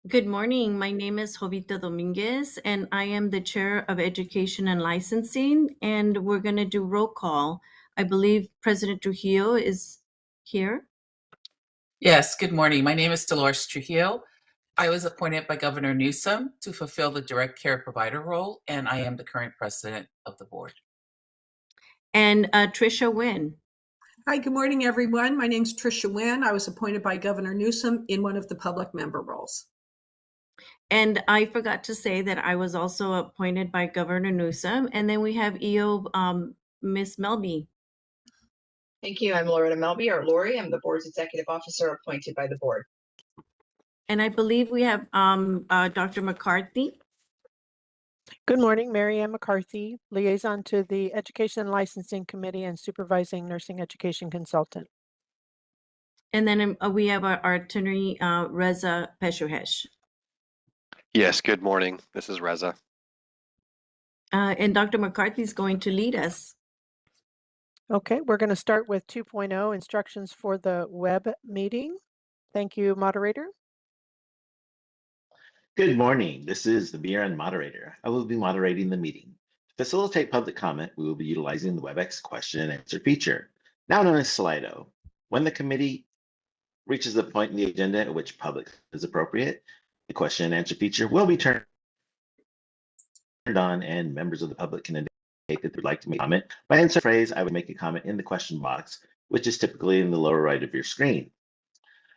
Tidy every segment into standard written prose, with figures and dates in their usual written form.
Good morning. My name is Jovita Dominguez, and I am the Chair of Education and Licensing, and we're going to do roll call. I believe President Trujillo is here. Yes, good morning. My name is Dolores Trujillo. I was appointed by Governor Newsom to fulfill the direct care provider role, and I am the current president of the board. And Tricia Wynn. Hi, good morning, everyone. My name's Tricia Wynn. I was appointed by Governor Newsom in one of the public member roles. And I forgot to say that I was also appointed by Governor Newsom. And then we have EO Miss Melby. Thank you. I'm Loretta Melby, or Lori. I'm the board's executive officer appointed by the board. And I believe we have Dr. McCarthy. Good morning, Mary Ann McCarthy, liaison to the Education and Licensing Committee and supervising nursing education consultant. And then we have our attorney, Reza Peshuhesh. Yes, good morning. This is Reza. And Dr. McCarthy is going to lead us. Okay, we're going to start with 2.0 instructions for the web meeting. Thank you, moderator. Good morning. This is the BRN moderator. I will be moderating the meeting. To facilitate public comment, we will be utilizing the WebEx question and answer feature, now known as Slido. When the committee reaches the point in the agenda at which public is appropriate, the question and answer feature will be turned on and members of the public can indicate that they'd like to make a comment. By insert phrase, I would make a comment in the question box, which is typically in the lower right of your screen.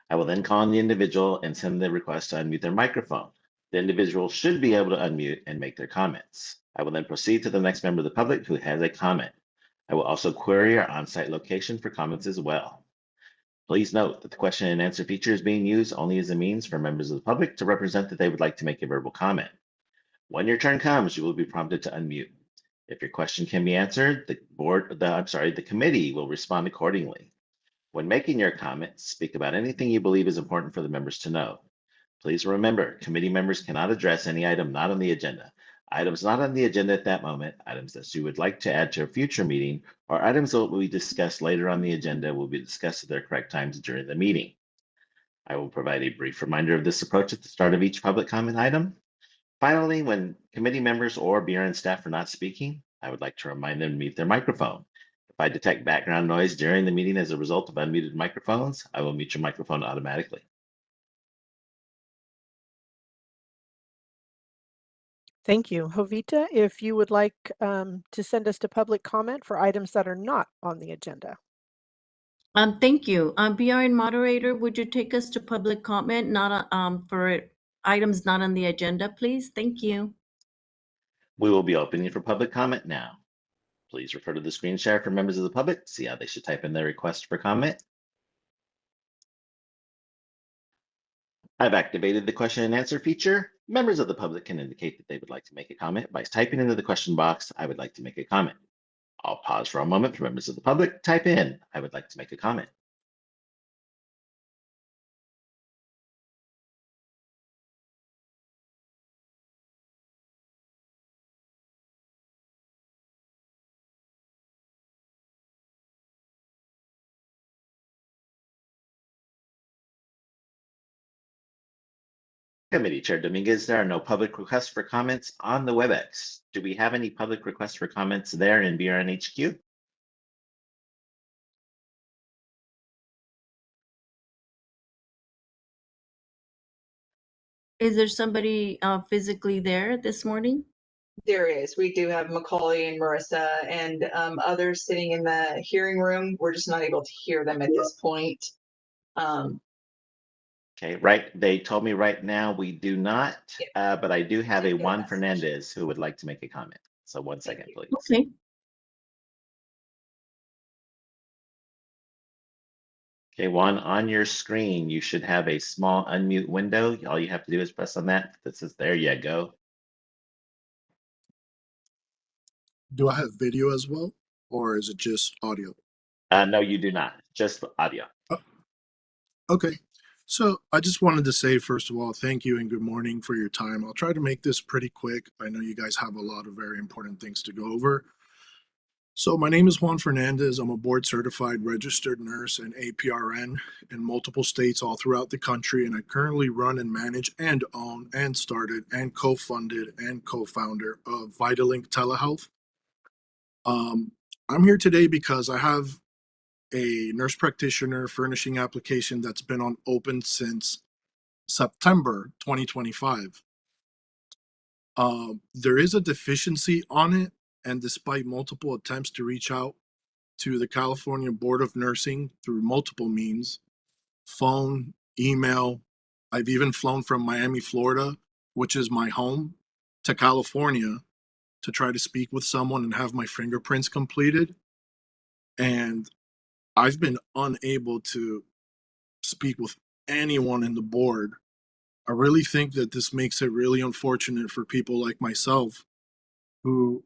I will then call on the individual and send the request to unmute their microphone. The individual should be able to unmute and make their comments. I will then proceed to the next member of the public who has a comment. I will also query our on-site location for comments as well. Please note that the question and answer feature is being used only as a means for members of the public to represent that they would like to make a verbal comment. When your turn comes, you will be prompted to unmute. If your question can be answered, the committee will respond accordingly. When making your comments, speak about anything you believe is important for the members to know. Please remember, committee members cannot address any item not on the agenda. Items not on the agenda at that moment, items that you would like to add to a future meeting, or items that will be discussed later on the agenda will be discussed at their correct times during the meeting. I will provide a brief reminder of this approach at the start of each public comment item. Finally, when committee members or BRN staff are not speaking, I would like to remind them to mute their microphone. If I detect background noise during the meeting as a result of unmuted microphones, I will mute your microphone automatically. Thank you. Jovita, if you would like to send us to public comment for items that are not on the agenda. Thank you. BRN moderator, would you take us to public comment, not for items not on the agenda, please? Thank you. We will be opening for public comment now. Please refer to the screen share for members of the public to see how they should type in their request for comment. I've activated the question and answer feature. Members of the public can indicate that they would like to make a comment by typing into the question box, I would like to make a comment. I'll pause for a moment for members of the public to type in, I would like to make a comment. Committee Chair Dominguez, there are no public requests for comments on the WebEx. Do we have any public requests for comments there in BRN HQ? Is there somebody physically there this morning? There is. We do have Macaulay and Marissa and others sitting in the hearing room. We're just not able to hear them at this point. Okay, right. They told me right now we do not, but I do have a Juan Fernandez who would like to make a comment. So 1 second, please. Okay. Okay, Juan, on your screen, you should have a small unmute window. All you have to do is press on that. This is there you go. Do I have video as well, or is it just audio? No, you do not. Just audio. Okay. So I just wanted to say, first of all, thank you and good morning for your time. I'll try to make this pretty quick. I know you guys have a lot of very important things to go over. So my name is Juan Fernandez. I'm a board certified registered nurse and APRN in multiple states all throughout the country. And I currently run and manage and own and started and co-funded and co-founder of Vitalink Telehealth. I'm here today because I have a nurse practitioner furnishing application that's been on open since September 2025. There is a deficiency on it, and despite multiple attempts to reach out to the California Board of Nursing through multiple means, phone, email, I've even flown from Miami, Florida, which is my home, to California to try to speak with someone and have my fingerprints completed. And I've been unable to speak with anyone in the board. I really think that this makes it really unfortunate for people like myself who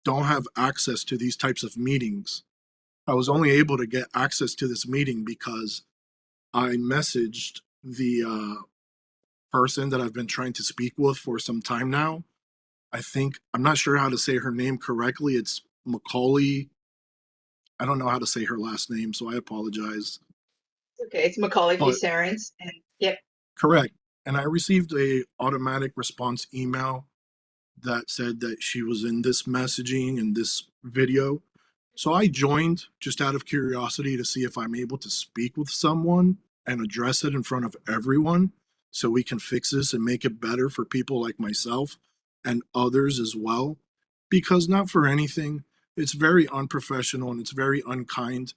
don't have access to these types of meetings. I was only able to get access to this meeting because I messaged the person that I've been trying to speak with for some time now. I'm not sure how to say her name correctly. It's Macaulay. I don't know how to say her last name, so I apologize. Okay, it's Macaulay But- Fusarens. And yep. Correct. And I received a automatic response email that said that she was in this messaging and this video. So I joined just out of curiosity to see if I'm able to speak with someone and address it in front of everyone so we can fix this and make it better for people like myself and others as well. Because not for anything, it's very unprofessional and it's very unkind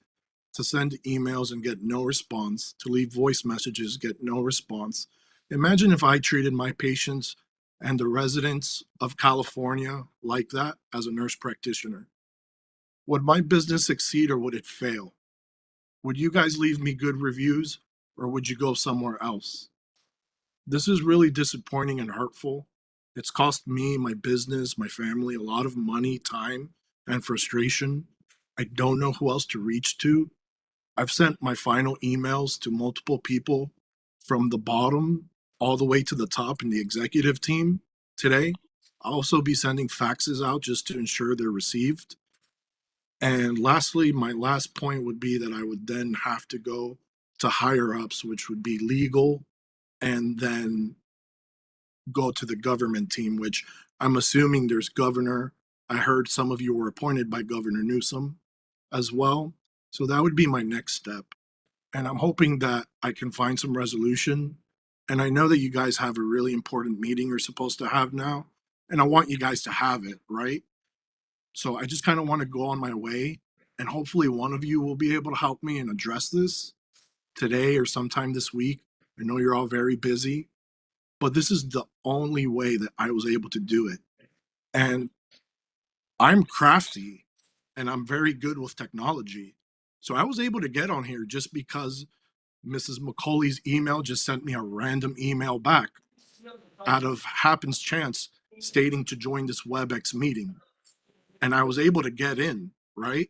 to send emails and get no response, to leave voice messages, get no response. Imagine if I treated my patients and the residents of California like that as a nurse practitioner. Would my business succeed or would it fail? Would you guys leave me good reviews or would you go somewhere else? This is really disappointing and hurtful. It's cost me, my business, my family a lot of money, time, and frustration. I don't know who else to reach to. I've sent my final emails to multiple people from the bottom all the way to the top in the executive team today. I'll also be sending faxes out just to ensure they're received. And lastly, my last point would be that I would then have to go to higher ups, which would be legal, and then go to the government team, which I'm assuming there's governor. I heard some of you were appointed by Governor Newsom as well. So that would be my next step. And I'm hoping that I can find some resolution. And I know that you guys have a really important meeting you're supposed to have now. And I want you guys to have it, right? So I just kind of want to go on my way. And hopefully one of you will be able to help me and address this today or sometime this week. I know you're all very busy, but this is the only way that I was able to do it. And I'm crafty and I'm very good with technology. So I was able to get on here just because Mrs. Macaulay's email just sent me a random email back out of happens chance stating to join this WebEx meeting. And I was able to get in, right?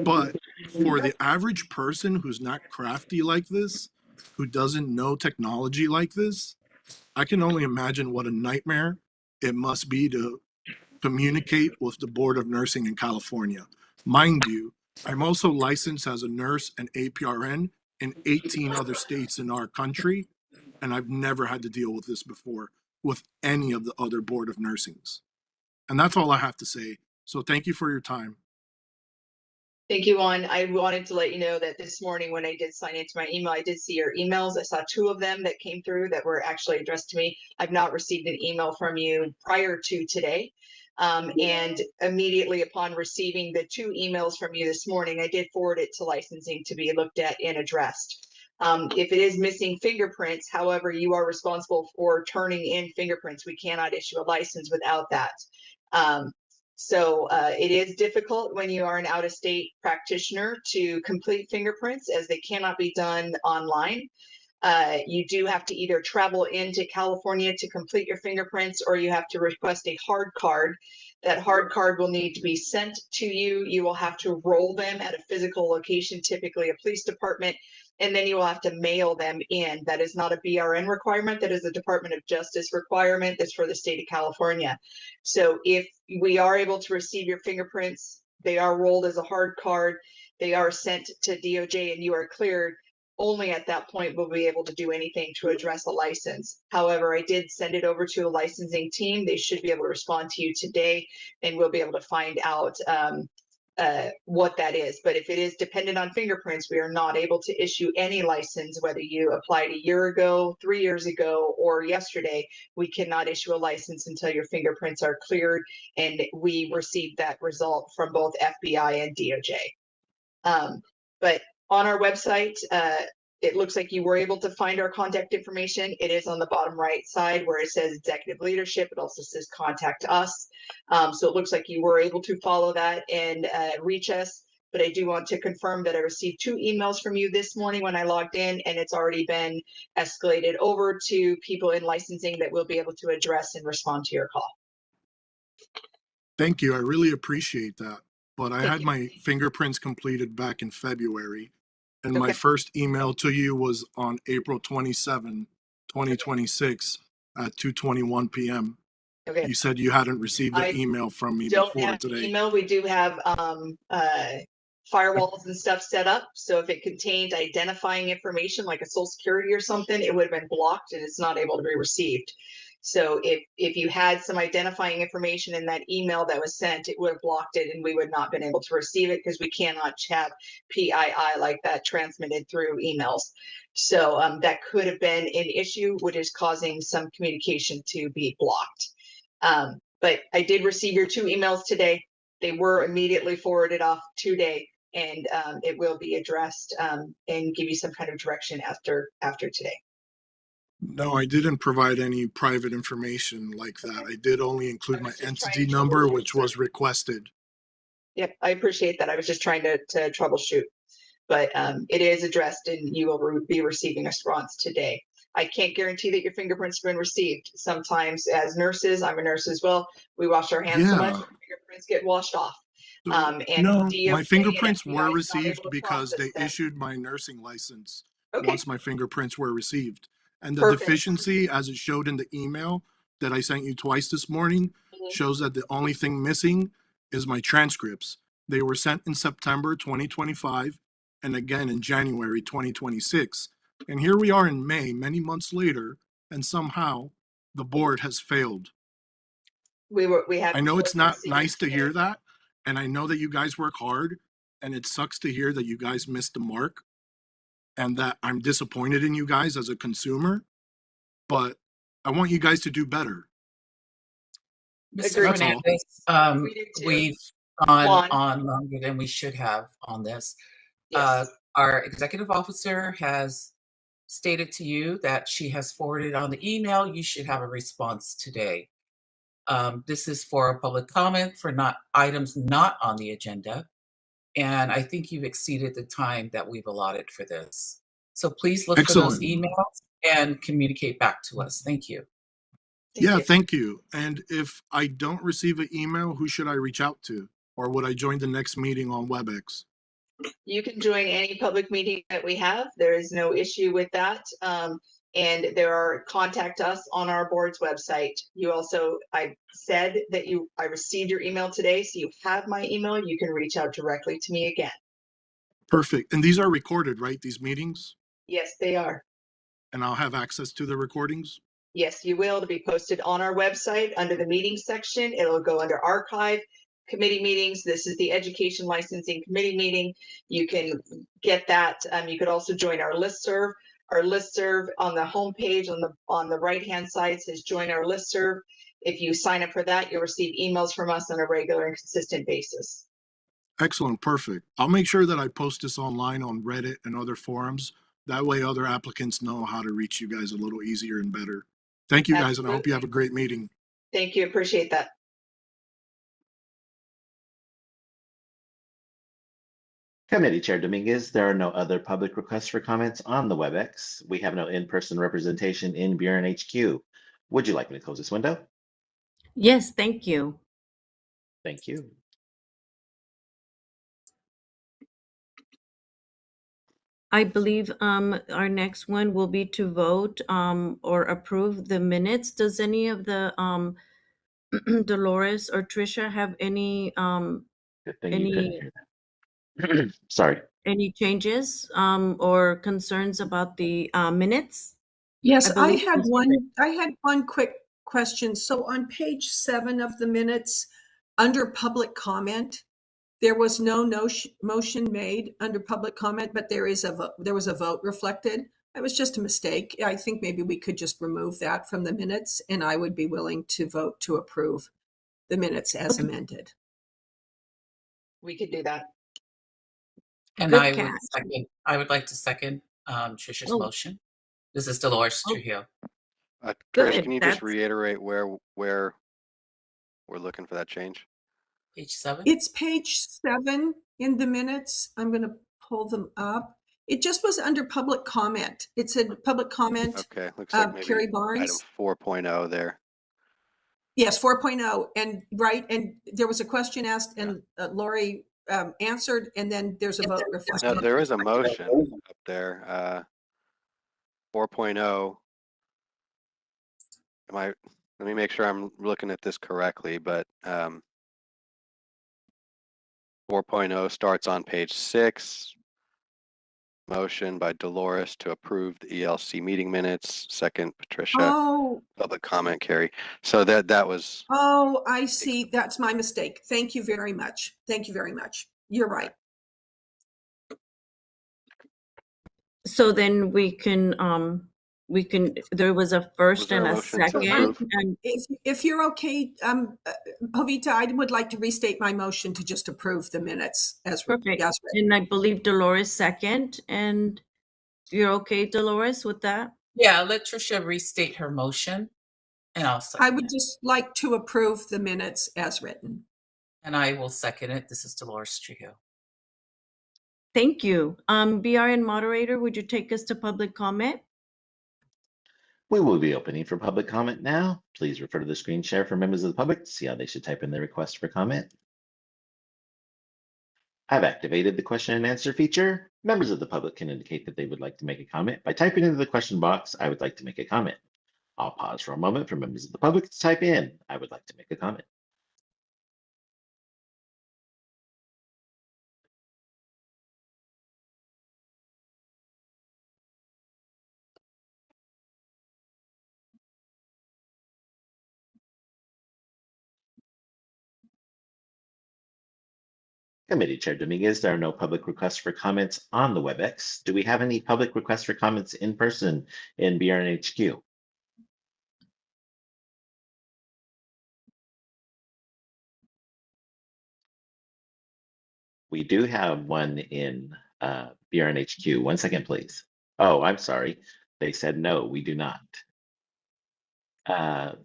But for the average person who's not crafty like this, who doesn't know technology like this, I can only imagine what a nightmare it must be to communicate with the Board of Nursing in California. Mind you, I'm also licensed as a nurse and APRN in 18 other states in our country, and I've never had to deal with this before with any of the other Board of Nursings. And that's all I have to say. So thank you for your time. Thank you, Juan. I wanted to let you know that this morning when I did sign into my email, I did see your emails. I saw 2 of them that came through that were actually addressed to me. I've not received an email from you prior to today. And immediately upon receiving the 2 emails from you this morning, I did forward it to licensing to be looked at and addressed. If it is missing fingerprints, however, you are responsible for turning in fingerprints. We cannot issue a license without that. So it is difficult when you are an out-of-state practitioner to complete fingerprints as they cannot be done online. You do have to either travel into California to complete your fingerprints, or you have to request a hard card. That hard card will need to be sent to you. You will have to roll them at a physical location, typically a police department, and then you will have to mail them in. That is not a BRN requirement. That is a Department of Justice requirement. That's for the state of California. So if we are able to receive your fingerprints they are rolled as a hard card. They are sent to DOJ and you are cleared. Only at that point will we be able to do anything to address a license. However, I did send it over to a licensing team. They should be able to respond to you today, and we'll be able to find out what that is. But if it is dependent on fingerprints, we are not able to issue any license, whether you applied a year ago, 3 years ago, or yesterday. We cannot issue a license until your fingerprints are cleared and we receive that result from both FBI and DOJ. But on our website, it looks like you were able to find our contact information. It is on the bottom right side where it says executive leadership. It also says contact us. So it looks like you were able to follow that and reach us. But I do want to confirm that I received 2 emails from you this morning when I logged in, and it's already been escalated over to people in licensing that will be able to address and respond to your call. Thank you. I really appreciate that. But I Thank had you. my fingerprints completed back in February. And my Okay. first email to you was on April 27, 2026 at 2:21 p.m. Okay. You said you hadn't received I the email from me Don't before have today. email. We do have firewalls and stuff set up. So if it contained identifying information like a social security or something, it would have been blocked and it's not able to be received. So if you had some identifying information in that email that was sent, it would have blocked it and we would not been able to receive it because we cannot have PII like that transmitted through emails. So that could have been an issue, which is causing some communication to be blocked. But I did receive your 2 emails today. They were immediately forwarded off today, and it will be addressed and give you some kind of direction after today. No, I didn't provide any private information like that. I did only include I my was just trying entity to number, troubleshoot, which sir. was requested. Yep, I appreciate that. I was just trying to troubleshoot, but it is addressed, and you will be receiving a response today. I can't guarantee that your fingerprints have been received. Sometimes, as nurses, I'm a nurse as well. We wash our hands so much, Yeah. our fingerprints get washed off. So, And no, DOJ my and fingerprints FBI were is not received able to because they process that. issued my nursing license Okay, once my fingerprints were received. And the perfect. deficiency, as it showed in the email that I sent you twice this morning, Mhm. shows that the only thing missing is my transcripts. They were sent in September 2025 and again in January 2026. And here we are in May, many months later, and somehow the board has failed. We have. I know it's not nice to hear today. that, and I know that you guys work hard, and it sucks to hear that you guys missed the mark and that I'm disappointed in you guys as a consumer, but I want you guys to do better. Mr. Agreed. That's all. Fernandez, We do too. we've Juan. on longer than we should have on this. Yes. Our executive officer has stated to you that she has forwarded on the email. You should have a response today. This is for a public comment for items not on the agenda. And I think you've exceeded the time that we've allotted for this. So please look for those Excellent. emails and communicate back to us. Thank you. Thank Yeah, you. thank you. And if I don't receive an email, who should I reach out to? Or would I join the next meeting on WebEx? You can join any public meeting that we have. There is no issue with that. And there are contact us on our board's website. You also, I said that I received your email today, so you have my email. You can reach out directly to me again. Perfect. And these are recorded, right? These meetings? Yes, they are. And I'll have access to the recordings? Yes, you will. To be posted on our website under the meetings section. It'll go under archive, committee meetings. This is the education licensing committee meeting. You can get that. You could also join our listserv. Our listserv on the homepage on the right-hand side says join our listserv. If you sign up for that, you'll receive emails from us on a regular and consistent basis. Excellent, perfect. I'll make sure that I post this online on Reddit and other forums. That way other applicants know how to reach you guys a little easier and better. Thank you guys, and I hope you have a great meeting. Thank you. Appreciate that. Committee Chair Dominguez, there are no other public requests for comments on the WebEx. We have no in-person representation in Buren HQ. Would you like me to close this window? Yes, thank you. Thank you. I believe our next one will be to vote or approve the minutes. Does any of the Dolores or Trisha have any Good thing you couldn't Any hear that. Sorry. any changes or concerns about the minutes? Yes, I believe I had one quick question. So on page 7 of the minutes, under public comment, there was no motion made under public comment, but there was a vote reflected. It was just a mistake. I think maybe we could just remove that from the minutes, and I would be willing to vote to approve the minutes as amended. We could do that. And Good I would catch. second, I would like to second Trisha's Oh. motion. This is Dolores Oh. Trujillo. Trish, Good, can you just that's- reiterate where we're looking for that change? Page 7. It's page 7 in the minutes. I'm going to pull them up. It just was under public comment. It said public comment. Okay, looks like Carrie maybe Barnes. item 4.0 there. Yes, 4.0. And right. And there was a question asked and Lori answered, and then there's a vote reflected. No, there is a motion up there. 4.0. Let me make sure I'm looking at this correctly, but 4.0 starts on page 6. Motion by Dolores to approve the ELC meeting minutes. Second, Patricia. Oh, Public comment, Carrie. So that was, oh, I see. That's my mistake. Thank you very much. Thank you very much. You're right. So then we can, there was a first there and a a motion to second. approve? And If you're okay, Jovita, I would like to restate my motion to just approve the minutes as perfect. written. And I believe Dolores second. And you're okay, Dolores, with that? Yeah, let Trisha restate her motion, and I'll I second would it. just like to approve the minutes as written. And I will second it. This is Dolores Trujillo. Thank you. BRN moderator, would you take us to public comment? We will be opening for public comment now. Please refer to the screen share for members of the public to see how they should type in their request for comment. I've activated the question and answer feature. Members of the public can indicate that they would like to make a comment by typing into the question box, "I would like to make a comment." I'll pause for a moment for members of the public to type in, "I would like to make a comment." Committee Chair Dominguez, there are no public requests for comments on the WebEx. Do we have any public requests for comments in person in BRNHQ? We do have one in BRNHQ. 1 second, please. Oh, I'm sorry. They said no, we do not.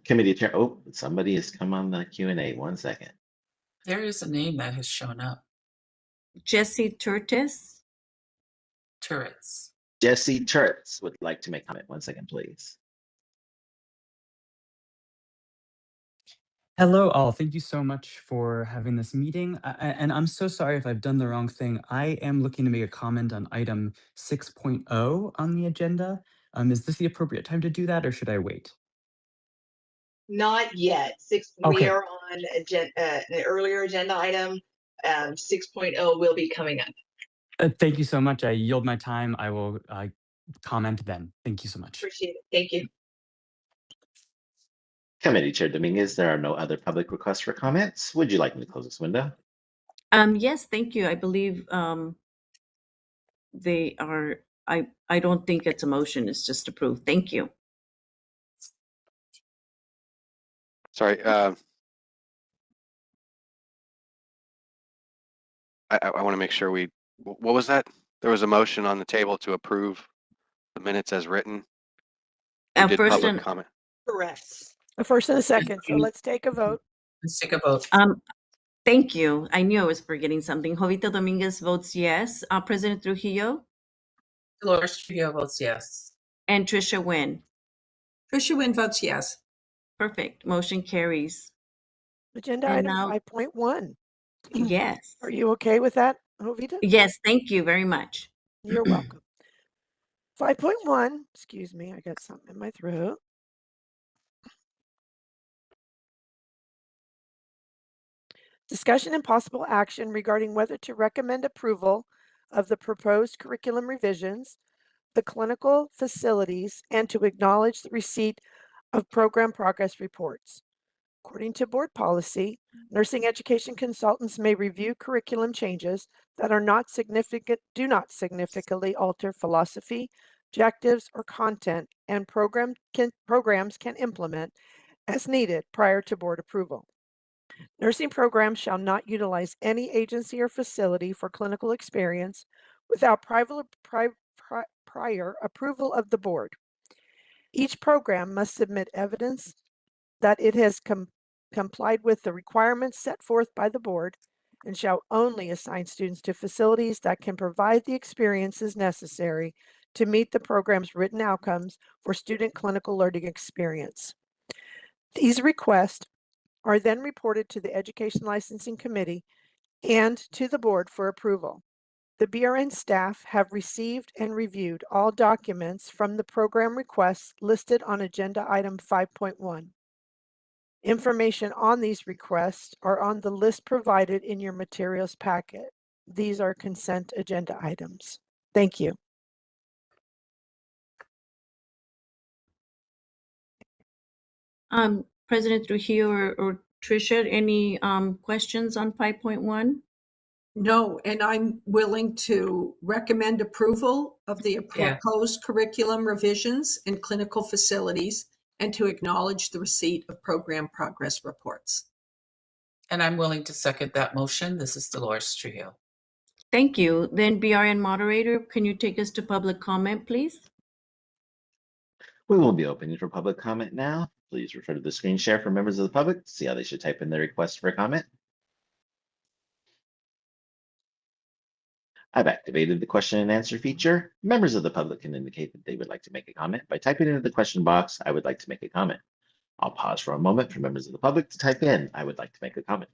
Committee Chair, oh, somebody has come on the Q&A. 1 second. There is a name that has shown up. Jesse Turtis. Turrets. Jesse Turtz would like to make comment. 1 second, please. Hello, all. Thank you so much for having this meeting. And I'm so sorry if I've done the wrong thing. I am looking to make a comment on item 6.0 on the agenda. Is this the appropriate time to do that, or should I wait? Not yet. We Okay. are on an earlier agenda item. 6.0 will be coming up. Thank you so much. I yield my time. I will comment then. Thank you so much. Appreciate it. Thank you. Committee Chair Dominguez, there are no other public requests for comments. Would you like me to close this window? Yes, thank you. I believe they are, I don't think it's a motion, it's just approved. Thank you. sorry. I want to make sure what was that? There was a motion on the table to approve the minutes as written. We did First public and, comment. Correct. A first and a second. So let's take a vote. Let's take a vote. thank you. I knew I was forgetting something. Jovita Dominguez votes yes. President Trujillo Dolores Trujillo votes yes. and Trisha Wynn. Tricia Wynn votes yes. Perfect. Motion carries. Agenda And item now- 5.1. Yes. Are you okay with that, Jovita? Yes, thank you very much. You're welcome. 5.1, excuse me, I got something in my throat. Discussion and possible action regarding whether to recommend approval of the proposed curriculum revisions, the clinical facilities, and to acknowledge the receipt of program progress reports. According to board policy, nursing education consultants may review curriculum changes that do not significantly alter philosophy, objectives, or content, and programs can implement as needed prior to board approval. Nursing programs shall not utilize any agency or facility for clinical experience without prior approval of the board. Each program must submit evidence that it has complied with the requirements set forth by the board and shall only assign students to facilities that can provide the experiences necessary to meet the program's written outcomes for student clinical learning experience. These requests are then reported to the Education Licensing Committee and to the board for approval. The BRN staff have received and reviewed all documents from the program requests listed on agenda item 5.1. Information on these requests are on the list provided in your materials packet. These are consent agenda items. Thank you. President Trujillo or Tricia, any questions on 5.1? No, and I'm willing to recommend approval of the Yeah. proposed curriculum revisions and clinical facilities and to acknowledge the receipt of program progress reports. And I'm willing to second that motion. This is Dolores Trujillo. Thank you. Then BRN moderator, can you take us to public comment, please? We will be opening for public comment now. Please refer to the screen share for members of the public to see how they should type in their request for comment. I've activated the question and answer feature. Members of the public can indicate that they would like to make a comment by typing into the question box, "I would like to make a comment." I'll pause for a moment for members of the public to type in, "I would like to make a comment."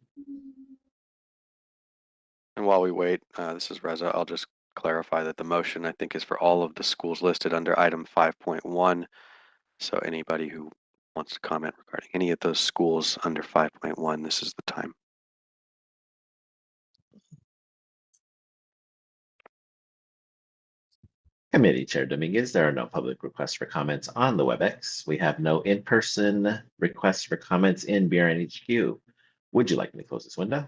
And while we wait, this is Reza. I'll just clarify that the motion, I think, is for all of the schools listed under item 5.1. So anybody who wants to comment regarding any of those schools under 5.1, this is the time. Committee Chair Dominguez, there are no public requests for comments on the WebEx. We have no in-person requests for comments in BRNHQ. Would you like me to close this window?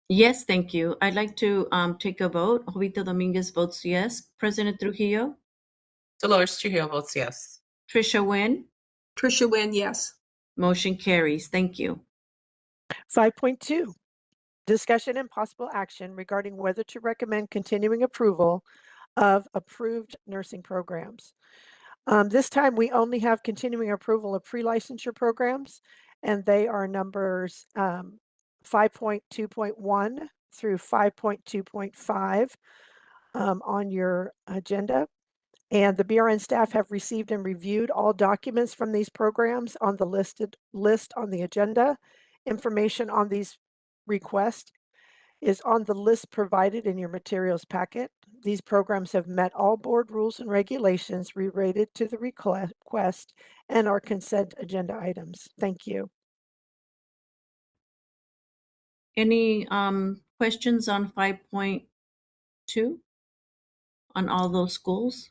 Yes, thank you. I'd like to take a vote. Jovita Dominguez votes yes. President Trujillo, Dolores Trujillo votes yes. Tricia Nguyen, Tricia Nguyen, yes. motion carries. Thank you. 5.2, discussion and possible action regarding whether to recommend continuing approval of approved nursing programs. This time we only have continuing approval of pre-licensure programs, and they are numbers 5.2.1 through 5.2.5 on your agenda. And the BRN staff have received and reviewed all documents from these programs on the list on the agenda. Information on these requests is on the list provided in your materials packet. These programs have met all board rules and regulations related to the request and are consent agenda items. Thank you. Any questions on 5.2 on all those schools?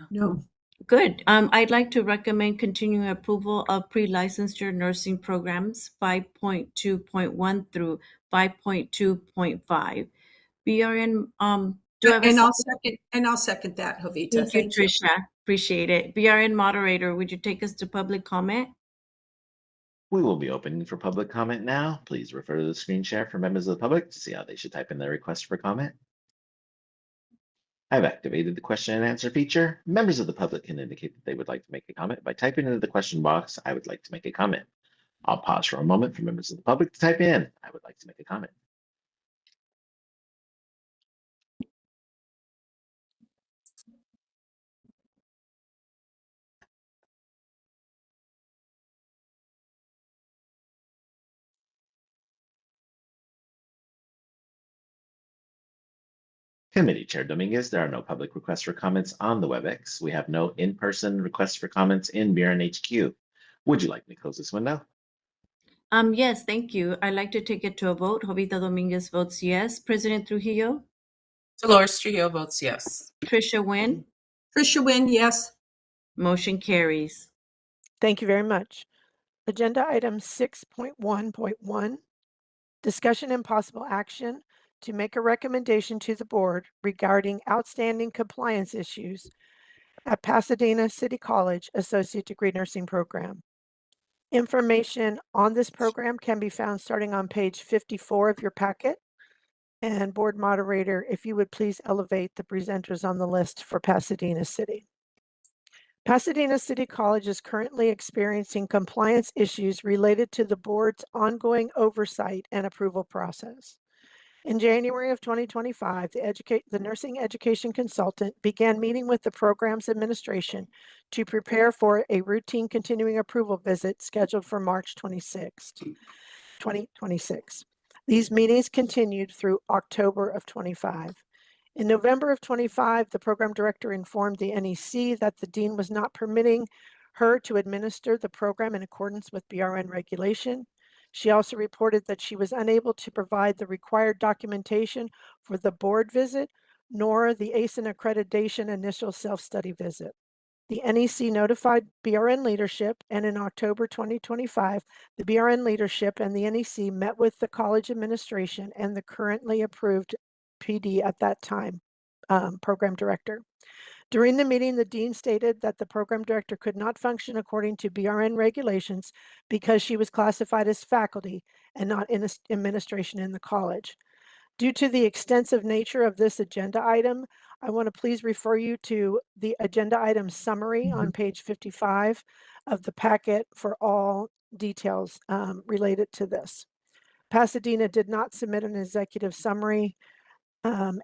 No. Good. I'd like to recommend continuing approval of pre-licensure nursing programs 5.2.1 through 5.2.5. BRN, do I have a And I'll second that, Jovita. Thank you, Tricia. Appreciate it. BRN moderator, would you take us to public comment? We will be opening for public comment now. Please refer to the screen share for members of the public to see how they should type in their request for comment. I've activated the question and answer feature. Members of the public can indicate that they would like to make a comment by typing into the question box, "I would like to make a comment." I'll pause for a moment for members of the public to type in, "I would like to make a comment." Committee Chair Dominguez, there are no public requests for comments on the WebEx. We have no in-person requests for comments in BRNHQ. Would you like me to close this window? Yes, thank you. I'd like to take it to a vote. Jovita Dominguez votes yes. President Trujillo, Dolores Trujillo votes yes. Trisha Wynn, Trisha Wynn, yes. motion carries. Thank you very much. Agenda item 6.1.1, discussion and possible action to make a recommendation to the board regarding outstanding compliance issues at Pasadena City College Associate Degree Nursing Program. Information on this program can be found starting on page 54 of your packet. And board moderator, if you would please elevate the presenters on the list for Pasadena City. Pasadena City College is currently experiencing compliance issues related to the board's ongoing oversight and approval process. In January of 2025, the nursing education consultant began meeting with the program's administration to prepare for a routine continuing approval visit scheduled for March 26th, 2026. These meetings continued through October of 25. In November of 25, the program director informed the NEC that the dean was not permitting her to administer the program in accordance with BRN regulation. She also reported that she was unable to provide the required documentation for the board visit, nor the ASIN accreditation initial self-study visit. The NEC notified BRN leadership, and in October 2025, the BRN leadership and the NEC met with the college administration and the currently approved PD at that time, program director. During the meeting, the dean stated that the program director could not function according to BRN regulations because she was classified as faculty and not in administration in the college. Due to the extensive nature of this agenda item, I want to please refer you to the agenda item summary on page 55 of the packet for all details related to this. Pasadena did not submit an executive summary,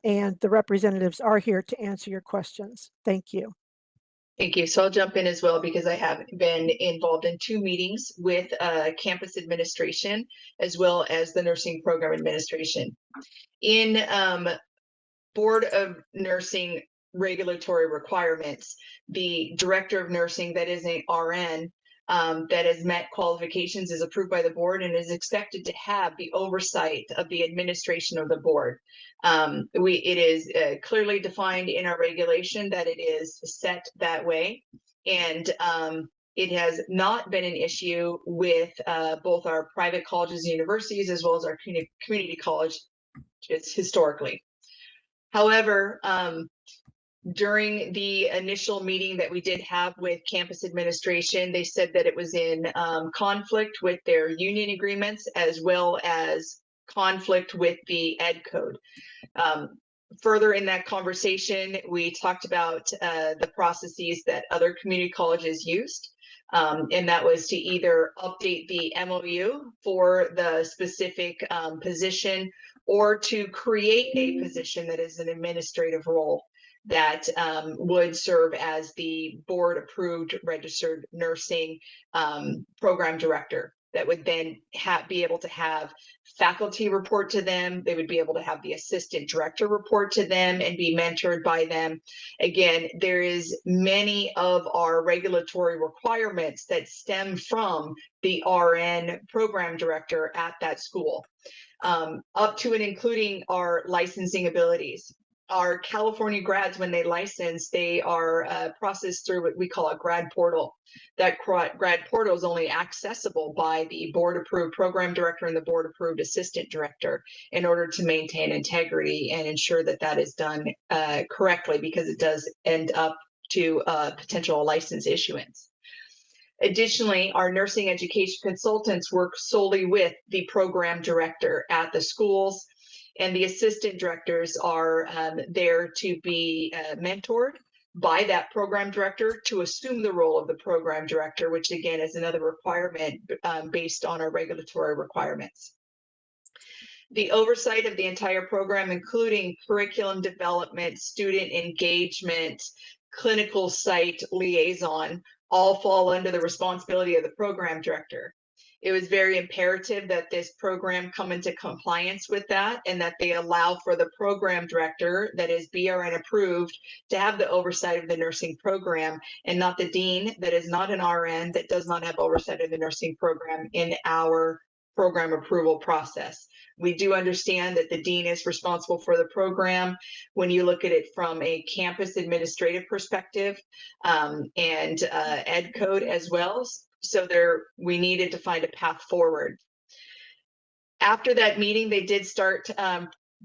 and the representatives are here to answer your questions. Thank you. Thank you. So I'll jump in as well because I have been involved in 2 meetings with campus administration as well as the nursing program administration. In Board of Nursing regulatory requirements, the director of nursing that is an RN that has met qualifications is approved by the board and is expected to have the oversight of the administration of the board. It is clearly defined in our regulation that it is set that way, and it has not been an issue with both our private colleges and universities as well as our community college historically. However, during the initial meeting that we did have with campus administration, they said that it was in conflict with their union agreements as well as conflict with the ed code. Further in that conversation, we talked about the processes that other community colleges used. And that was to either update the MOU for the specific position or to create a position that is an administrative role that would serve as the board approved registered nursing program director that would then be able to have faculty report to them. They would be able to have the assistant director report to them and be mentored by them. Again, there is many of our regulatory requirements that stem from the RN program director at that school, up to and including our licensing abilities. Our California grads, when they license, they are processed through what we call a grad portal. That grad portal is only accessible by the board approved program director and the board approved assistant director in order to maintain integrity and ensure that that is done correctly, because it does end up to potential license issuance. Additionally, our nursing education consultants work solely with the program director at the schools, and the assistant directors are there to be mentored by that program director to assume the role of the program director, which again is another requirement based on our regulatory requirements. The oversight of the entire program, including curriculum development, student engagement, clinical site liaison, all fall under the responsibility of the program director. It was very imperative that this program come into compliance with that and that they allow for the program director that is BRN approved to have the oversight of the nursing program and not the dean that is not an RN that does not have oversight of the nursing program in our program approval process. We do understand that the dean is responsible for the program when you look at it from a campus administrative perspective, and ed code as well. So we needed to find a path forward. After that meeting, they did start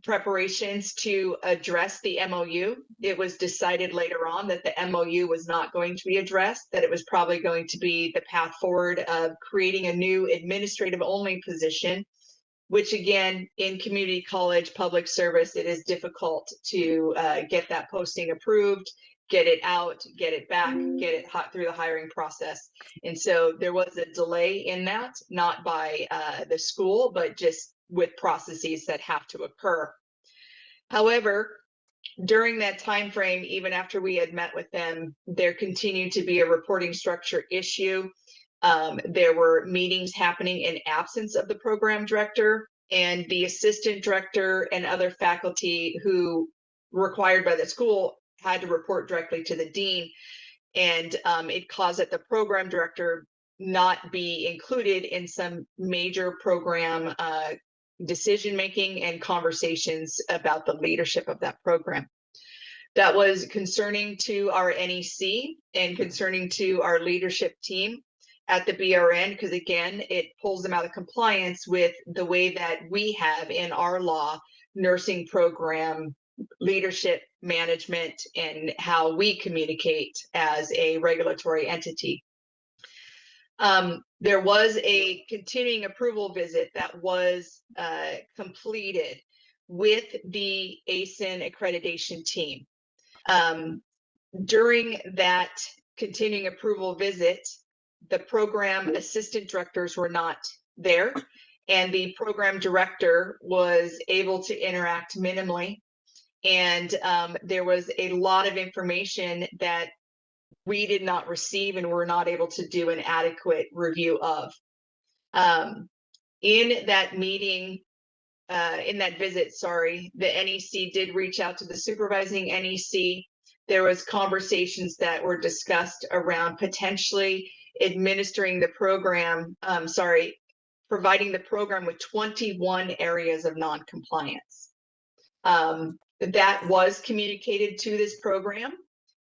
preparations to address the MOU. It was decided later on that the MOU was not going to be addressed, that it was probably going to be the path forward of creating a new administrative only position, which again, in community college public service, it is difficult to get that posting approved, get it out, get it back, get it through the hiring process. And so there was a delay in that, not by the school, but just with processes that have to occur. However, during that time frame, even after we had met with them, there continued to be a reporting structure issue. There were meetings happening in absence of the program director, and the assistant director and other faculty who required by the school had to report directly to the dean. And it caused that the program director not be included in some major program decision-making and conversations about the leadership of that program. That was concerning to our NEC and concerning to our leadership team at the BRN, because again, it pulls them out of compliance with the way that we have in our law, nursing program leadership management and how we communicate as a regulatory entity. There was a continuing approval visit that was completed with the ASIN accreditation team. During that continuing approval visit, the program assistant directors were not there, and the program director was able to interact minimally. And there was a lot of information that we did not receive and were not able to do an adequate review of. In that meeting, in that visit, sorry, the NEC did reach out to the supervising NEC. There was conversations that were discussed around potentially administering the program, providing the program with 21 areas of non-compliance. That was communicated to this program.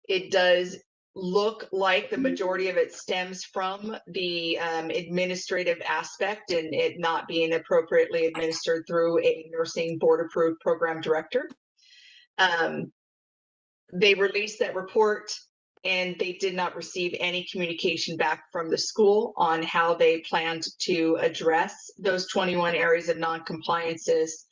It does look like the majority of it stems from the administrative aspect and it not being appropriately administered through a nursing board approved program director. They released that report and they did not receive any communication back from the school on how they planned to address those 21 areas of non-compliances.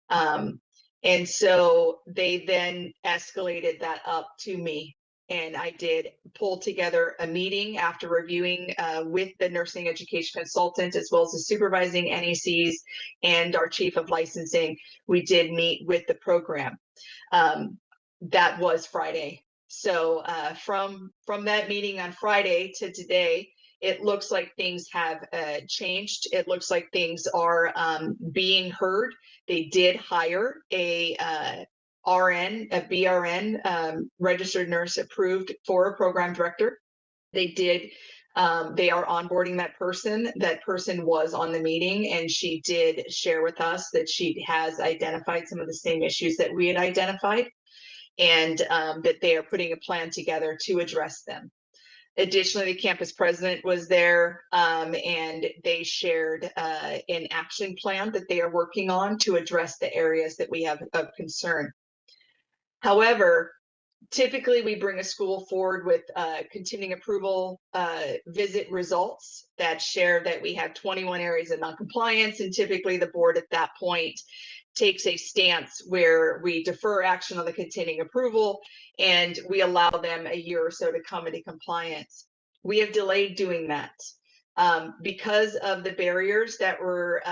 And so they then escalated that up to me. And I did pull together a meeting after reviewing with the nursing education consultant, as well as the supervising NECs and our chief of licensing. We did meet with the program. That was Friday. So from that meeting on Friday to today, it looks like things have changed. It looks like things are being heard. They did hire a RN, a BRN, registered nurse approved for a program director. They did, they are onboarding that person. That person was on the meeting and she did share with us that she has identified some of the same issues that we had identified and that they are putting a plan together to address them. Additionally, the campus president was there and they shared an action plan that they are working on to address the areas that we have of concern. However, typically we bring a school forward with continuing approval visit results that share that we have 21 areas of noncompliance, and typically the board at that point takes a stance where we defer action on the continuing approval and we allow them a year or so to come into compliance. We have delayed doing that because of the barriers that were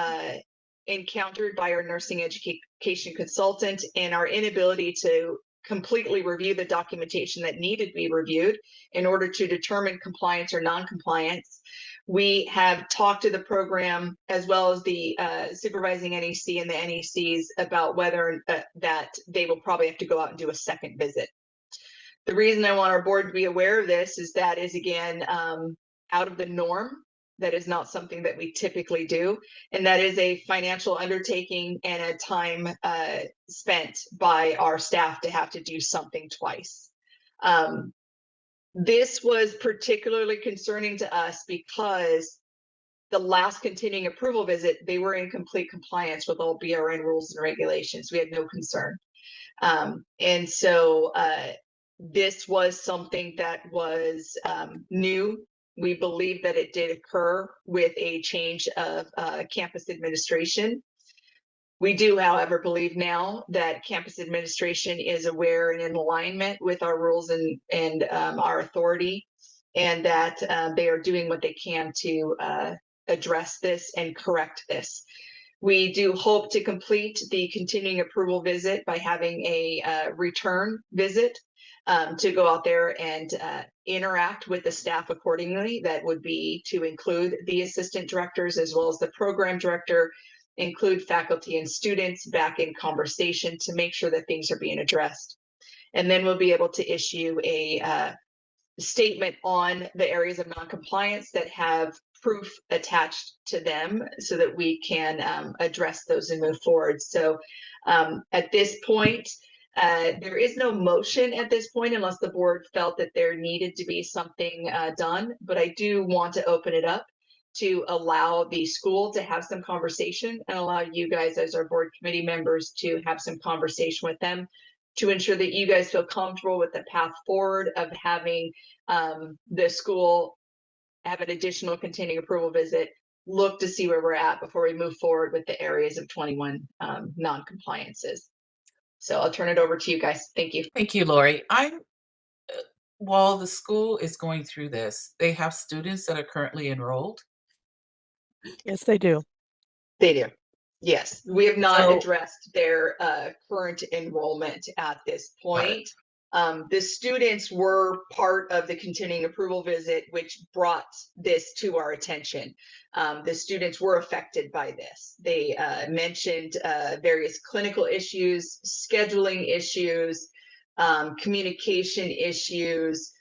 encountered by our nursing education consultant and our inability to completely review the documentation that needed to be reviewed in order to determine compliance or non-compliance. We have talked to the program as well as the supervising NEC and the NECs about whether that they will probably have to go out and do a second visit. The reason I want our board to be aware of this is that is again out of the norm That is not something that we typically do. And that is a financial undertaking and a time spent by our staff to have to do something twice. This was particularly concerning to us because the last continuing approval visit, they were in complete compliance with all BRN rules and regulations. We had no concern. And so this was something that was new. We believe that it did occur with a change of campus administration. We do, however, believe now that campus administration is aware and in alignment with our rules and our authority, and that they are doing what they can to address this and correct this. We do hope to complete the continuing approval visit by having a return visit to go out there and interact with the staff accordingly. That would be to include the assistant directors as well as the program director, include faculty and students back in conversation to make sure that things are being addressed. And then we'll be able to issue a statement on the areas of noncompliance that have proof attached to them so that we can address those and move forward. So at this point, there is no motion at this point unless the board felt that there needed to be something done, but I do want to open it up to allow the school to have some conversation and allow you guys as our board committee members to have some conversation with them to ensure that you guys feel comfortable with the path forward of having the school have an additional continuing approval visit, look to see where we're at before we move forward with the areas of 21 non-compliances. So I'll turn it over to you guys. Thank you. Thank you, Lori. While the school is going through this, they have students that are currently enrolled. Yes, they do. They do. Yes, we have not So- addressed their current enrollment at this point. The students were part of the continuing approval visit, which brought this to our attention. The students were affected by this. They mentioned various clinical issues, scheduling issues, communication issues,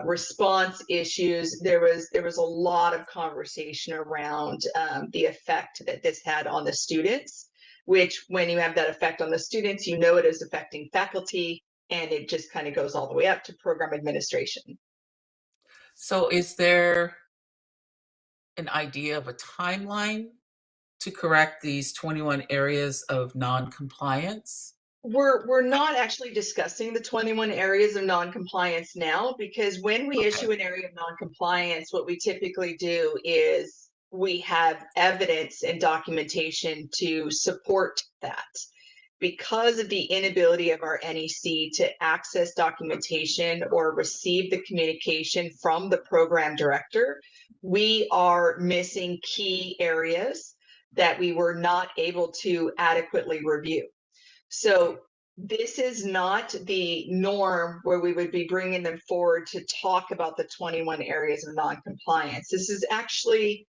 response issues. There was a lot of conversation around the effect that this had on the students, which when you have that effect on the students, you know it is affecting faculty, and it just kind of goes all the way up to program administration. So is there an idea of a timeline to correct these 21 areas of non-compliance? We're not actually discussing the 21 areas of non-compliance now, because when we issue an area of non-compliance, what we typically do is we have evidence and documentation to support that. Because of the inability of our NEC to access documentation or receive the communication from the program director, we are missing key areas that we were not able to adequately review. So this is not the norm where we would be bringing them forward to talk about the 21 areas of non-compliance. This is actually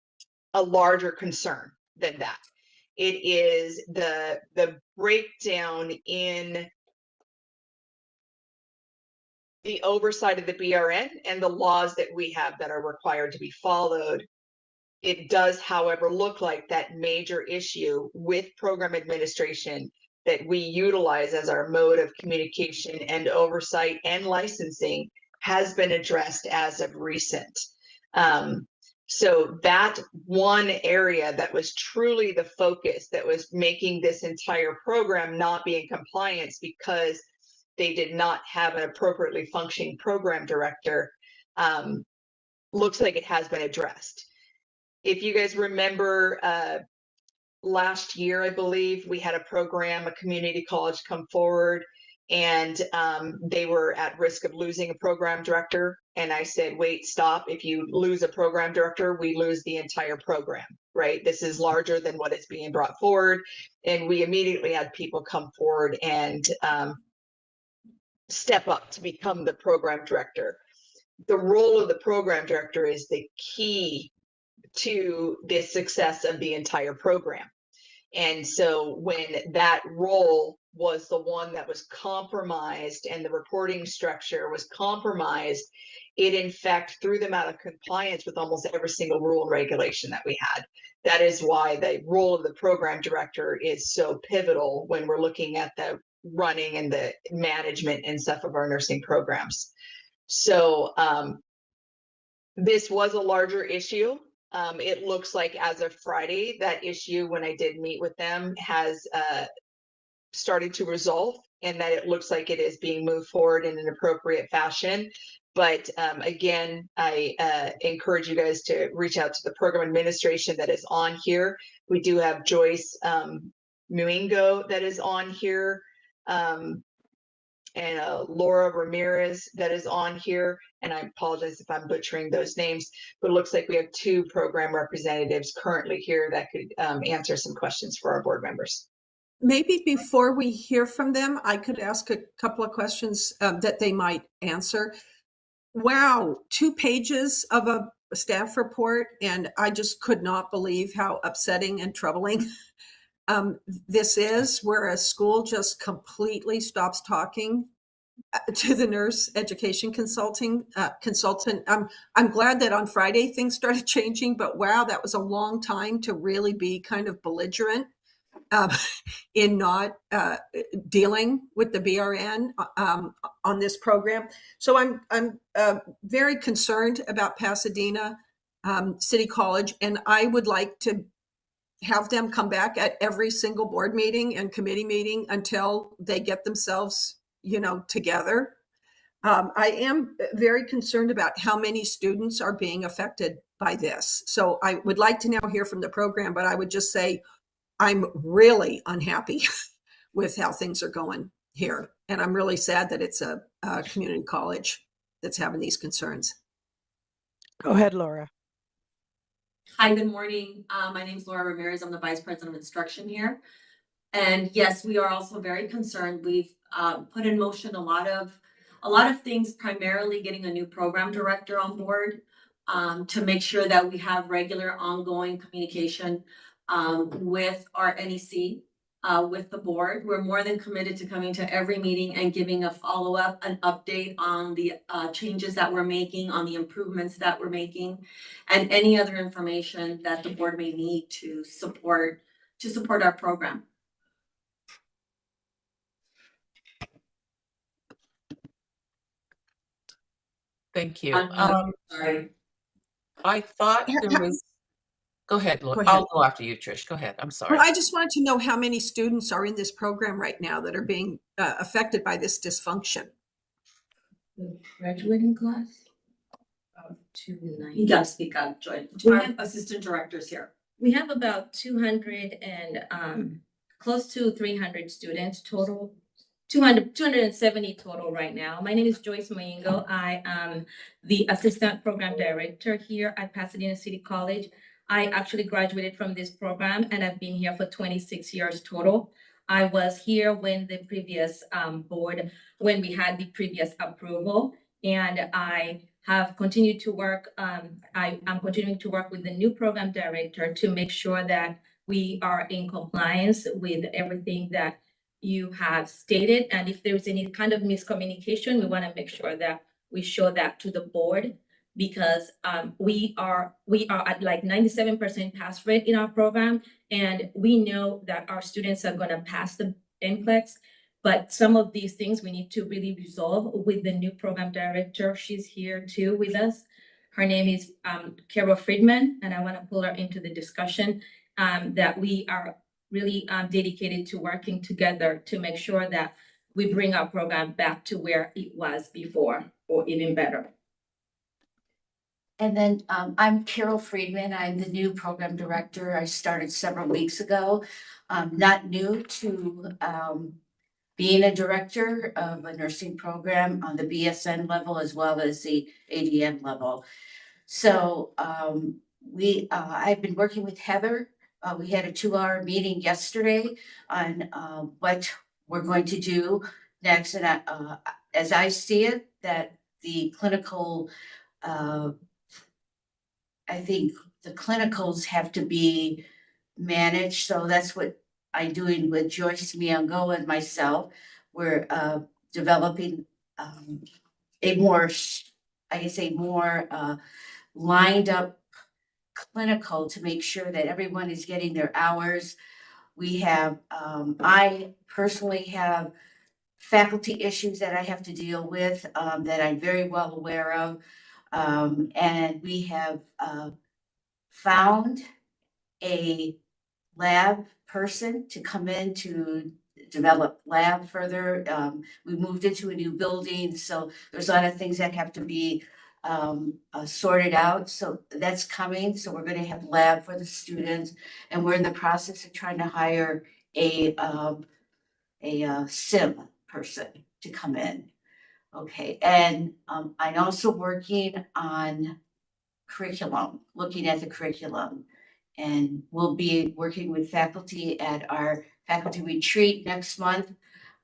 a larger concern than that. It is the breakdown in the oversight of the BRN and the laws that we have that are required to be followed. It does, however, look like that major issue with program administration that we utilize as our mode of communication and oversight and licensing has been addressed as of recent. So that one area that was truly the focus that was making this entire program not be in compliance because they did not have an appropriately functioning program director, looks like it has been addressed. If you guys remember, last year, I believe, we had a program, a community college come forward, and they were at risk of losing a program director. And I said, wait, stop. If you lose a program director, we lose the entire program, right? This is larger than what is being brought forward. And we immediately had people come forward and step up to become the program director. The role of the program director is the key to the success of the entire program. And so when that role was the one that was compromised and the reporting structure was compromised, it in fact threw them out of compliance with almost every single rule and regulation that we had. That is why the role of the program director is so pivotal when we're looking at the running and the management and stuff of our nursing programs. So this was a larger issue. It looks like as of Friday, that issue, when I did meet with them, has started to resolve, and that it looks like it is being moved forward in an appropriate fashion. But again, I encourage you guys to reach out to the program administration that is on here. We do have Joyce Muingo that is on here, and Laura Ramirez that is on here. And I apologize if I'm butchering those names, but it looks like we have 2 program representatives currently here that could answer some questions for our board members. Maybe before we hear from them, I could ask a couple of questions that they might answer. Wow, 2 pages of a staff report, and I just could not believe how upsetting and troubling this is, where a school just completely stops talking to the nurse education consultant. I'm glad that on Friday things started changing, but wow, that was a long time to really be kind of belligerent in not dealing with the BRN on this program. So I'm very concerned about Pasadena City College, and I would like to have them come back at every single board meeting and committee meeting until they get themselves, together. I am very concerned about how many students are being affected by this. So I would like to now hear from the program, but I would just say, I'm really unhappy with how things are going here. And I'm really sad that it's a community college that's having these concerns. Go ahead, Laura. Hi, good morning. My name is Laura Ramirez. I'm the Vice President of Instruction here. And yes, we are also very concerned. We've put in motion a lot of things, primarily getting a new program director on board to make sure that we have regular ongoing communication with our NEC, with the board. We're more than committed to coming to every meeting and giving a follow-up, an update on the changes that we're making, on the improvements that we're making, and any other information that the board may need to support our program. Thank you. Sorry. I thought there was. Go ahead, Laura. Go ahead. I'll go after you, Trish. Go ahead. I'm sorry. Well, I just wanted to know how many students are in this program right now that are being affected by this dysfunction. The graduating class? 290. You gotta speak up, Joy. We have assistant directors here. We have about 200 and close to 300 students total. 270 total right now. My name is Joyce Moingo. I am the assistant program director here at Pasadena City College. I actually graduated from this program and I've been here for 26 years total. I was here when the previous board, when we had the previous approval, and I have continued to work. I am continuing to work with the new program director to make sure that we are in compliance with everything that you have stated. And if there's any kind of miscommunication, we want to make sure that we show that to the board, because we are at like 97% pass rate in our program. And we know that our students are going to pass the NCLEX, but some of these things we need to really resolve with the new program director. She's here too with us. Her name is Carol Friedman, and I want to pull her into the discussion that we are really dedicated to working together to make sure that we bring our program back to where it was before, or even better. And then I'm Carol Friedman. I'm the new program director. I started several weeks ago. Not new to being a director of a nursing program on the BSN level as well as the ADN level. So I've been working with Heather. We had a 2-hour meeting yesterday on what we're going to do next. And as I see it, that the clinical, I think the clinicals have to be managed. So that's what I'm doing with Joyce Miango and myself. We're developing a more, I can say more lined up clinical to make sure that everyone is getting their hours. We have, I personally have faculty issues that I have to deal with that I'm very well aware of. And we have found a lab person to come in to develop lab further. We moved into a new building, so there's a lot of things that have to be sorted out. So that's coming. So we're going to have lab for the students, and we're in the process of trying to hire a sim person to come in. Okay, and I'm also working on curriculum, looking at the curriculum. And we'll be working with faculty at our faculty retreat next month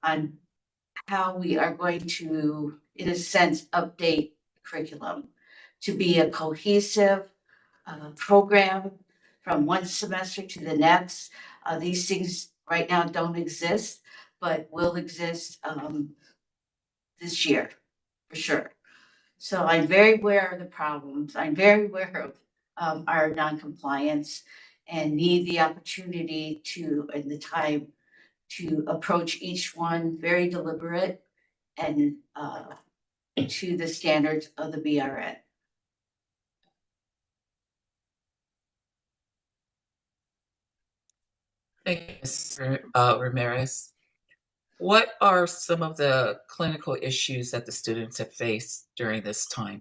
on how we are going to, in a sense, update curriculum to be a cohesive program from one semester to the next. These things right now don't exist, but will exist this year for sure. So I'm very aware of the problems. I'm very aware of our noncompliance and need the opportunity to, and the time to approach each one very deliberate and to the standards of the BRN. Thank you, Ms. Ramirez. What are some of the clinical issues that the students have faced during this time?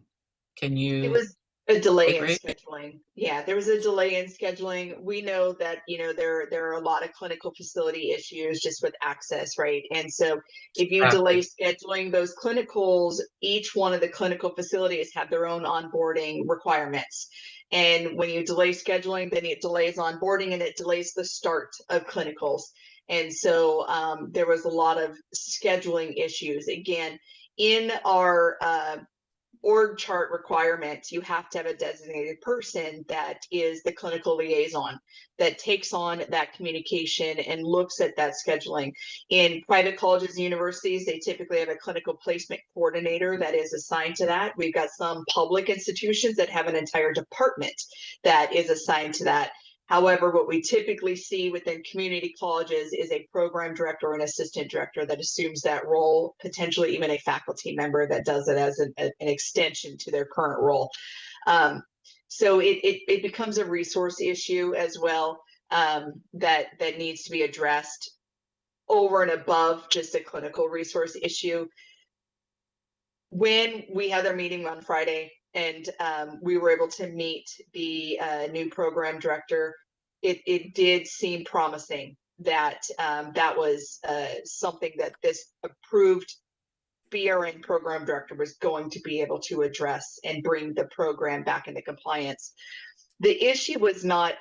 Can you? It was a delay in elaborate? scheduling. Yeah, there was a delay in scheduling. We know that, there are a lot of clinical facility issues just with access, right? And so if you delay scheduling those clinicals, each one of the clinical facilities have their own onboarding requirements. And when you delay scheduling, then it delays onboarding and it delays the start of clinicals. And so there was a lot of scheduling issues. Again, in our org chart requirements, you have to have a designated person that is the clinical liaison that takes on that communication and looks at that scheduling. In private colleges and universities, they typically have a clinical placement coordinator that is assigned to that. We've got some public institutions that have an entire department that is assigned to that. However, what we typically see within community colleges is a program director or an assistant director that assumes that role, potentially even a faculty member that does it as an extension to their current role. So it becomes a resource issue as well that needs to be addressed over and above just a clinical resource issue. When we had our meeting on Friday, and we were able to meet the new program director, it did seem promising that that was something that this approved BRN program director was going to be able to address and bring the program back into compliance. The issue was not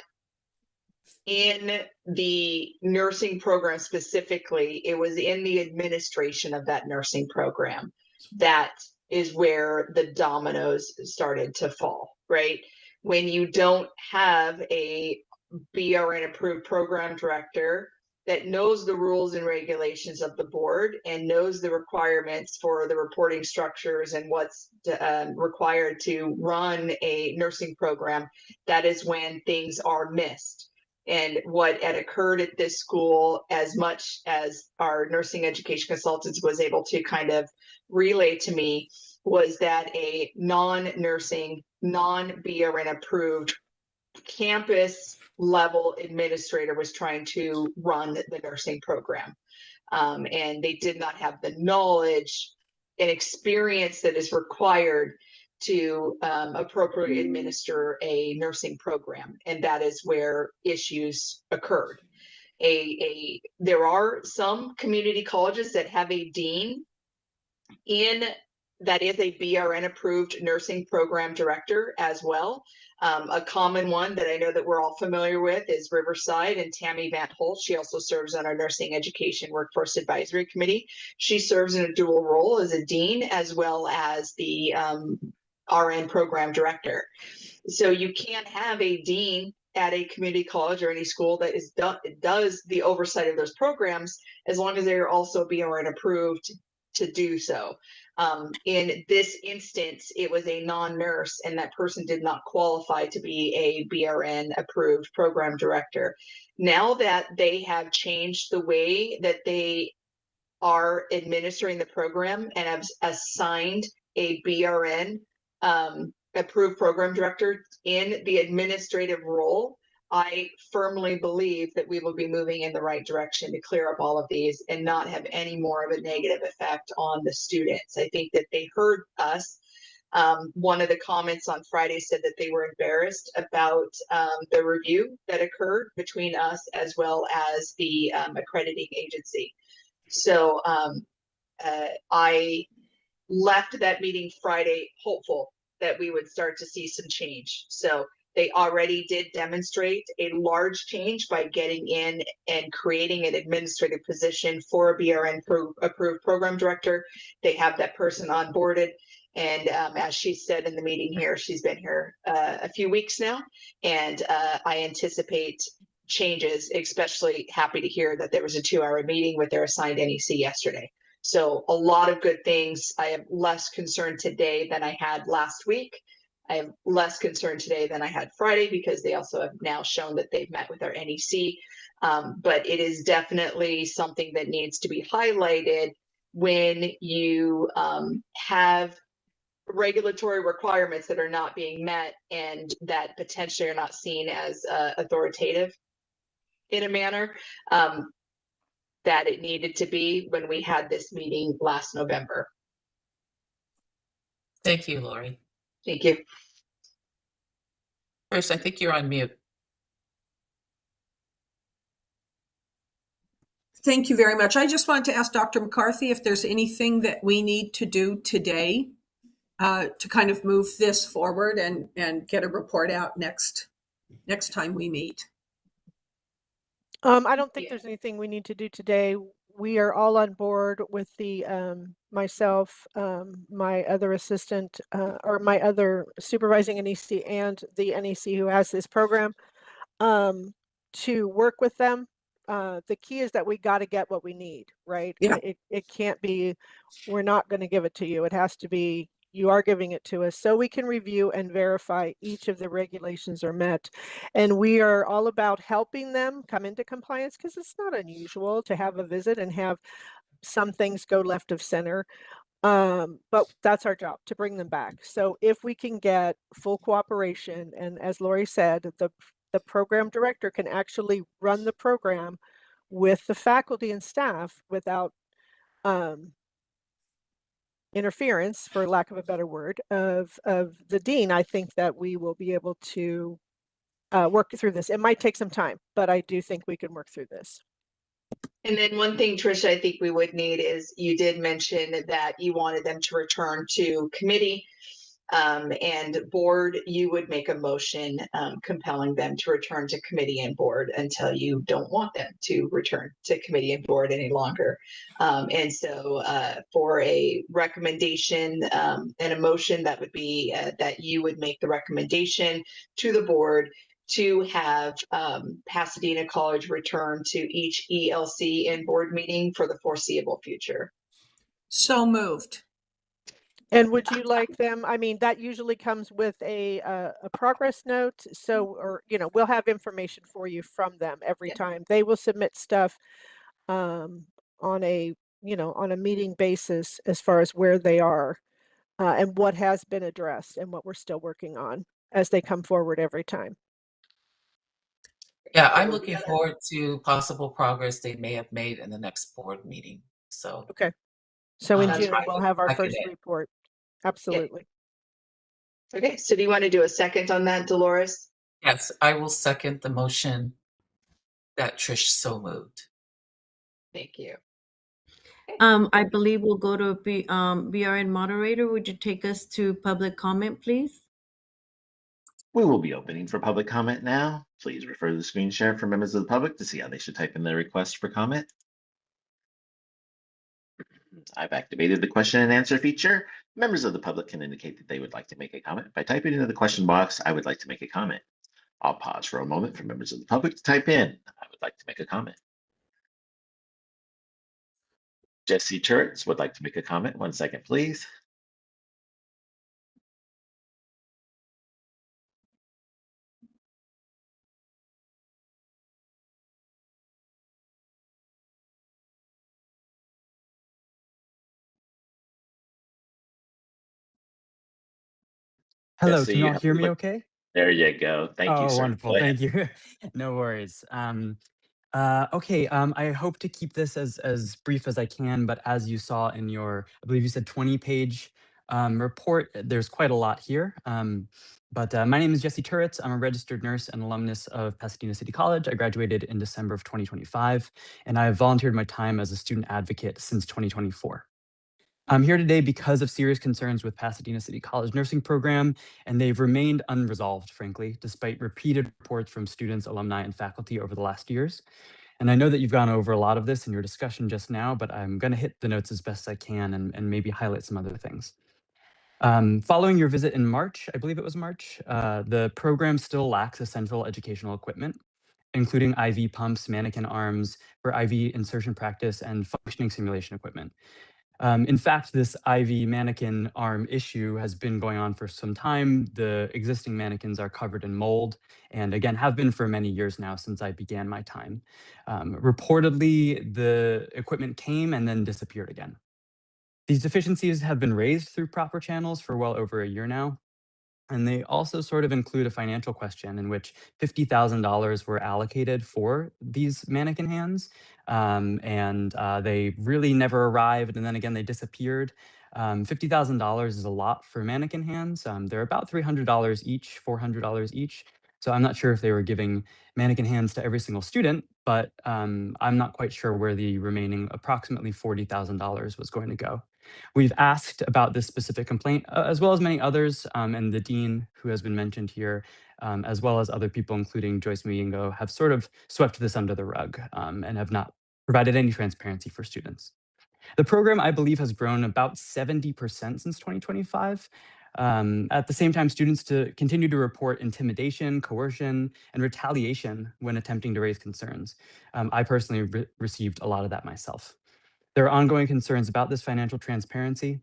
in the nursing program specifically, it was in the administration of that nursing program. That is where the dominoes started to fall, right? When you don't have a BRN approved program director that knows the rules and regulations of the board and knows the requirements for the reporting structures and what's required to run a nursing program, that is when things are missed. And what had occurred at this school, as much as our nursing education consultants was able to kind of relay to me, was that a non-nursing, non-BRN approved campus level administrator was trying to run the nursing program. And they did not have the knowledge and experience that is required to appropriately administer a nursing program. And that is where issues occurred. There are some community colleges that have a dean that is a BRN approved nursing program director as well. A common one that I know that we're all familiar with is Riverside, and Tammy Van Holt. She also serves on our Nursing Education Workforce Advisory Committee. She serves in a dual role as a dean as well as the RN program director. So you can't have a dean at a community college or any school that does the oversight of those programs, as long as they are also BRN approved to do so. In this instance, it was a non-nurse, and that person did not qualify to be a BRN approved program director. Now that they have changed the way that they are administering the program and have assigned a BRN approved program director in the administrative role, I firmly believe that we will be moving in the right direction to clear up all of these and not have any more of a negative effect on the students. I think that they heard us. One of the comments on Friday said that they were embarrassed about the review that occurred between us as well as the accrediting agency. So I left that meeting Friday hopeful that we would start to see some change. So they already did demonstrate a large change by getting in and creating an administrative position for a BRN approved program director. They have that person onboarded. And as she said in the meeting here, she's been here a few weeks now. And I anticipate changes, especially happy to hear that there was a 2-hour meeting with their assigned NEC yesterday. So a lot of good things. I have less concern today than I had last week. I have less concern today than I had Friday because they also have now shown that they've met with our NEC. But it is definitely something that needs to be highlighted when you have regulatory requirements that are not being met and that potentially are not seen as authoritative in a manner that it needed to be when we had this meeting last November. Thank you, Lori. Thank you. Trish, I think you're on mute. Thank you very much. I just wanted to ask Dr. McCarthy if there's anything that we need to do today to kind of move this forward and get a report out next time we meet. I don't think there's anything we need to do today. We are all on board with the myself, my other assistant, or my other supervising NEC and the NEC who has this program to work with them. The key is that we got to get what we need, right? Yeah. It can't be, we're not going to give it to you. It has to be, you are giving it to us so we can review and verify each of the regulations are met. And we are all about helping them come into compliance because it's not unusual to have a visit and have some things go left of center. But that's our job, to bring them back. So if we can get full cooperation, and as Lori said, the program director can actually run the program with the faculty and staff without interference, for lack of a better word, of the dean, I think that we will be able to work through this. It might take some time, but I do think we can work through this. And then one thing, Tricia, I think we would need is you did mention that you wanted them to return to committee and board. You would make a motion compelling them to return to committee and board until you don't want them to return to committee and board any longer. And so for a recommendation and a motion, that would be that you would make the recommendation to the board to have Pasadena College return to each ELC and board meeting for the foreseeable future. So moved. And would you like them, I mean, that usually comes with a progress note. So, or, you know, we'll have information for you from them every time. They will submit stuff on a, you know, on a meeting basis as far as where they are and what has been addressed and what we're still working on as they come forward every time. Yeah, I'm looking forward to possible progress they may have made in the next board meeting. So okay. So in June, right. we'll have our first report. Absolutely. Yeah. Okay, so do you want to do a second on that, Dolores? Yes, I will second the motion that Trish so moved. Thank you. I believe we'll go to BRN moderator. Would you take us to public comment, please? We will be opening for public comment now. Please refer to the screen share for members of the public to see how they should type in their request for comment. I've activated the question and answer feature. Members of the public can indicate that they would like to make a comment by typing into the question box, "I would like to make a comment." I'll pause for a moment for members of the public to type in. I would like to make a comment. Jesse Turrets would like to make a comment. 1 second, please. Hello, Jesse, can you you all have hear the me mic. okay? There you go. Thank you, Oh, sir. wonderful. Go ahead. Thank you. No worries. Okay, I hope to keep this as brief as I can, but as you saw in your, I believe you said 20-page report, there's quite a lot here. But my name is Jesse Turrets. I'm a registered nurse and alumnus of Pasadena City College. I graduated in December of 2025, and I have volunteered my time as a student advocate since 2024. I'm here today because of serious concerns with Pasadena City College nursing program, and they've remained unresolved, frankly, despite repeated reports from students, alumni, and faculty over the last years. And I know that you've gone over a lot of this in your discussion just now, but I'm going to hit the notes as best I can and maybe highlight some other things. Following your visit in March, I believe it was March, the program still lacks essential educational equipment, including IV pumps, mannequin arms for IV insertion practice, and functioning simulation equipment. In fact, this IV mannequin arm issue has been going on for some time. The existing mannequins are covered in mold and again, have been for many years now since I began my time. Reportedly, the equipment came and then disappeared again. These deficiencies have been raised through proper channels for well over a year now. And they also sort of include a financial question in which $50,000 were allocated for these mannequin hands. They really never arrived. And then again, they disappeared. $50,000 is a lot for mannequin hands. They're about $300 each, $400 each. So I'm not sure if they were giving mannequin hands to every single student, but I'm not quite sure where the remaining approximately $40,000 was going to go. We've asked about this specific complaint, as well as many others, and the dean, who has been mentioned here, as well as other people, including Joyce Muyingo, have sort of swept this under the rug and have not provided any transparency for students. The program, I believe, has grown about 70% since 2025. At the same time, students continue to report intimidation, coercion, and retaliation when attempting to raise concerns. I personally received a lot of that myself. There are ongoing concerns about this financial transparency.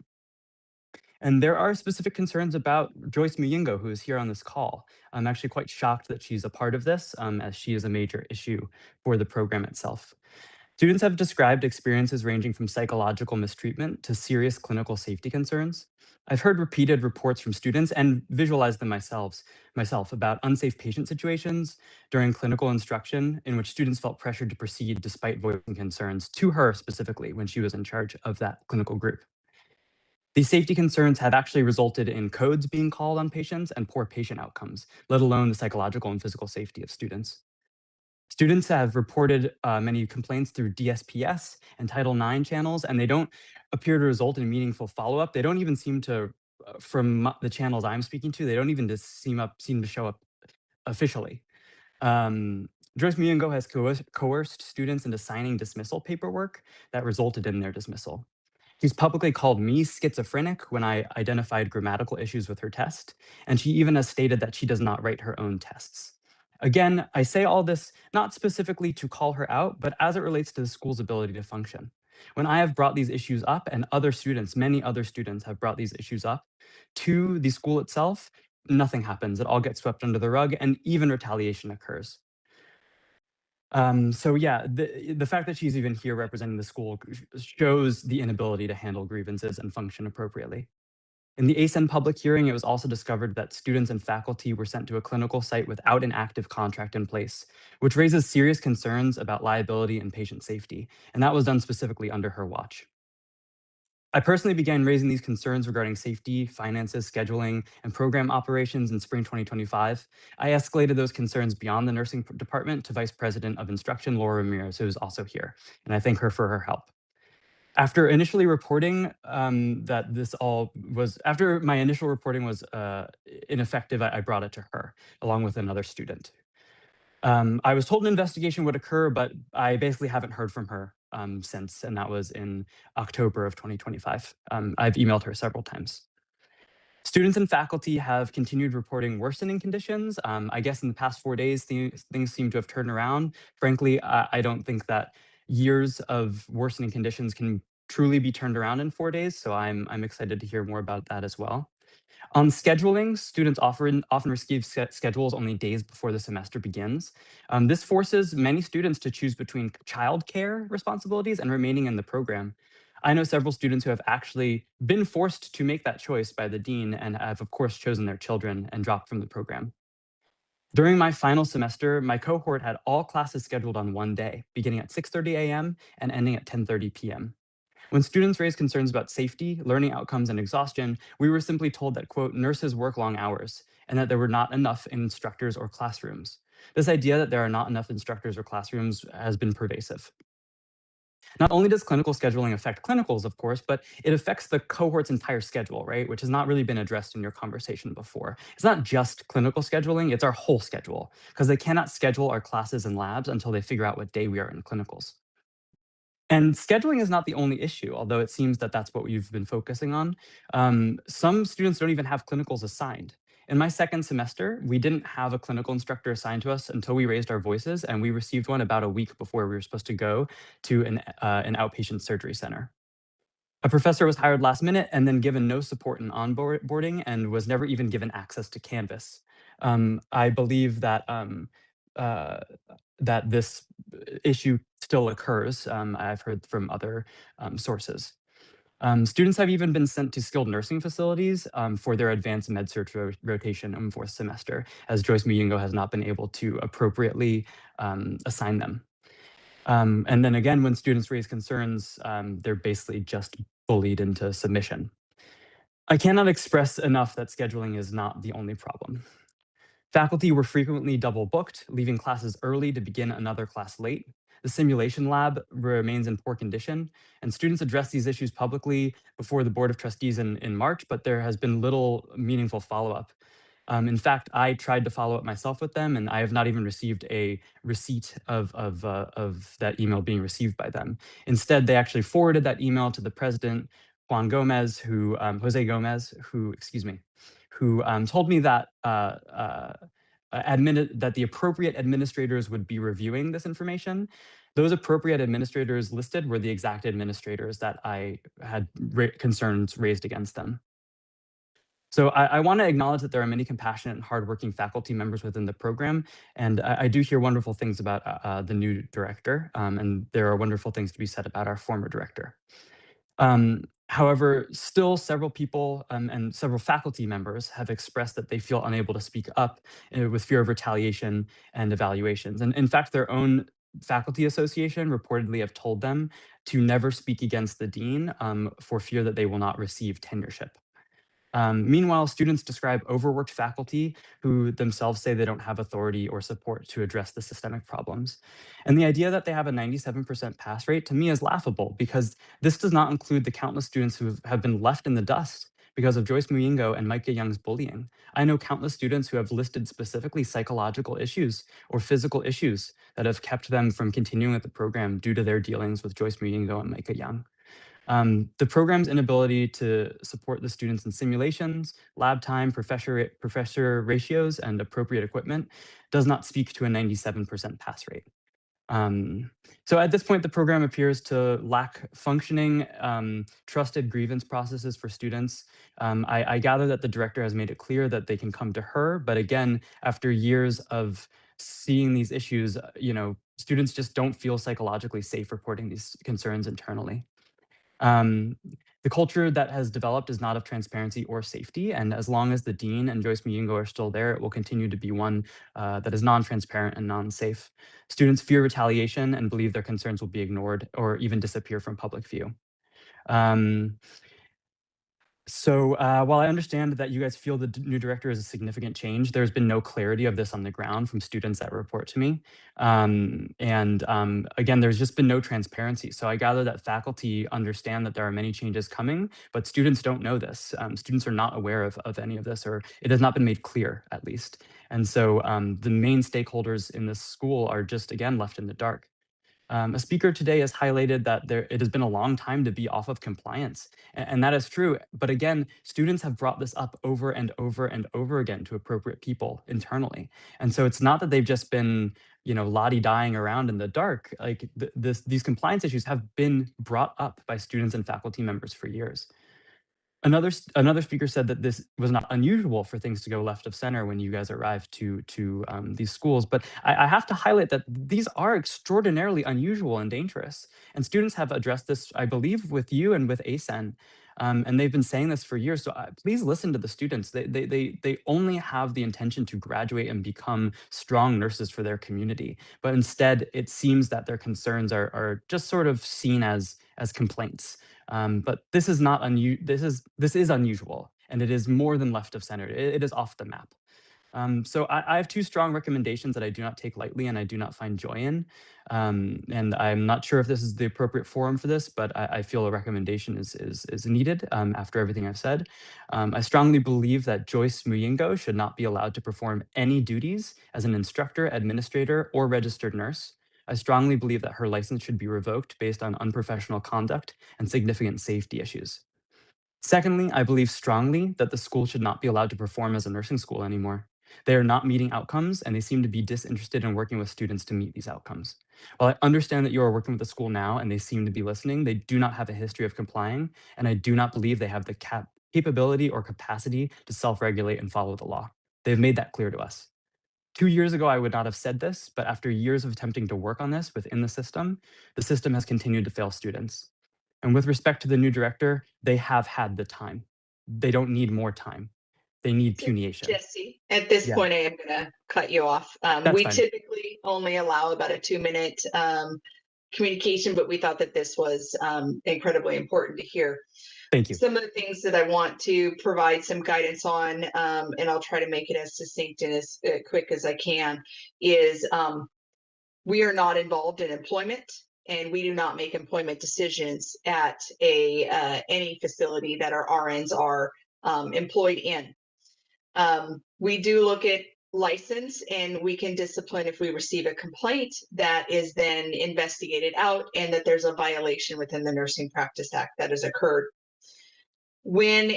And there are specific concerns about Joyce Muyingo, who is here on this call. I'm actually quite shocked that she's a part of this, as she is a major issue for the program itself. Students have described experiences ranging from psychological mistreatment to serious clinical safety concerns. I've heard repeated reports from students and visualized them myself about unsafe patient situations during clinical instruction in which students felt pressured to proceed despite voicing concerns to her specifically when she was in charge of that clinical group. These safety concerns have actually resulted in codes being called on patients and poor patient outcomes, let alone the psychological and physical safety of students. Students have reported many complaints through DSPS and Title IX channels, and they don't appear to result in meaningful follow-up. They don't even seem to, from the channels I'm speaking to, they don't even just seem to show up officially. Joyce Muyingo has coerced students into signing dismissal paperwork that resulted in their dismissal. She's publicly called me schizophrenic when I identified grammatical issues with her test, and she even has stated that she does not write her own tests. Again, I say all this not specifically to call her out, but as it relates to the school's ability to function. When I have brought these issues up, and other students, many other students have brought these issues up to the school itself, nothing happens. It all gets swept under the rug, and even retaliation occurs. So yeah, the fact that she's even here representing the school shows the inability to handle grievances and function appropriately. In the ASEN public hearing, it was also discovered that students and faculty were sent to a clinical site without an active contract in place, which raises serious concerns about liability and patient safety, and that was done specifically under her watch. I personally began raising these concerns regarding safety, finances, scheduling, and program operations in spring 2025. I escalated those concerns beyond the nursing department to Vice President of Instruction, Laura Ramirez, who is also here, and I thank her for her help. After initially reporting after my initial reporting was ineffective, I brought it to her, along with another student. I was told an investigation would occur, but I basically haven't heard from her since, and that was in October of 2025. I've emailed her several times. Students and faculty have continued reporting worsening conditions. I guess in the past 4 days, things seem to have turned around. Frankly, I don't think that years of worsening conditions can truly be turned around in 4 days. So I'm excited to hear more about that as well. On scheduling, students often receive schedules only days before the semester begins. This forces many students to choose between childcare responsibilities and remaining in the program. I know several students who have actually been forced to make that choice by the dean and have, of course, chosen their children and dropped from the program. During my final semester, my cohort had all classes scheduled on one day, beginning at 6:30 a.m. and ending at 10:30 p.m. When students raised concerns about safety, learning outcomes, and exhaustion, we were simply told that, quote, nurses work long hours and that there were not enough instructors or classrooms. This idea that there are not enough instructors or classrooms has been pervasive. Not only does clinical scheduling affect clinicals, of course, but it affects the cohort's entire schedule, right? Which has not really been addressed in your conversation before. It's not just clinical scheduling, it's our whole schedule, because they cannot schedule our classes and labs until they figure out what day we are in clinicals. And scheduling is not the only issue, although it seems that that's what we've been focusing on. Some students don't even have clinicals assigned. In my second semester, we didn't have a clinical instructor assigned to us until we raised our voices, and we received one about a week before we were supposed to go to an outpatient surgery center. A professor was hired last minute and then given no support in onboarding and was never even given access to Canvas. I believe that that this issue still occurs. I've heard from other sources. Students have even been sent to skilled nursing facilities for their advanced med search rotation in fourth semester, as Joyce Muyingo has not been able to appropriately assign them. And then again, when students raise concerns, they're basically just bullied into submission. I cannot express enough that scheduling is not the only problem. Faculty were frequently double booked, leaving classes early to begin another class late. The simulation lab remains in poor condition, and students addressed these issues publicly before the Board of Trustees in March, but there has been little meaningful follow-up. In fact, I tried to follow up myself with them, and I have not even received a receipt of that email being received by them. Instead, they actually forwarded that email to the president, Juan Gomez, Jose Gomez, who told me that that the appropriate administrators would be reviewing this information. Those appropriate administrators listed were the exact administrators that I had concerns raised against them. So I want to acknowledge that there are many compassionate and hardworking faculty members within the program, and I do hear wonderful things about the new director, and there are wonderful things to be said about our former director. However, still several people and several faculty members have expressed that they feel unable to speak up with fear of retaliation and evaluations. And in fact, their own faculty association reportedly have told them to never speak against the dean for fear that they will not receive tenureship. Meanwhile, students describe overworked faculty who themselves say they don't have authority or support to address the systemic problems. And the idea that they have a 97% pass rate to me is laughable because this does not include the countless students who have been left in the dust because of Joyce Muyingo and Micah Young's bullying. I know countless students who have listed specifically psychological issues or physical issues that have kept them from continuing with the program due to their dealings with Joyce Muyingo and Micah Young. The program's inability to support the students in simulations, lab time, professor ratios, and appropriate equipment does not speak to a 97% pass rate. So at this point, the program appears to lack functioning, trusted grievance processes for students. I gather that the director has made it clear that they can come to her, but again, after years of seeing these issues, students just don't feel psychologically safe reporting these concerns internally. The culture that has developed is not of transparency or safety, and as long as the dean and Joyce Muyingo are still there, it will continue to be one that is non-transparent and non-safe. Students fear retaliation and believe their concerns will be ignored or even disappear from public view. So while I understand that you guys feel the new director is a significant change, there's been no clarity of this on the ground from students that report to me. Again, there's just been no transparency. So I gather that faculty understand that there are many changes coming, but students don't know this. Students are not aware of any of this, or it has not been made clear, at least. And so the main stakeholders in this school are just, again, left in the dark. A speaker today has highlighted that it has been a long time to be off of compliance, and that is true. But again, students have brought this up over and over and over again to appropriate people internally. And so it's not that they've just been, lottie-dying around in the dark. Like these compliance issues have been brought up by students and faculty members for years. Another speaker said that this was not unusual for things to go left of center when you guys arrived to these schools, but I have to highlight that these are extraordinarily unusual and dangerous. And students have addressed this, I believe, with you and with ASEN, and they've been saying this for years. So please listen to the students. They only have the intention to graduate and become strong nurses for their community, but instead it seems that their concerns are just sort of seen as complaints. But this is not this is unusual, and it is more than left of center. It is off the map. So I have two strong recommendations that I do not take lightly and I do not find joy in. And I'm not sure if this is the appropriate forum for this, but I feel a recommendation is needed after everything I've said. I strongly believe that Joyce Muyingo should not be allowed to perform any duties as an instructor, administrator, or registered nurse. I strongly believe that her license should be revoked based on unprofessional conduct and significant safety issues. Secondly, I believe strongly that the school should not be allowed to perform as a nursing school anymore. They are not meeting outcomes, and they seem to be disinterested in working with students to meet these outcomes. While I understand that you are working with the school now and they seem to be listening, they do not have a history of complying, and I do not believe they have the capability or capacity to self-regulate and follow the law. They've made that clear to us. 2 years ago, I would not have said this, but after years of attempting to work on this within the system has continued to fail students. And with respect to the new director, they have had the time. They don't need more time. They need punition. Jesse, at this Yeah. point, I am going to cut you off. That's We fine. typically only allow about a 2-minute communication, but we thought that this was incredibly important to hear. Thank you. Some of the things that I want to provide some guidance on, and I'll try to make it as succinct and as quick as I can, is we are not involved in employment, and we do not make employment decisions at any facility that our RNs are employed in. We do look at license, and we can discipline if we receive a complaint that is then investigated out and that there's a violation within the Nursing Practice Act that has occurred. When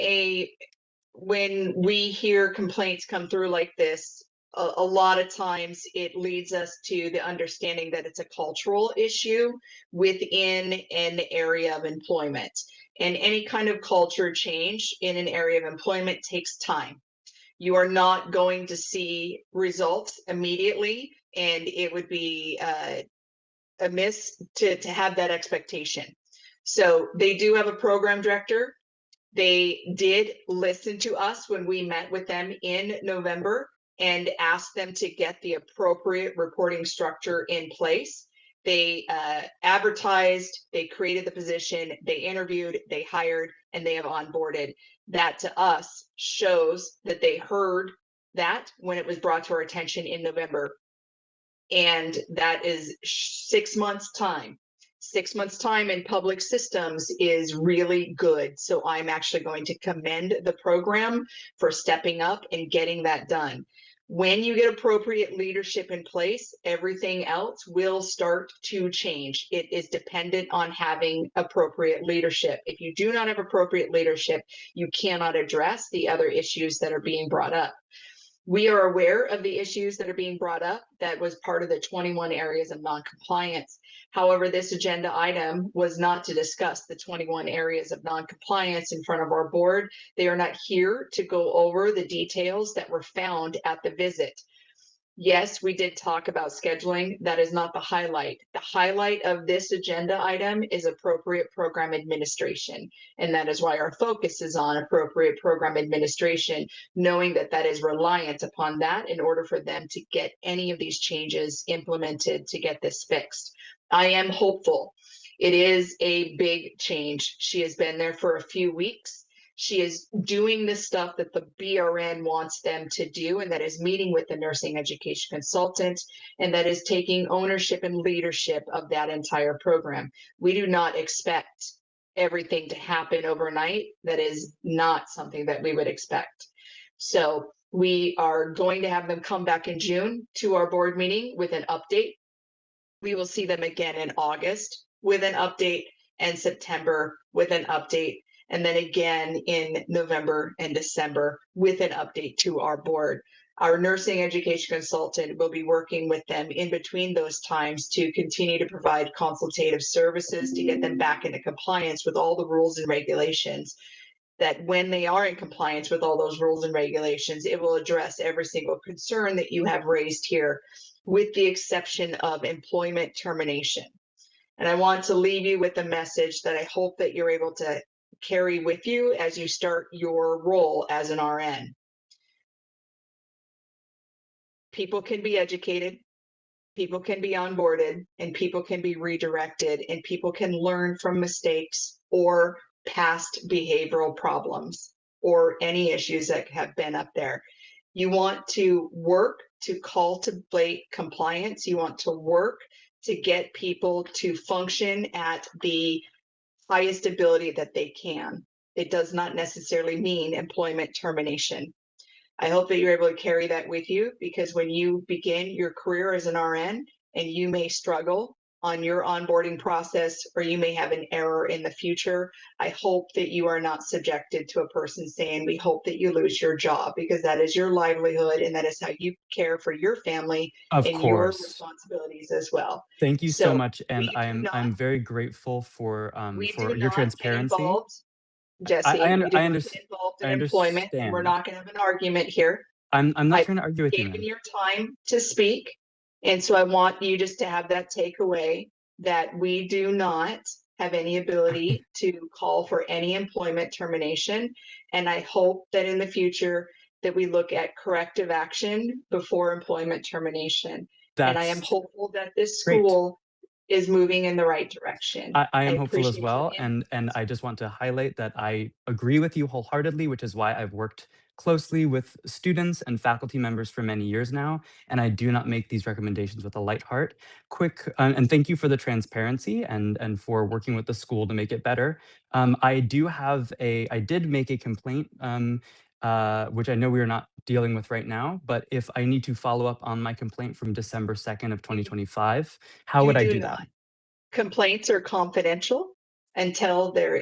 we hear complaints come through like this, a lot of times it leads us to the understanding that it's a cultural issue within an area of employment. And any kind of culture change in an area of employment takes time. You are not going to see results immediately, and it would be amiss to have that expectation. So they do have a program director. They did listen to us when we met with them in November and asked them to get the appropriate reporting structure in place. They advertised, they created the position, they interviewed, they hired, and they have onboarded. That to us shows that they heard that when it was brought to our attention in November. And that is 6 months' time. 6 months' time in public systems is really good. So I'm actually going to commend the program for stepping up and getting that done. When you get appropriate leadership in place, everything else will start to change. It is dependent on having appropriate leadership. If you do not have appropriate leadership, you cannot address the other issues that are being brought up. We are aware of the issues that are being brought up. That was part of the 21 areas of noncompliance. However, this agenda item was not to discuss the 21 areas of noncompliance in front of our board. They are not here to go over the details that were found at the visit. Yes, we did talk about scheduling. That is not the highlight. The highlight of this agenda item is appropriate program administration. And that is why our focus is on appropriate program administration, knowing that that is reliant upon that in order for them to get any of these changes implemented to get this fixed. I am hopeful. It is a big change. She has been there for a few weeks. She is doing the stuff that the BRN wants them to do, and that is meeting with the nursing education consultant, and that is taking ownership and leadership of that entire program. We do not expect everything to happen overnight. That is not something that we would expect. So we are going to have them come back in June to our board meeting with an update. We will see them again in August with an update, and September with an update, and then again in November and December with an update to our board. Our nursing education consultant will be working with them in between those times to continue to provide consultative services to get them back into compliance with all the rules and regulations. That when they are in compliance with all those rules and regulations, it will address every single concern that you have raised here, with the exception of employment termination. And I want to leave you with a message that I hope that you're able to carry with you as you start your role as an RN. People can be educated, people can be onboarded, and people can be redirected, and people can learn from mistakes or past behavioral problems or any issues that have been up there. You want to work to cultivate compliance. You want to work to get people to function at the highest ability that they can. It does not necessarily mean employment termination. I hope that you're able to carry that with you, because when you begin your career as an RN and you may struggle on your onboarding process, or you may have an error in the future, I hope that you are not subjected to a person saying, we hope that you lose your job, because that is your livelihood and that is how you care for your family Of and your course. responsibilities as well. Thank you so So much, and we do I'm not, very grateful for we do your not get transparency. involved, Jesse. We do I not get involved in employment, and we're understand. not going to have an argument here. I'm not I've trying to argue with you, given ma'am. your time to speak. And so I want you just to have that takeaway that we do not have any ability to call for any employment termination. And I hope that in the future that we look at corrective action before employment termination. And I am That's hopeful that this great. school is moving in the right direction. I am hopeful as appreciate your well, and I just want to highlight that I agree with you wholeheartedly, which is why I've worked closely with students and faculty members for many years now, and I do not make these recommendations with a light heart. And thank you for the transparency and for working with the school to make it better. I did make a complaint, which I know we are not dealing with right now, but if I need to follow up on my complaint from December 2nd of 2025, how You would I do do that? not. Complaints are confidential until there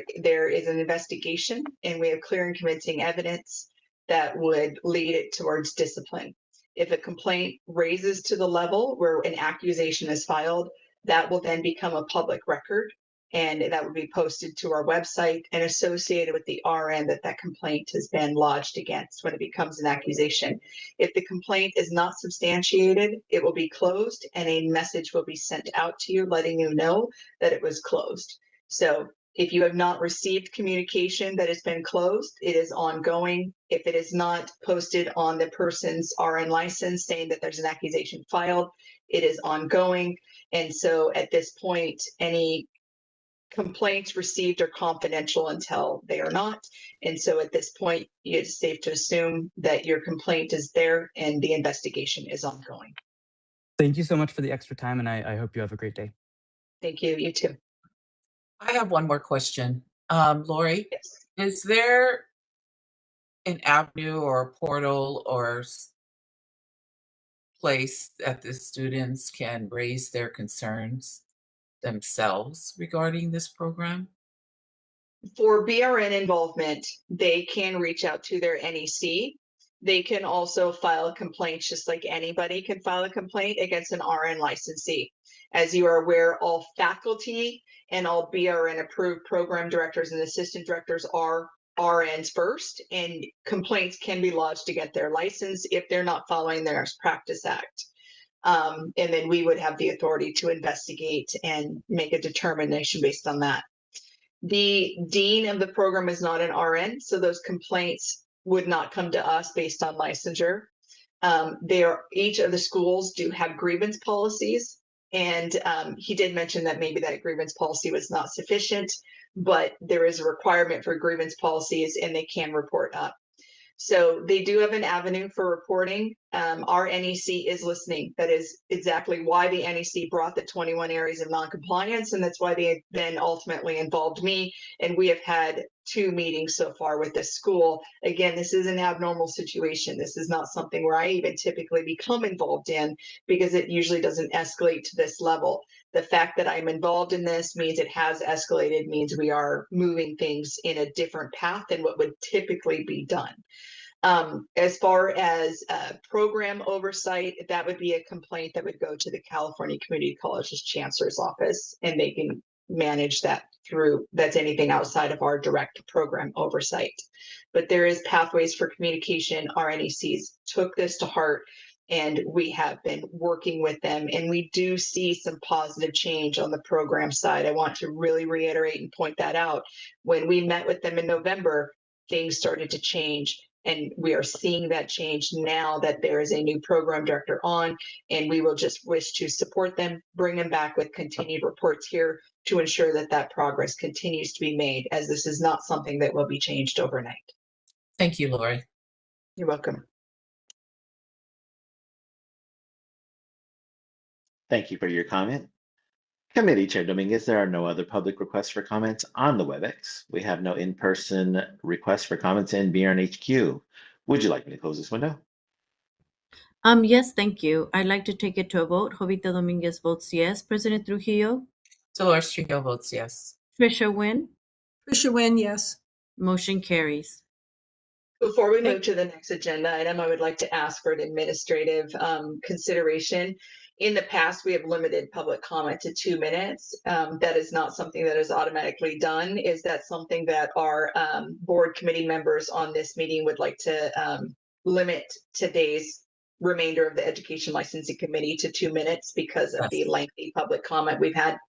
is an investigation and we have clear and convincing evidence that would lead it towards discipline. If a complaint raises to the level where an accusation is filed, that will then become a public record, and that would be posted to our website and associated with the RN that complaint has been lodged against when it becomes an accusation. If the complaint is not substantiated, it will be closed and a message will be sent out to you letting you know that it was closed. So if you have not received communication that has been closed, it is ongoing. If it is not posted on the person's RN license saying that there's an accusation filed, it is ongoing. And so at this point, any complaints received are confidential until they are not. And so at this point, it's safe to assume that your complaint is there and the investigation is ongoing. Thank you so much for the extra time, and I hope you have a great day. Thank you. You too. I have one more question. Lori, Yes. is there an avenue or a portal or place that the students can raise their concerns themselves regarding this program? For BRN involvement, they can reach out to their NEC. They can also file complaints just like anybody can file a complaint against an RN licensee. As you are aware, all faculty and all BRN approved program directors and assistant directors are RNs first, and complaints can be lodged to get their license if they're not following the Nurse Practice Act. And then we would have the authority to investigate and make a determination based on that. The dean of the program is not an RN, so those complaints would not come to us based on licensure. Each of the schools do have grievance policies, and he did mention that maybe that grievance policy was not sufficient, but there is a requirement for grievance policies and they can report up. So they do have an avenue for reporting. our NEC is listening. That is exactly why the NEC brought the 21 areas of noncompliance, and that's why they then ultimately involved me. And we have had 2 meetings so far with this school. Again, this is an abnormal situation. This is not something where I even typically become involved in, because it usually doesn't escalate to this level. The fact that I'm involved in this means it has escalated, means we are moving things in a different path than what would typically be done. As far as program oversight, that would be a complaint that would go to the California Community College's Chancellor's office, and they can manage that through, that's anything outside of our direct program oversight. But there is pathways for communication. Our NECs took this to heart, and we have been working with them, and we do see some positive change on the program side. I want to really reiterate and point that out. When we met with them in November, things started to change. And we are seeing that change now that there is a new program director on, and we will just wish to support them, bring them back with continued reports here to ensure that that progress continues to be made, as this is not something that will be changed overnight. Thank you, Lori. You're welcome. Thank you for your comment. Committee Chair Dominguez, there are no other public requests for comments on the WebEx. We have no in-person requests for comments in BRNHQ. Would you like me to close this window? Yes, thank you. I'd like to take it to a vote. Jovita Dominguez votes yes. President Trujillo? Dolores Trujillo votes yes. Trisha Wynn? Trisha Wynn, yes. Motion carries. Before we move to the next agenda item, I would like to ask for an administrative consideration. In the past, we have limited public comment to 2 minutes. That is not something that is automatically done. Is that something that our board committee members on this meeting would like to limit today's remainder of the Education Licensing Committee to 2 minutes because of the lengthy public comment we've had?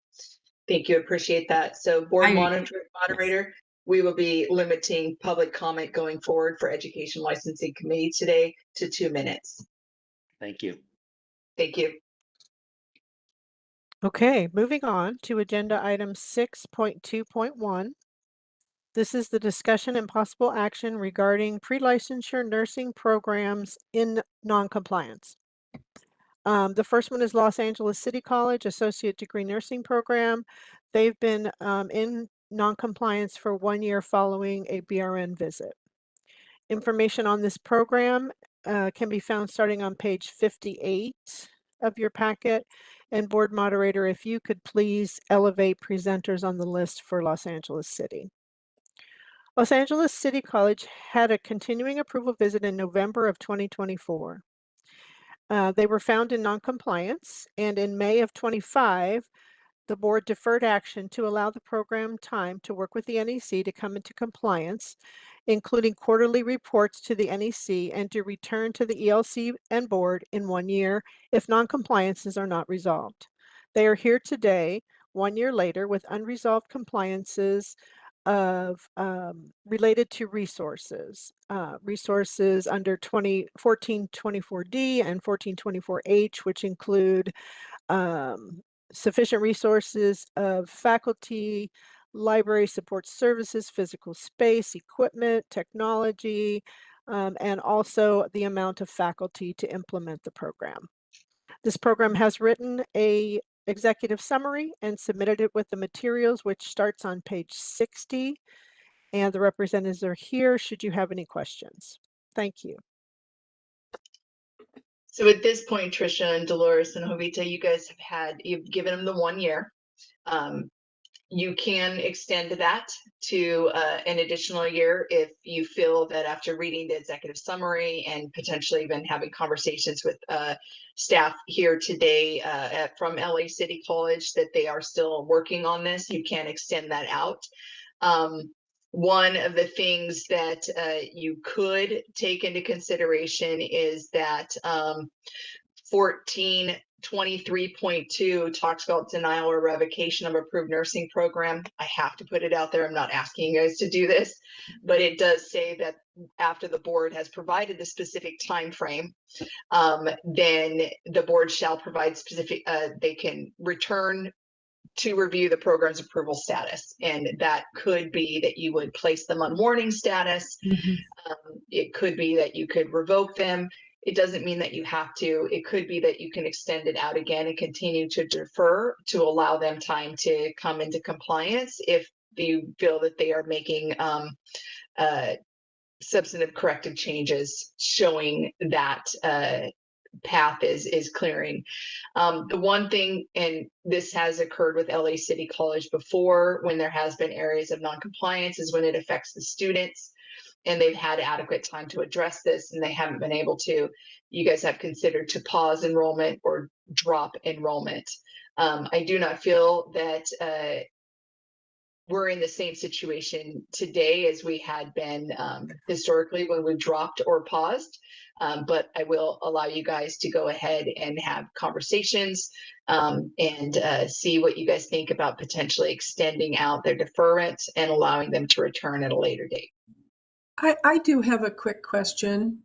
Thank you, appreciate that. So board moderator, we will be limiting public comment going forward for Education Licensing Committee today to 2 minutes. Thank you. Thank you. Okay, moving on to agenda item 6.2.1. This is the discussion and possible action regarding pre-licensure nursing programs in noncompliance. The first one is Los Angeles City College Associate Degree Nursing Program. They've been in noncompliance for 1 year following a BRN visit. Information on this program can be found starting on page 58 of your packet. And board moderator, if you could please elevate presenters on the list for Los Angeles City. Los Angeles City College had a continuing approval visit in November of 2024. They were found in noncompliance, and in May of 25, the board deferred action to allow the program time to work with the NEC to come into compliance, including quarterly reports to the NEC and to return to the ELC and board in 1 year if noncompliances are not resolved. They are here today, 1 year later, with unresolved compliances of related to resources under 1424D and 1424H, which include sufficient resources of faculty, library support services, physical space, equipment, technology, and also the amount of faculty to implement the program. This program has written a executive summary and submitted it with the materials, which starts on page 60. And the representatives are here should you have any questions. Thank you. So at this point, Trisha and Dolores and Jovita, you guys you've given them the 1 year. You can extend that to an additional year if you feel that after reading the executive summary and potentially even having conversations with staff here today from LA City College that they are still working on this, you can extend that out. One of the things that you could take into consideration is that 1423.2 talks about denial or revocation of approved nursing program. I have to put it out there. I'm not asking you guys to do this, but it does say that after the board has provided the specific time frame, then the board shall provide specific, they can return to review the program's approval status. And that could be that you would place them on warning status. It could be that you could revoke them. It doesn't mean that you have to. It could be that you can extend it out again and continue to defer to allow them time to come into compliance if you feel that they are making substantive corrective changes showing that path is clearing. The one thing, and this has occurred with LA City College before, when there has been areas of noncompliance, is when it affects the students and they've had adequate time to address this and they haven't been able to. You guys have considered to pause enrollment or drop enrollment. I do not feel that we're in the same situation today as we had been historically when we dropped or paused. But I will allow you guys to go ahead and have conversations and see what you guys think about potentially extending out their deferment and allowing them to return at a later date. I do have a quick question.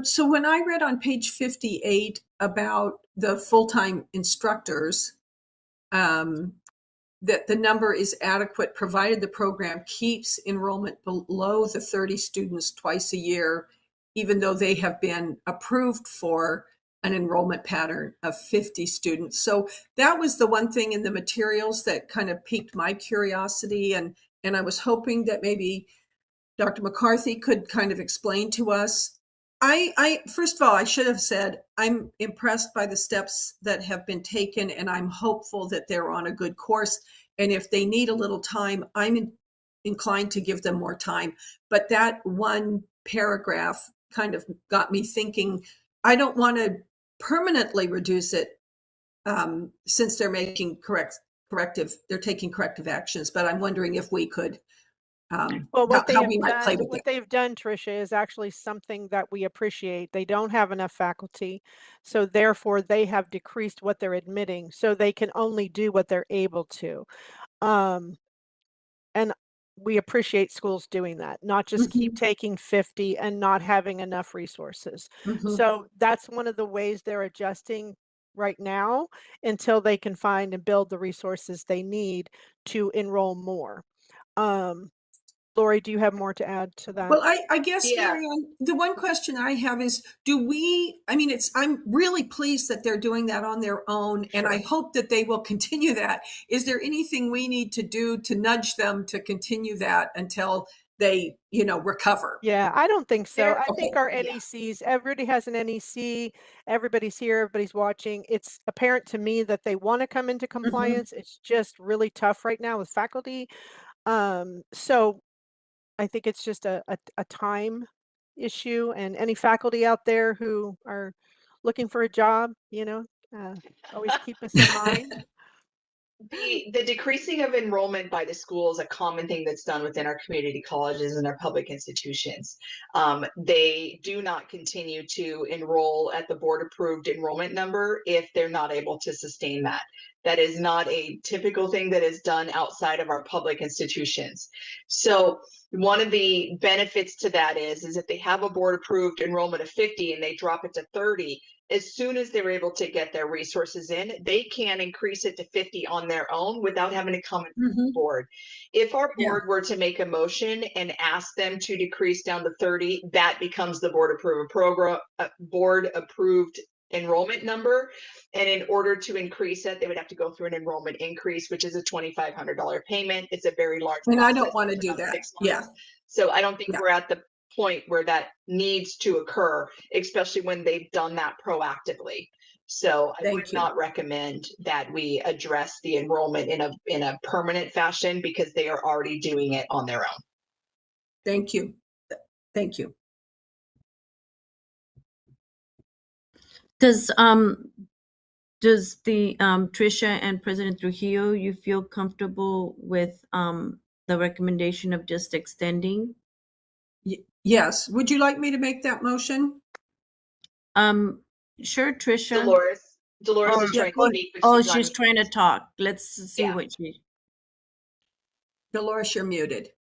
So when I read on page 58 about the full-time instructors, that the number is adequate provided the program keeps enrollment below the 30 students twice a year, even though they have been approved for an enrollment pattern of 50 students. So that was the one thing in the materials that kind of piqued my curiosity. And I was hoping that maybe Dr. McCarthy could kind of explain to us. I first of all, I should have said, I'm impressed by the steps that have been taken, and I'm hopeful that they're on a good course. And if they need a little time, I'm inclined to give them more time. But that one paragraph kind of got me thinking, I don't want to permanently reduce it since they're making they're taking corrective actions. But I'm wondering if we could Well, what how we might play with what it. they've done, Tricia, is actually something that we appreciate. They don't have enough faculty, so therefore they have decreased what they're admitting, so they can only do what they're able to. And we appreciate schools doing that, not just keep taking 50 and not having enough resources. So that's one of the ways they're adjusting right now until they can find and build the resources they need to enroll more. Lori, do you have more to add to that? Well, I guess, Yeah. Marianne, the one question I have is, I'm really pleased that they're doing that on their own, and I hope that they will continue that. Is there anything we need to do to nudge them to continue that until they, recover? Yeah, I don't think so. There- I think Okay. our NECs, everybody has an NEC, everybody's here, everybody's watching. It's apparent to me that they want to come into compliance. It's just really tough right now with faculty. So I think it's just a time issue, and any faculty out there who are looking for a job, always keep us in mind. The decreasing of enrollment by the school is a common thing that's done within our community colleges and our public institutions. They do not continue to enroll at the board approved enrollment number if they're not able to sustain that. That is not a typical thing that is done outside of our public institutions. So one of the benefits to that is if they have a board approved enrollment of 50 and they drop it to 30, as soon as they're able to get their resources in, they can increase it to 50 on their own without having to come to the board. If our board were to make a motion and ask them to decrease down to 30, that becomes the board approved enrollment number. And in order to increase it, they would have to go through an enrollment increase, which is a $2,500 payment. It's a very large And I process. don't want to It's do about that. 6 Yeah. months. So I don't think Yeah. we're at the point where that needs to occur, especially when they've done that proactively. So I would Thank you. not recommend that we address the enrollment in a permanent fashion because they are already doing it on their own. Thank you. Thank you. Does the Tricia and President Trujillo, you feel comfortable with the recommendation of just extending? Yes. Would you like me to make that motion? Sure, Tricia. Dolores Oh, is trying to speak. But Oh, she's she's not- trying to talk. Let's see Yeah. what she. Dolores, you're muted.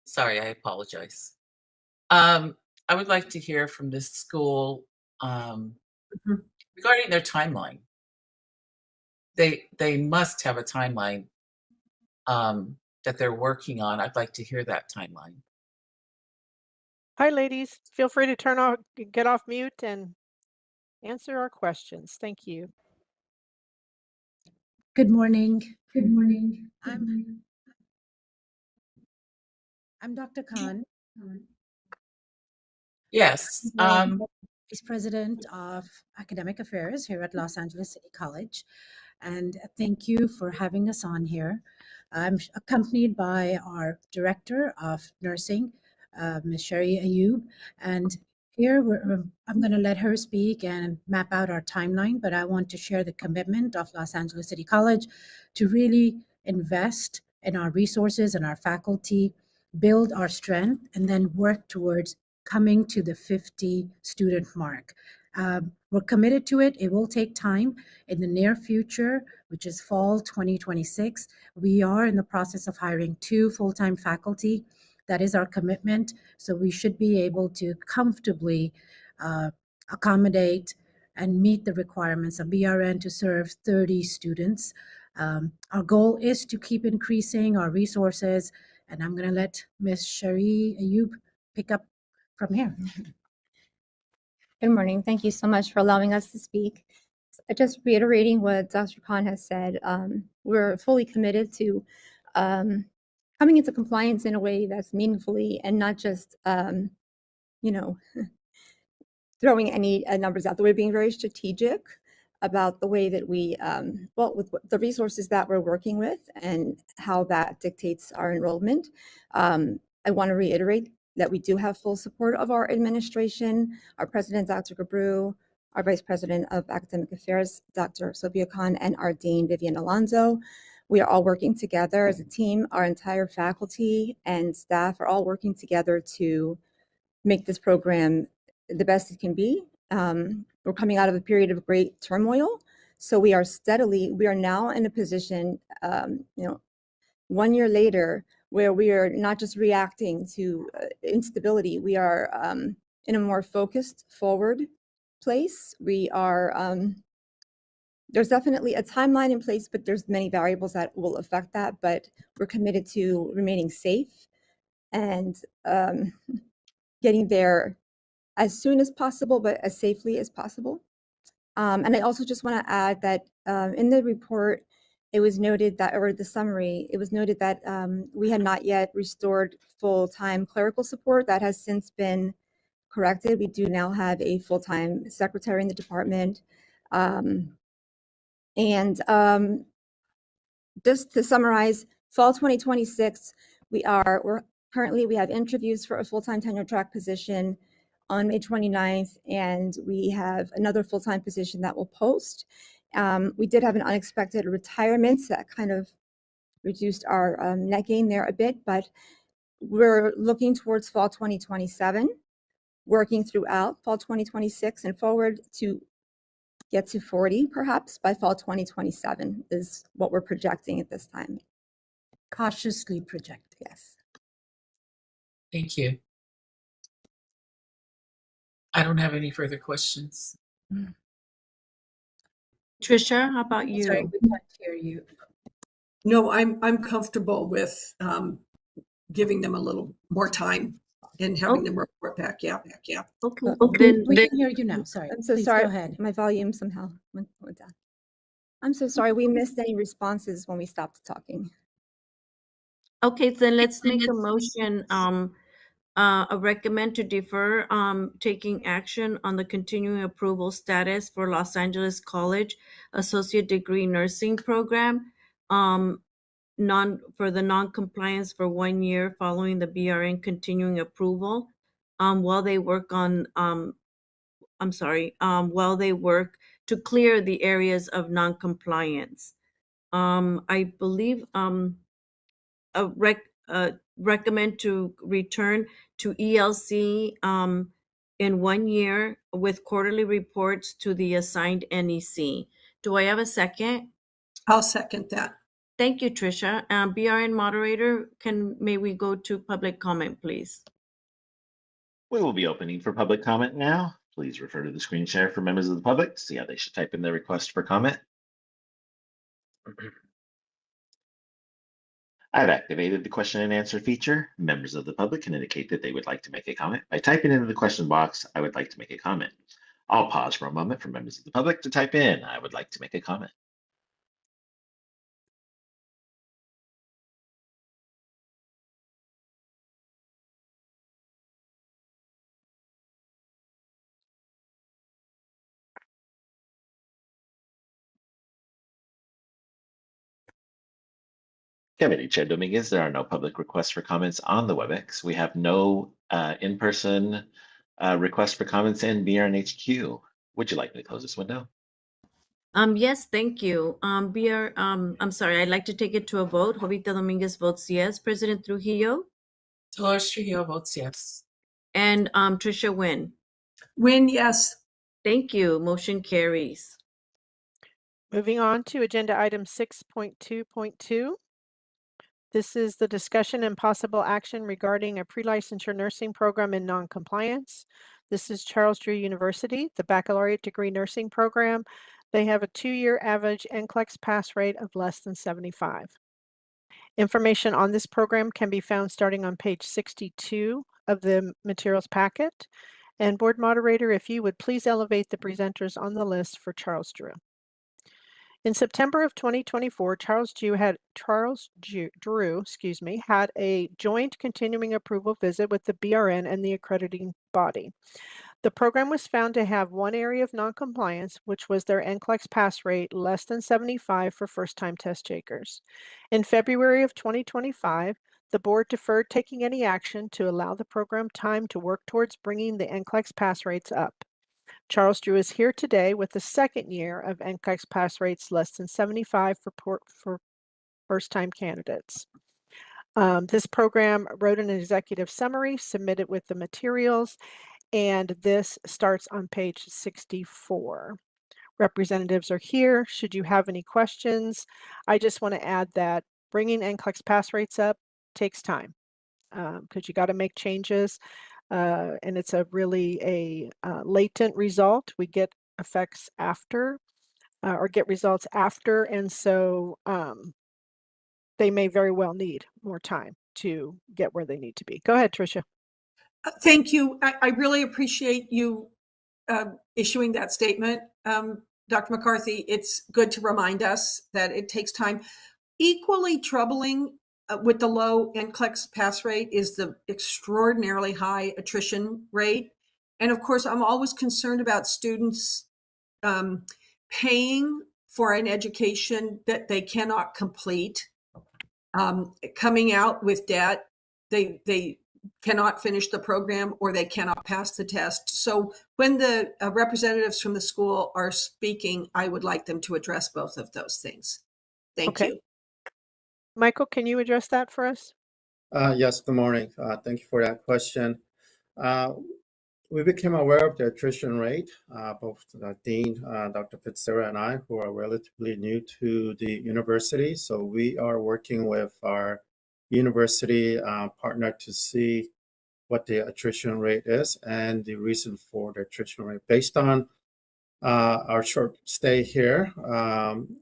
Sorry, I apologize. I would like to hear from this school regarding their timeline. They must have a timeline that they're working on. I'd like to hear that timeline. Hi, ladies. Feel free to get off mute and answer our questions. Thank you. Good morning. Good morning. I'm Dr. Khan, Yes. Vice President of Academic Affairs here at Los Angeles City College. And thank you for having us on here. I'm accompanied by our Director of Nursing, Ms. Sherry Ayub. And here I'm going to let her speak and map out our timeline, but I want to share the commitment of Los Angeles City College to really invest in our resources and our faculty, build our strength, and then work towards coming to the 50 student mark. We're committed to it. It will take time. In the near future, which is fall 2026, we are in the process of hiring 2 full-time faculty. That is our commitment. So we should be able to comfortably accommodate and meet the requirements of BRN to serve 30 students. Our goal is to keep increasing our resources, and I'm going to let Ms. Sherry Ayub pick up from here. Good morning. Thank you so much for allowing us to speak. Just reiterating what Dr. Khan has said, we're fully committed to coming into compliance in a way that's meaningfully and not just, throwing any numbers out there. We're being very strategic about the way that we, with the resources that we're working with and how that dictates our enrollment. I want to reiterate that we do have full support of our administration, our president, Dr. Gabru, our vice president of academic affairs, Dr. Sophia Khan, and our dean, Vivian Alonso. We are all working together as a team. Our entire faculty and staff are all working together to make this program the best it can be. We're coming out of a period of great turmoil. So we are now in a position, 1 year later, where we are not just reacting to instability, we are in a more focused forward place. We are, there's definitely a timeline in place, but there's many variables that will affect that, but we're committed to remaining safe and getting there as soon as possible, but as safely as possible. And I also just want to add that in the report, it was noted that, or the summary, it was noted that we had not yet restored full-time clerical support. That has since been corrected. We do now have a full-time secretary in the department. Just to summarize, fall 2026, we have interviews for a full-time tenure track position on May 29th, and we have another full-time position that will post. We did have an unexpected retirement that kind of reduced our net gain there a bit, but we're looking towards fall 2027, working throughout fall 2026 and forward to get to 40 perhaps by fall 2027 is what we're projecting at this time. Cautiously projected. Yes. Thank you. I don't have any further questions. Trisha, how about you? Sorry, we can't hear you. No, I'm comfortable with giving them a little more time and having them report back. Yeah. Okay. Then we can hear you now. Sorry. I'm so Please sorry. Go ahead. My volume somehow went down. I'm so sorry. We missed any responses when we stopped talking. Okay, then let's make a motion, recommend to defer taking action on the continuing approval status for Los Angeles College Associate Degree Nursing Program, for the non-compliance for 1 year following the BRN continuing approval, while they work to clear the areas of non-compliance. I believe recommend to return to ELC in 1 year with quarterly reports to the assigned NEC. Do I have a second? I'll second that. Thank you, Trisha. BRN moderator, may we go to public comment, please? We will be opening for public comment now. Please refer to the screen share for members of the public to see how they should type in their request for comment. I've activated the question and answer feature. Members of the public can indicate that they would like to make a comment by typing into the question box, "I would like to make a comment." I'll pause for a moment for members of the public to type in, "I would like to make a comment." Committee Chair Dominguez, there are no public requests for comments on the WebEx. We have no in-person requests for comments in BRNHQ. Would you like me to close this window? Yes, thank you. I'm sorry, I'd like to take it to a vote. Jovita Dominguez votes yes. President Trujillo Dolores Trujillo votes yes. and Trisha Wynn. Win, yes. Thank you. Motion carries. Moving on to agenda item 6.2.2. This is the discussion and possible action regarding a pre-licensure nursing program in non-compliance. This is Charles Drew University, the baccalaureate degree nursing program. They have a 2-year average NCLEX pass rate of less than 75. Information on this program can be found starting on page 62 of the materials packet. And board moderator, if you would please elevate the presenters on the list for Charles Drew. In September of 2024, Charles Drew had a joint continuing approval visit with the BRN and the accrediting body. The program was found to have one area of noncompliance, which was their NCLEX pass rate less than 75 for first-time test takers. In February of 2025, the board deferred taking any action to allow the program time to work towards bringing the NCLEX pass rates up. Charles Drew is here today with the second year of NCLEX pass rates less than 75 for first-time candidates. This program wrote an executive summary, submitted with the materials, and this starts on page 64. Representatives are here. Should you have any questions, I just want to add that bringing NCLEX pass rates up takes time because you got to make changes. And it's a really latent result. We get effects after or get results after. And so they may very well need more time to get where they need to be. Go ahead, Tricia. Thank you. I really appreciate you issuing that statement. Dr. McCarthy, it's good to remind us that it takes time. Equally troubling with the low NCLEX pass rate is the extraordinarily high attrition rate. And of course, I'm always concerned about students paying for an education that they cannot complete, coming out with debt. They cannot finish the program or they cannot pass the test. So when the representatives from the school are speaking, I would like them to address both of those things. Thank you. Michael, can you address that for us? Yes, good morning. Thank you for that question. We became aware of the attrition rate, both the Dean, Dr. Fitzgerald, and I, who are relatively new to the university. So we are working with our university partner to see what the attrition rate is and the reason for the attrition rate. Based on our short stay here,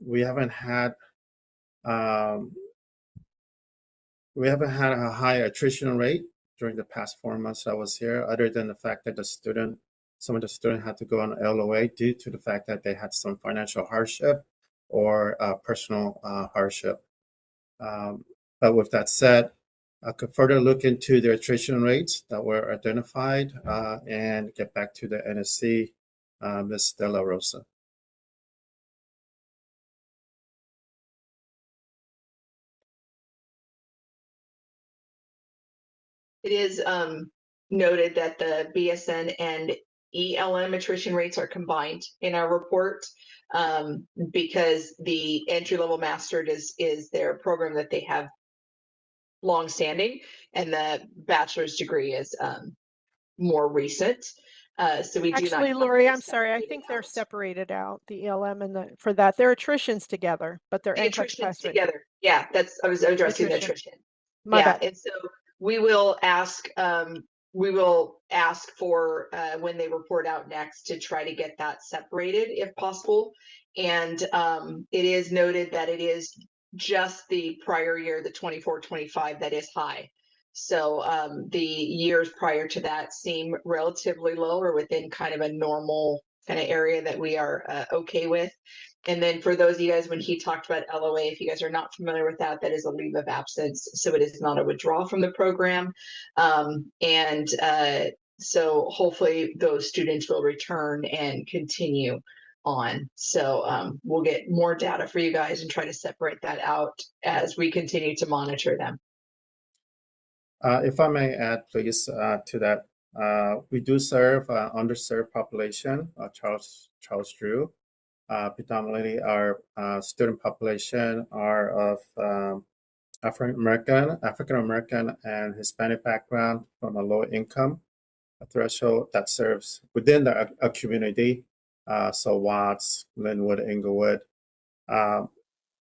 we haven't had a high attrition rate during the past 4 months I was here, other than the fact that some of the students had to go on LOA due to the fact that they had some financial hardship or personal hardship. But with that said, I could further look into the attrition rates that were identified and get back to the NSC, Ms. De La Rosa. It is noted that the BSN and ELM attrition rates are combined in our report because the entry-level master's is their program that they have long-standing, and the bachelor's degree is more recent. So we do not. Actually, Lori, I'm sorry. I think they're separated out, the ELM and for that. They're attritions together, but they're attritions together. Yeah, I was addressing the attrition. My bad. And so we will ask for when they report out next to try to get that separated if possible. And it is noted that it is just the prior year, the 24-25, that is high. So the years prior to that seem relatively low or within kind of a normal kind of area that we are okay with. And then for those of you guys, when he talked about LOA, if you guys are not familiar with that, that is a leave of absence. So it is not a withdrawal from the program. So hopefully those students will return and continue on. So we'll get more data for you guys and try to separate that out as we continue to monitor them. If I may add, please, to that, we do serve underserved population, Charles Drew. Predominantly our student population are of African American, and Hispanic background from a low income threshold that serves within the community. So Watts, Linwood, Inglewood.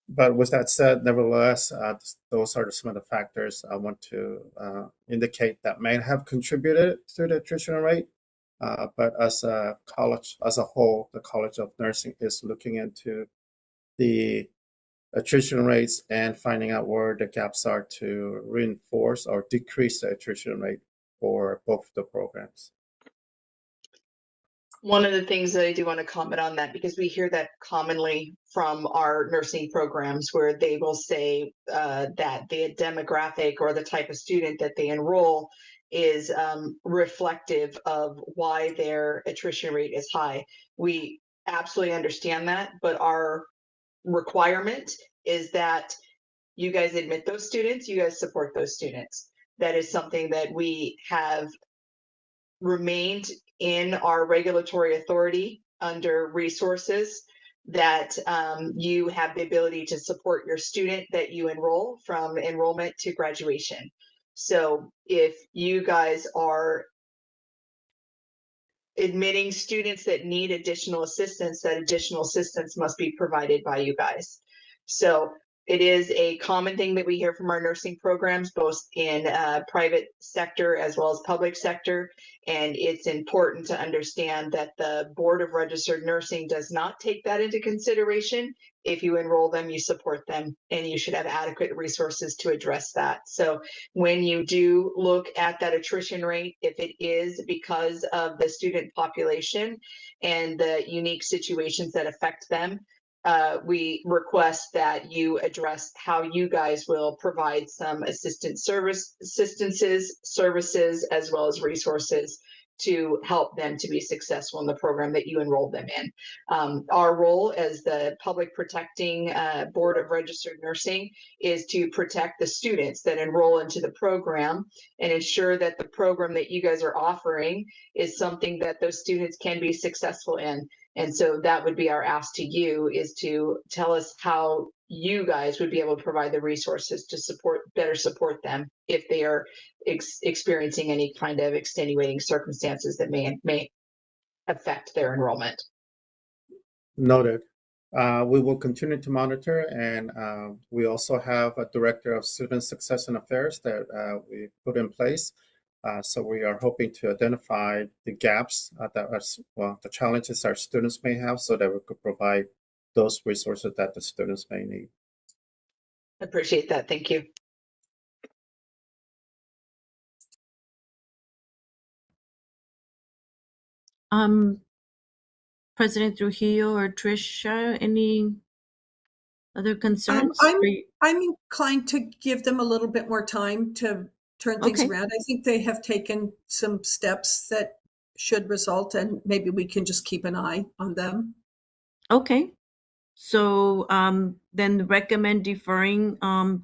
But with that said, nevertheless, those are some of the factors I want to indicate that may have contributed to the attrition rate. But as a college as a whole, the College of Nursing is looking into the attrition rates and finding out where the gaps are to reinforce or decrease the attrition rate for both the programs. One of the things that I do want to comment on that, because we hear that commonly from our nursing programs where they will say that the demographic or the type of student that they enroll is reflective of why their attrition rate is high. We absolutely understand that, but our requirement is that you guys admit those students, you guys support those students. That is something that we have remained in our regulatory authority under resources, that you have the ability to support your student that you enroll from enrollment to graduation. So if you guys are admitting students that need additional assistance, that additional assistance must be provided by you guys. So it is a common thing that we hear from our nursing programs, both in private sector as well as public sector. And it's important to understand that the Board of Registered Nursing does not take that into consideration. If you enroll them, you support them, and you should have adequate resources to address that. So when you do look at that attrition rate, if it is because of the student population and the unique situations that affect them, we request that you address how you guys will provide some services, as well as resources to help them to be successful in the program that you enrolled them in. Our role as the public protecting Board of Registered Nursing is to protect the students that enroll into the program and ensure that the program that you guys are offering is something that those students can be successful in. And so that would be our ask to you, is to tell us how you guys would be able to provide the resources to better support them if they are experiencing any kind of extenuating circumstances that may affect their enrollment. Noted. We will continue to monitor, and we also have a Director of Student Success and Affairs that we put in place. So we are hoping to identify the gaps the challenges our students may have, so that we could provide those resources that the students may need. Appreciate that. Thank you. President Trujillo or Tricia, any other concerns? I'm inclined to give them a little bit more time to turn things around. I think they have taken some steps that should result, and maybe we can just keep an eye on them. Okay. So then recommend deferring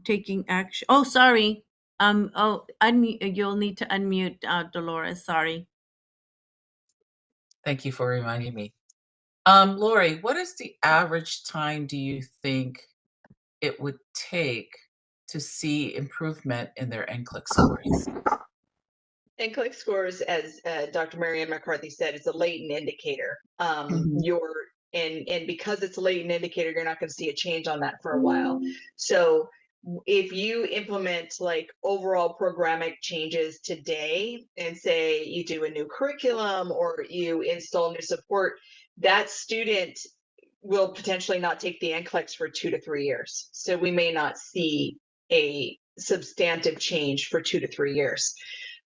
taking action. Oh, sorry. You'll need to unmute Dolores. Sorry. Thank you for reminding me. Lori, what is the average time do you think it would take to see improvement in their NCLEX scores? NCLEX scores, as Dr. Marianne McCarthy said, is a latent indicator. And because it's a latent indicator, you're not going to see a change on that for a while. So if you implement like overall programmatic changes today and say you do a new curriculum or you install new support, that student will potentially not take the NCLEX for 2 to 3 years. So we may not see a substantive change for 2 to 3 years.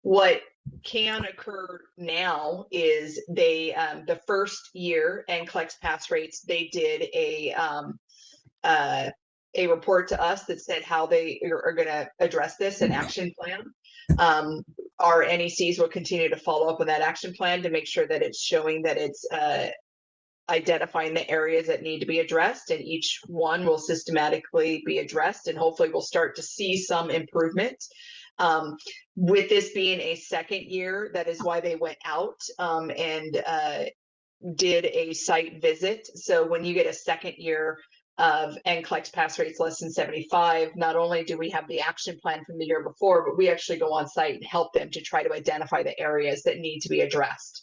What can occur now is they, the first year NCLEX pass rates, they did a report to us that said how they are going to address this, an action plan. Our NECs will continue to follow up on that action plan to make sure that it's showing that it's identifying the areas that need to be addressed, and each one will systematically be addressed, and hopefully we'll start to see some improvement. With this being a second year, that is why they went out and did a site visit. So when you get a second year of NCLEX pass rates less than 75, not only do we have the action plan from the year before, but we actually go on site and help them to try to identify the areas that need to be addressed.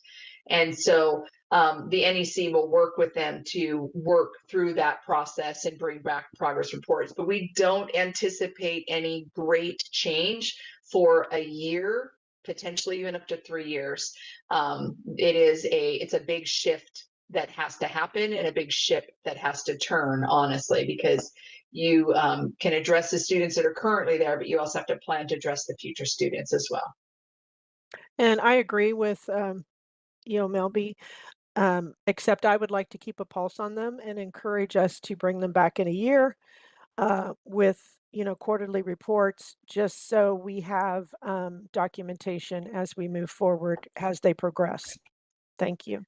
And so the NEC will work with them to work through that process and bring back progress reports. But we don't anticipate any great change for a year, potentially even up to 3 years. It's a big shift that has to happen, and a big ship that has to turn, honestly, because you can address the students that are currently there, but you also have to plan to address the future students as well. And I agree with, Melby, except I would like to keep a pulse on them and encourage us to bring them back in a year with, quarterly reports, just so we have documentation as we move forward as they progress. Thank you.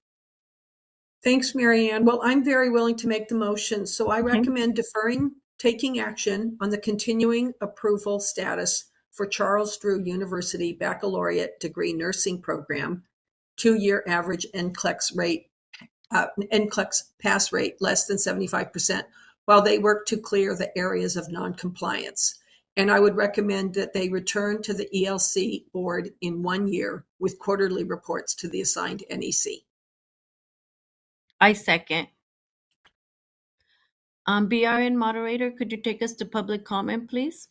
Thanks, Marianne. Well, I'm very willing to make the motion, so I recommend deferring taking action on the continuing approval status for Charles Drew University Baccalaureate Degree Nursing Program, 2-year average NCLEX pass rate less than 75%, while they work to clear the areas of noncompliance. And I would recommend that they return to the ELC board in 1 year with quarterly reports to the assigned NEC. I second. BRN moderator, could you take us to public comment, please?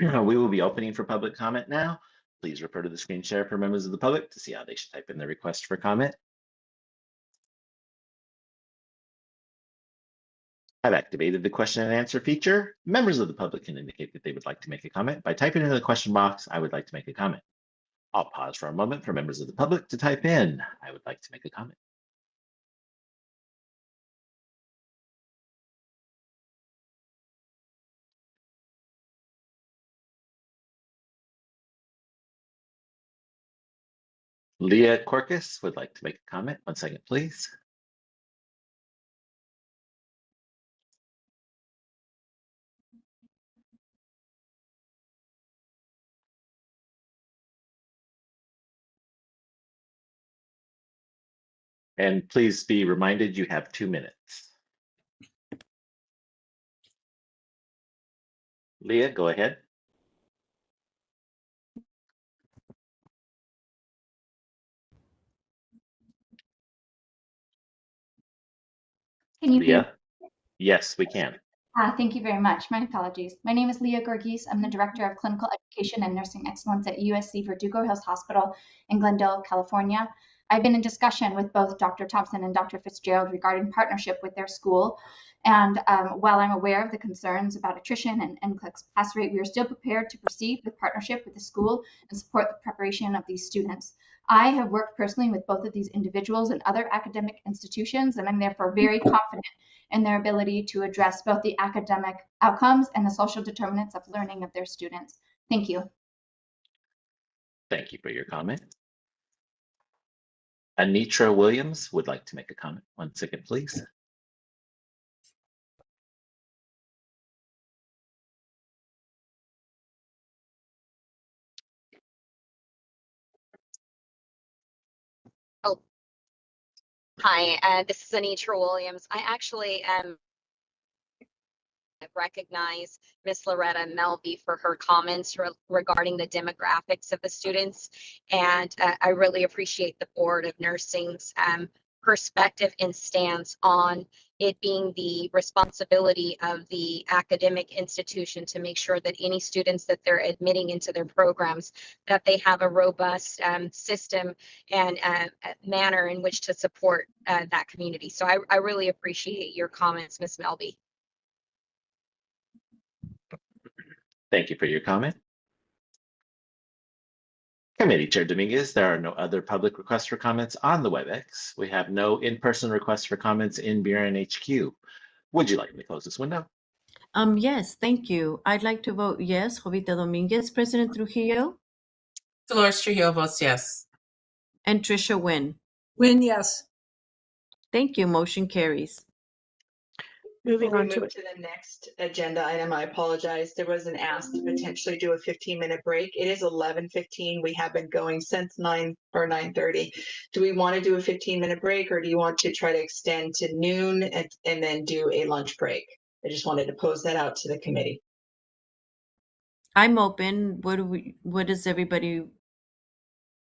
We will be opening for public comment now. Please refer to the screen share for members of the public to see how they should type in their request for comment. I've activated the question and answer feature. Members of the public can indicate that they would like to make a comment by typing into the question box, "I would like to make a comment." I'll pause for a moment for members of the public to type in, "I would like to make a comment." Leah Corcus would like to make a comment. 1 second, please. And please be reminded you have 2 minutes. Leah, go ahead. Can you hear me? Leah? Yes, we can. Thank you very much. My apologies. My name is Leah Gorgis. I'm the Director of Clinical Education and Nursing Excellence at USC Verdugo Hills Hospital in Glendale, California. I've been in discussion with both Dr. Thompson and Dr. Fitzgerald regarding partnership with their school. And while I'm aware of the concerns about attrition and NCLEX pass rate, we are still prepared to proceed with partnership with the school and support the preparation of these students. I have worked personally with both of these individuals and other academic institutions, and I'm therefore very confident in their ability to address both the academic outcomes and the social determinants of learning of their students. Thank you. Thank you for your comment. Anitra Williams would like to make a comment. 1 second, please. Oh, hi, this is Anitra Williams. I actually recognize Miss Loretta Melby for her comments regarding the demographics of the students. And I really appreciate the Board of Nursing's perspective and stance on it being the responsibility of the academic institution to make sure that any students that they're admitting into their programs, that they have a robust system and manner in which to support that community. So I really appreciate your comments, Ms. Melby. Thank you for your comment. Committee Chair Dominguez, there are no other public requests for comments on the WebEx. We have no in-person requests for comments in Buren HQ. Would you like me to close this window? Yes, thank you. I'd like to vote yes. Jovita Dominguez, President Trujillo, Dolores Trujillo votes yes. and Trisha Wynn. Win, yes. Thank you. Motion carries. Moving Before on we to move to the next agenda item, I apologize. There was an ask to potentially do a 15-minute break. It is 11:15. We have been going since 9 or 9:30. Do we want to do a 15-minute break, or do you want to try to extend to noon and then do a lunch break? I just wanted to pose that out to the committee. I'm open. What does everybody?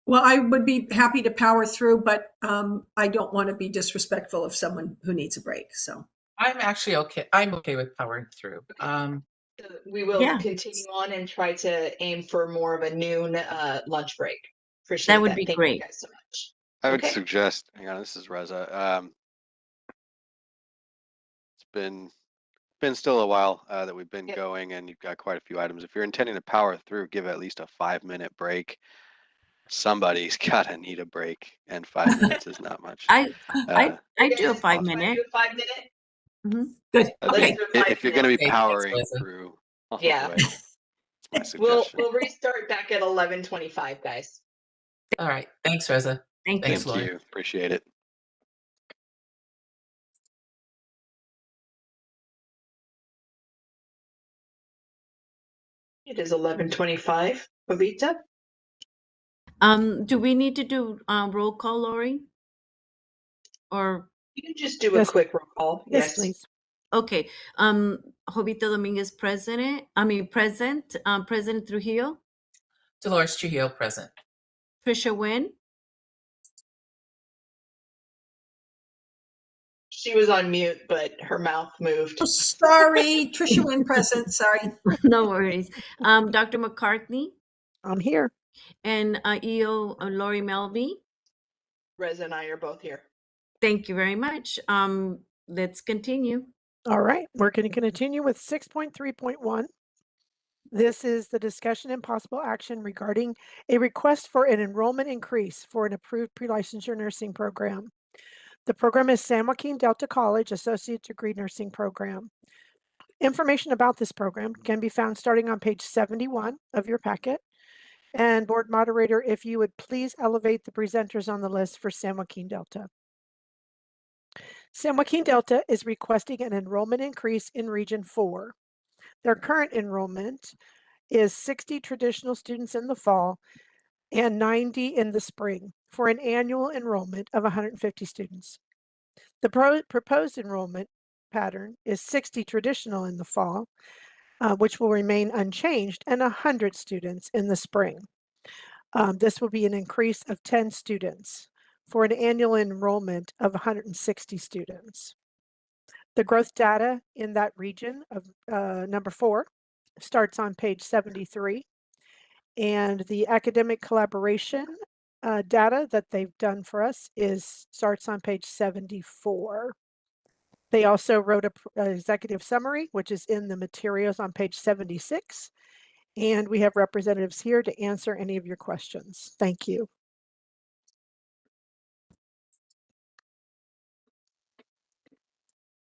Well, I would be happy to power through, but I don't want to be disrespectful of someone who needs a break. So I'm actually okay. I'm okay with powering through. We will Yeah. continue on and try to aim for more of a noon lunch break. Appreciate That would be Thank great. you guys so much. I would Okay. suggest, hang on, this is Reza. It's been still a while that we've been Yep. going, and you've got quite a few items. If you're intending to power through, give at least a 5-minute break. Somebody's gotta need a break, and 5 minutes is not much. I Okay, do a let's 5-minute. do a 5-minute. good. Okay, Okay. Let's do a if you're gonna be 5-minute break. powering Reza. through all the Yeah. way, it's my We'll suggestion. restart back at 11:25, guys. All right. Thanks, Reza. Thank you. Thanks, Thank Lori. you, appreciate it. It is 11:25. Jovita? Do we need to do roll call, Lori? Or You can just do a Yes. quick roll call. yes, Yes. please. okay. Jovita Dominguez present. President Trujillo, Dolores Trujillo present. Trisha Wynn, She was on mute, but her mouth moved. Oh, sorry, Trisha Wynn present. Sorry. no worries. Dr. McCartney I'm here. and EO Lori Melby. Reza and I are both here. Thank you very much. Let's continue. All right, we're going to continue with 6.3.1. This is the discussion and possible action regarding a request for an enrollment increase for an approved pre-licensure nursing program. The program is San Joaquin Delta College Associate Degree Nursing Program. Information about this program can be found starting on page 71 of your packet. And board moderator, if you would please elevate the presenters on the list for San Joaquin Delta. San Joaquin Delta is requesting an enrollment increase in Region 4. Their current enrollment is 60 traditional students in the fall and 90 in the spring for an annual enrollment of 150 students. The proposed enrollment pattern is 60 traditional in the fall, which will remain unchanged, and 100 students in the spring. This will be an increase of 10 students for an annual enrollment of 160 students. The growth data in that region of number 4 starts on page 73, and the academic collaboration data that they've done for us starts on page 74. They also wrote an executive summary, which is in the materials on page 76, and we have representatives here to answer any of your questions. Thank you.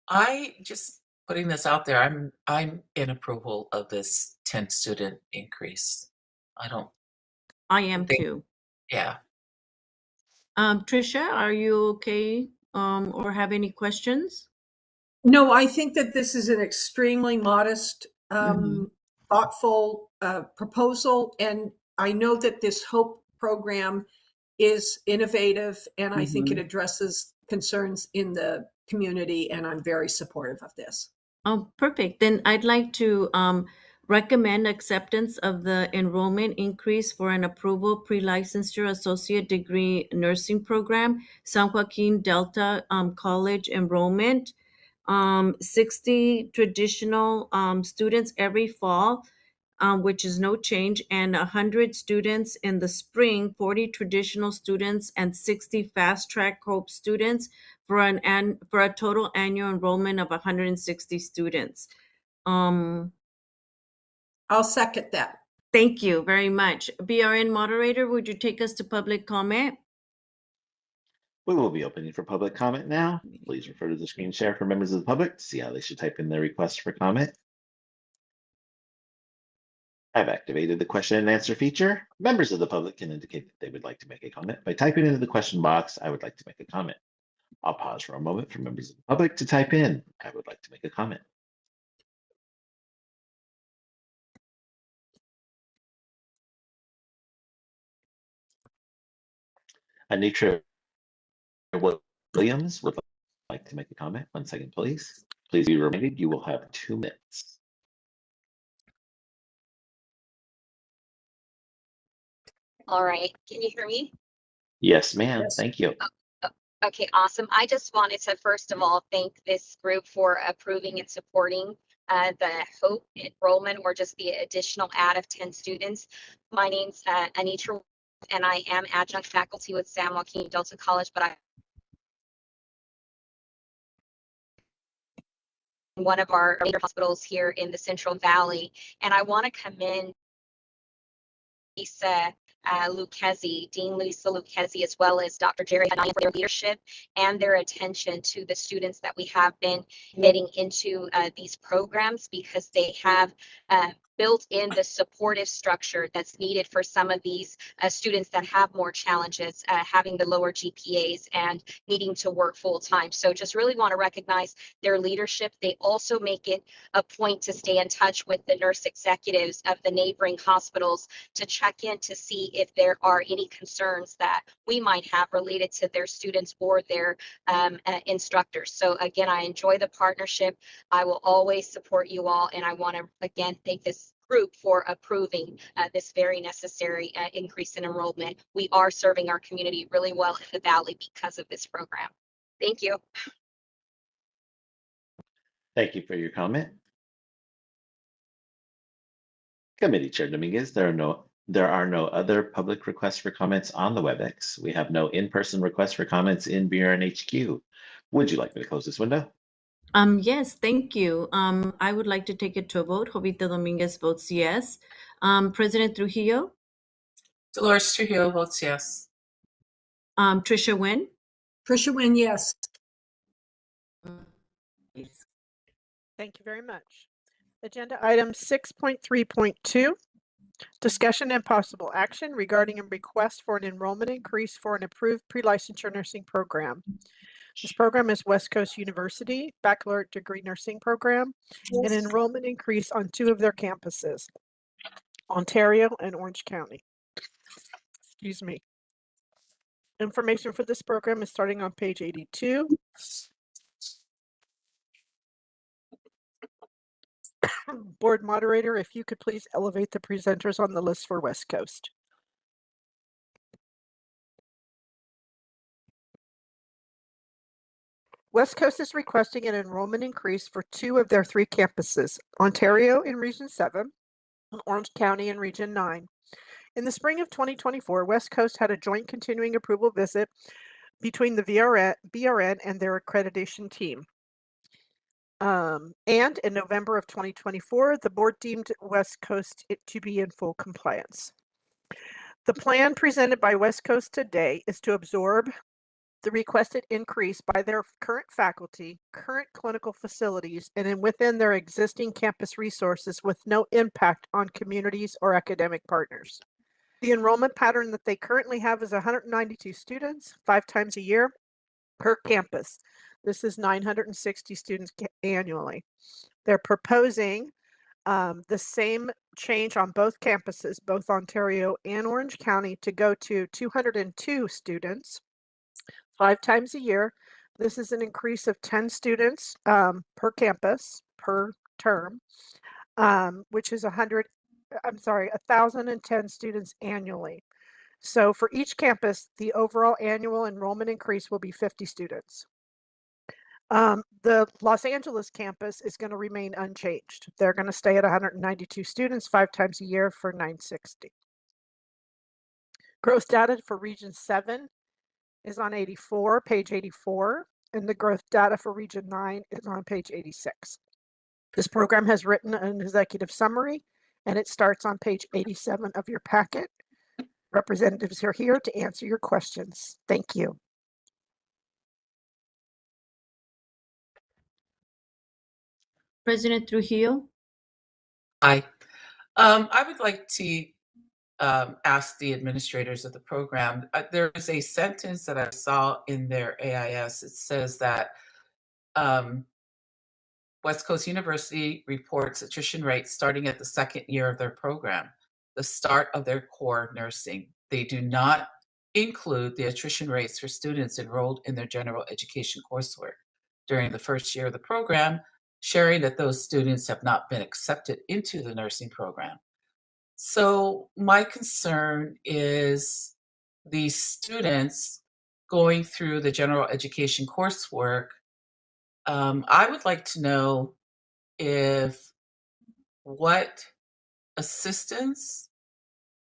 I just putting this out there. I'm in approval of this 10 student increase. I am think- too. Yeah. Trisha, are you okay or have any questions? No, I think that this is an extremely modest, thoughtful proposal. And I know that this HOPE program is innovative, and I think it addresses concerns in the community, and I'm very supportive of this. Oh, perfect. Then I'd like to recommend acceptance of the enrollment increase for an approval pre-licensure associate degree nursing program, San Joaquin Delta College enrollment. 60 traditional students every fall, which is no change, and 100 students in the spring, 40 traditional students and 60 fast track hope students for a total annual enrollment of 160 students. I'll second that. Thank you very much. BRN moderator, would you take us to public comment? We will be opening for public comment now. Please refer to the screen share for members of the public to see how they should type in their request for comment. I've activated the question and answer feature. Members of the public can indicate that they would like to make a comment by typing into the question box, "I would like to make a comment." I'll pause for a moment for members of the public to type in, "I would like to make a comment." Anitra Williams would like to make a comment. 1 second, please. Please be reminded you will have 2 minutes. All right, can you hear me? Yes, ma'am. Thank you. Okay, awesome. I just wanted to first of all thank this group for approving and supporting the HOPE enrollment or just the additional add of 10 students. My name's Anitra, and I am adjunct faculty with San Joaquin Delta College, but I one of our major hospitals here in the Central Valley, and I want to commend Lisa Lucchesi, Dean Lisa Lucchesi, as well as Dr. Jerry Hanani for their leadership and their attention to the students that we have been admitting into these programs, because they have built in the supportive structure that's needed for some of these students that have more challenges, having the lower GPAs and needing to work full time. So just really want to recognize their leadership. They also make it a point to stay in touch with the nurse executives of the neighboring hospitals to check in to see if there are any concerns that we might have related to their students or their instructors. So again, I enjoy the partnership. I will always support you all. And I want to again thank this group for approving this very necessary increase in enrollment. We are serving our community really well in the Valley because of this program. Thank you. Thank you for your comment. Committee Chair Dominguez, there are no other public requests for comments on the WebEx. We have no in-person requests for comments in BRN HQ. Would you like me to close this window? Yes, thank you. I would like to take it to a vote. Jovita Dominguez votes yes. President Trujillo, Dolores Trujillo votes yes. Trisha Nguyen, Trisha Nguyen, yes. Thank you very much. Agenda item 6.3.2, discussion and possible action regarding a request for an enrollment increase for an approved pre-licensure nursing program. This program is West Coast University Baccalaureate Degree Nursing Program, an enrollment increase on 2 of their campuses, Ontario and Orange County. Excuse me. Information for this program is starting on page 82. Board moderator, if you could please elevate the presenters on the list for West Coast. West Coast is requesting an enrollment increase for 2 of their 3 campuses, Ontario in Region 7 and Orange County in Region 9. In the spring of 2024, West Coast had a joint continuing approval visit between the BRN and their accreditation team. And in November of 2024, the board deemed West Coast to be in full compliance. The plan presented by West Coast today is to absorb the requested increase by their current faculty, current clinical facilities, and within their existing campus resources with no impact on communities or academic partners. The enrollment pattern that they currently have is 192 students, 5 times a year per campus. This is 960 students annually. They're proposing the same change on both campuses, both Ontario and Orange County, to go to 202 students, 5 times a year. This is an increase of 10 students per campus per term. which is 1,010 students annually. So for each campus, the overall annual enrollment increase will be 50 students. The Los Angeles campus is going to remain unchanged. They're going to stay at 192 students 5 times a year for 960. Growth data for Region 7 is on page 84, and the growth data for Region 9 is on page 86. This program has written an executive summary, and it starts on page 87 of your packet. Representatives are here to answer your questions. Thank you. President Trujillo? Hi. I would like to ask the administrators of the program. There is a sentence that I saw in their AIS. It says that West Coast University reports attrition rates starting at the second year of their program, the start of their core nursing. They do not include the attrition rates for students enrolled in their general education coursework during the first year of the program, sharing that those students have not been accepted into the nursing program. So my concern is these students going through the general education coursework. I would like to know what assistance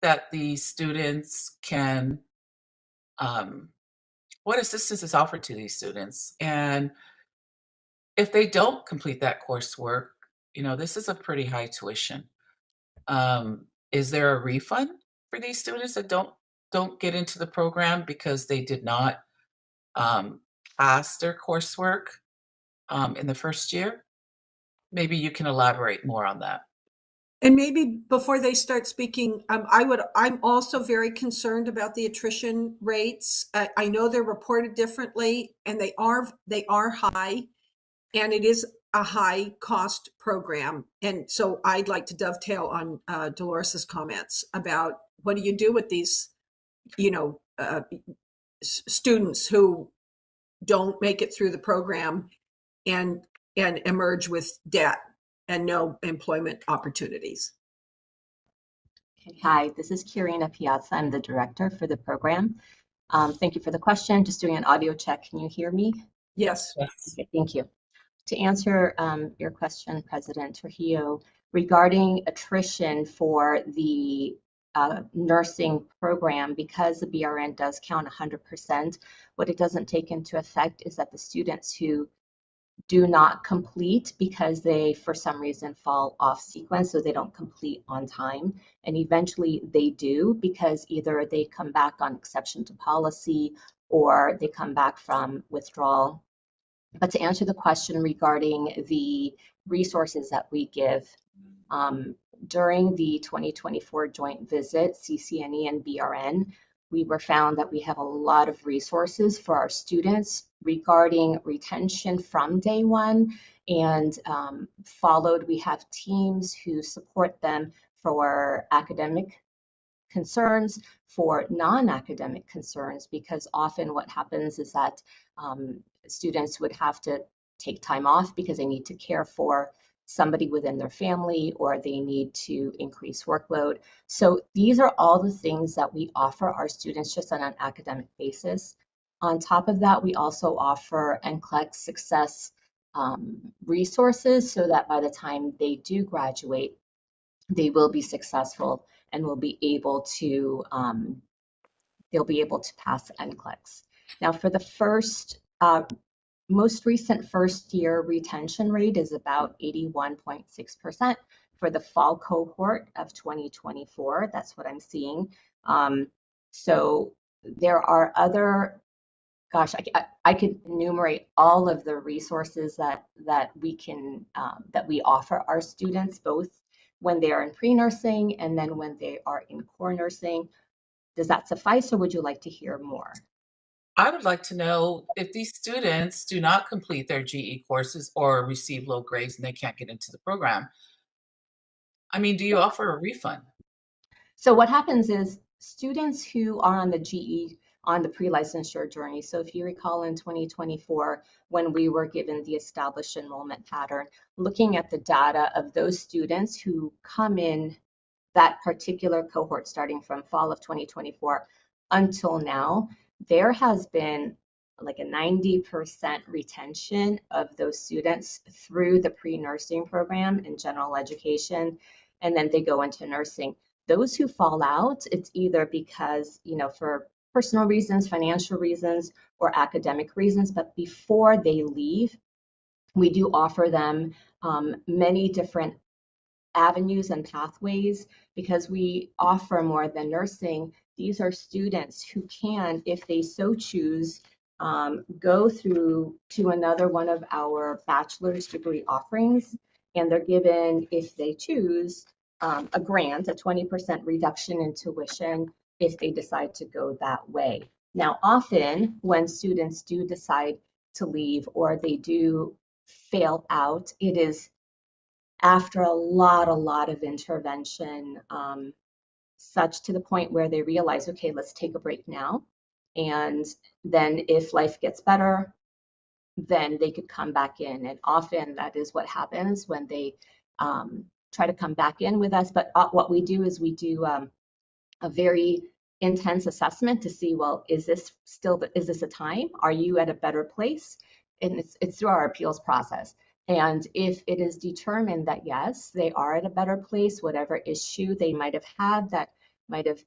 that the students can, what assistance is offered to these students. And if they don't complete that coursework, this is a pretty high tuition. Is there a refund for these students that don't get into the program because they did not pass their coursework in the first year? Maybe you can elaborate more on that. And maybe before they start speaking, I'm also very concerned about the attrition rates. I know they're reported differently, and they are high, and it is a high cost program. And so I'd like to dovetail on Dolores's comments about what do you do with these, students who don't make it through the program and emerge with debt and no employment opportunities. Okay, hi, this is Kirina Piazza. I'm the director for the program. Thank you for the question. Just doing an audio check. Can you hear me? Yes. Okay, thank you. To answer your question, President Trujillo, regarding attrition for the nursing program, because the BRN does count 100%, what it doesn't take into effect is that the students who do not complete because they, for some reason, fall off sequence, so they don't complete on time. And eventually they do because either they come back on exception to policy or they come back from withdrawal. But to answer the question regarding the resources that we give, during the 2024 joint visit, CCNE and BRN, we were found that we have a lot of resources for our students regarding retention from day one, and we have teams who support them for academic concerns, for non-academic concerns, because often what happens is that students would have to take time off because they need to care for somebody within their family or they need to increase workload. So these are all the things that we offer our students just on an academic basis. On top of that, we also offer NCLEX success resources so that by the time they do graduate, they will be successful and will be able to they'll be able to pass NCLEX. Now, for the most recent first year retention rate is about 81.6% for the fall cohort of 2024. That's what I'm seeing. So there are other, gosh, I could enumerate all of the resources that we can that we offer our students, both when they are in pre-nursing and then when they are in core nursing. Does that suffice, or would you like to hear more? I would like to know if these students do not complete their GE courses or receive low grades and they can't get into the program. I mean, do you offer a refund? So what happens is students who are on the GE on the pre-licensure journey. So if you recall in 2024, when we were given the established enrollment pattern, looking at the data of those students who come in that particular cohort starting from fall of 2024 until now, there has been like a 90% retention of those students through the pre-nursing program in general education, and then they go into nursing. Those who fall out, it's either because, for personal reasons, financial reasons, or academic reasons, but before they leave, we do offer them many different avenues and pathways, because we offer more than nursing. These are students who can, if they so choose, go through to another one of our bachelor's degree offerings, and they're given, if they choose, a grant, a 20% reduction in tuition if they decide to go that way. Now, often when students do decide to leave or they do fail out, it is after a lot of intervention, such to the point where they realize, okay, let's take a break now. And then if life gets better, then they could come back in. And often that is what happens when they try to come back in with us. But what we do is we do a very intense assessment to see, well, is this a time? Are you at a better place? And it's through our appeals process. And if it is determined that yes, they are at a better place, whatever issue they might have had that might have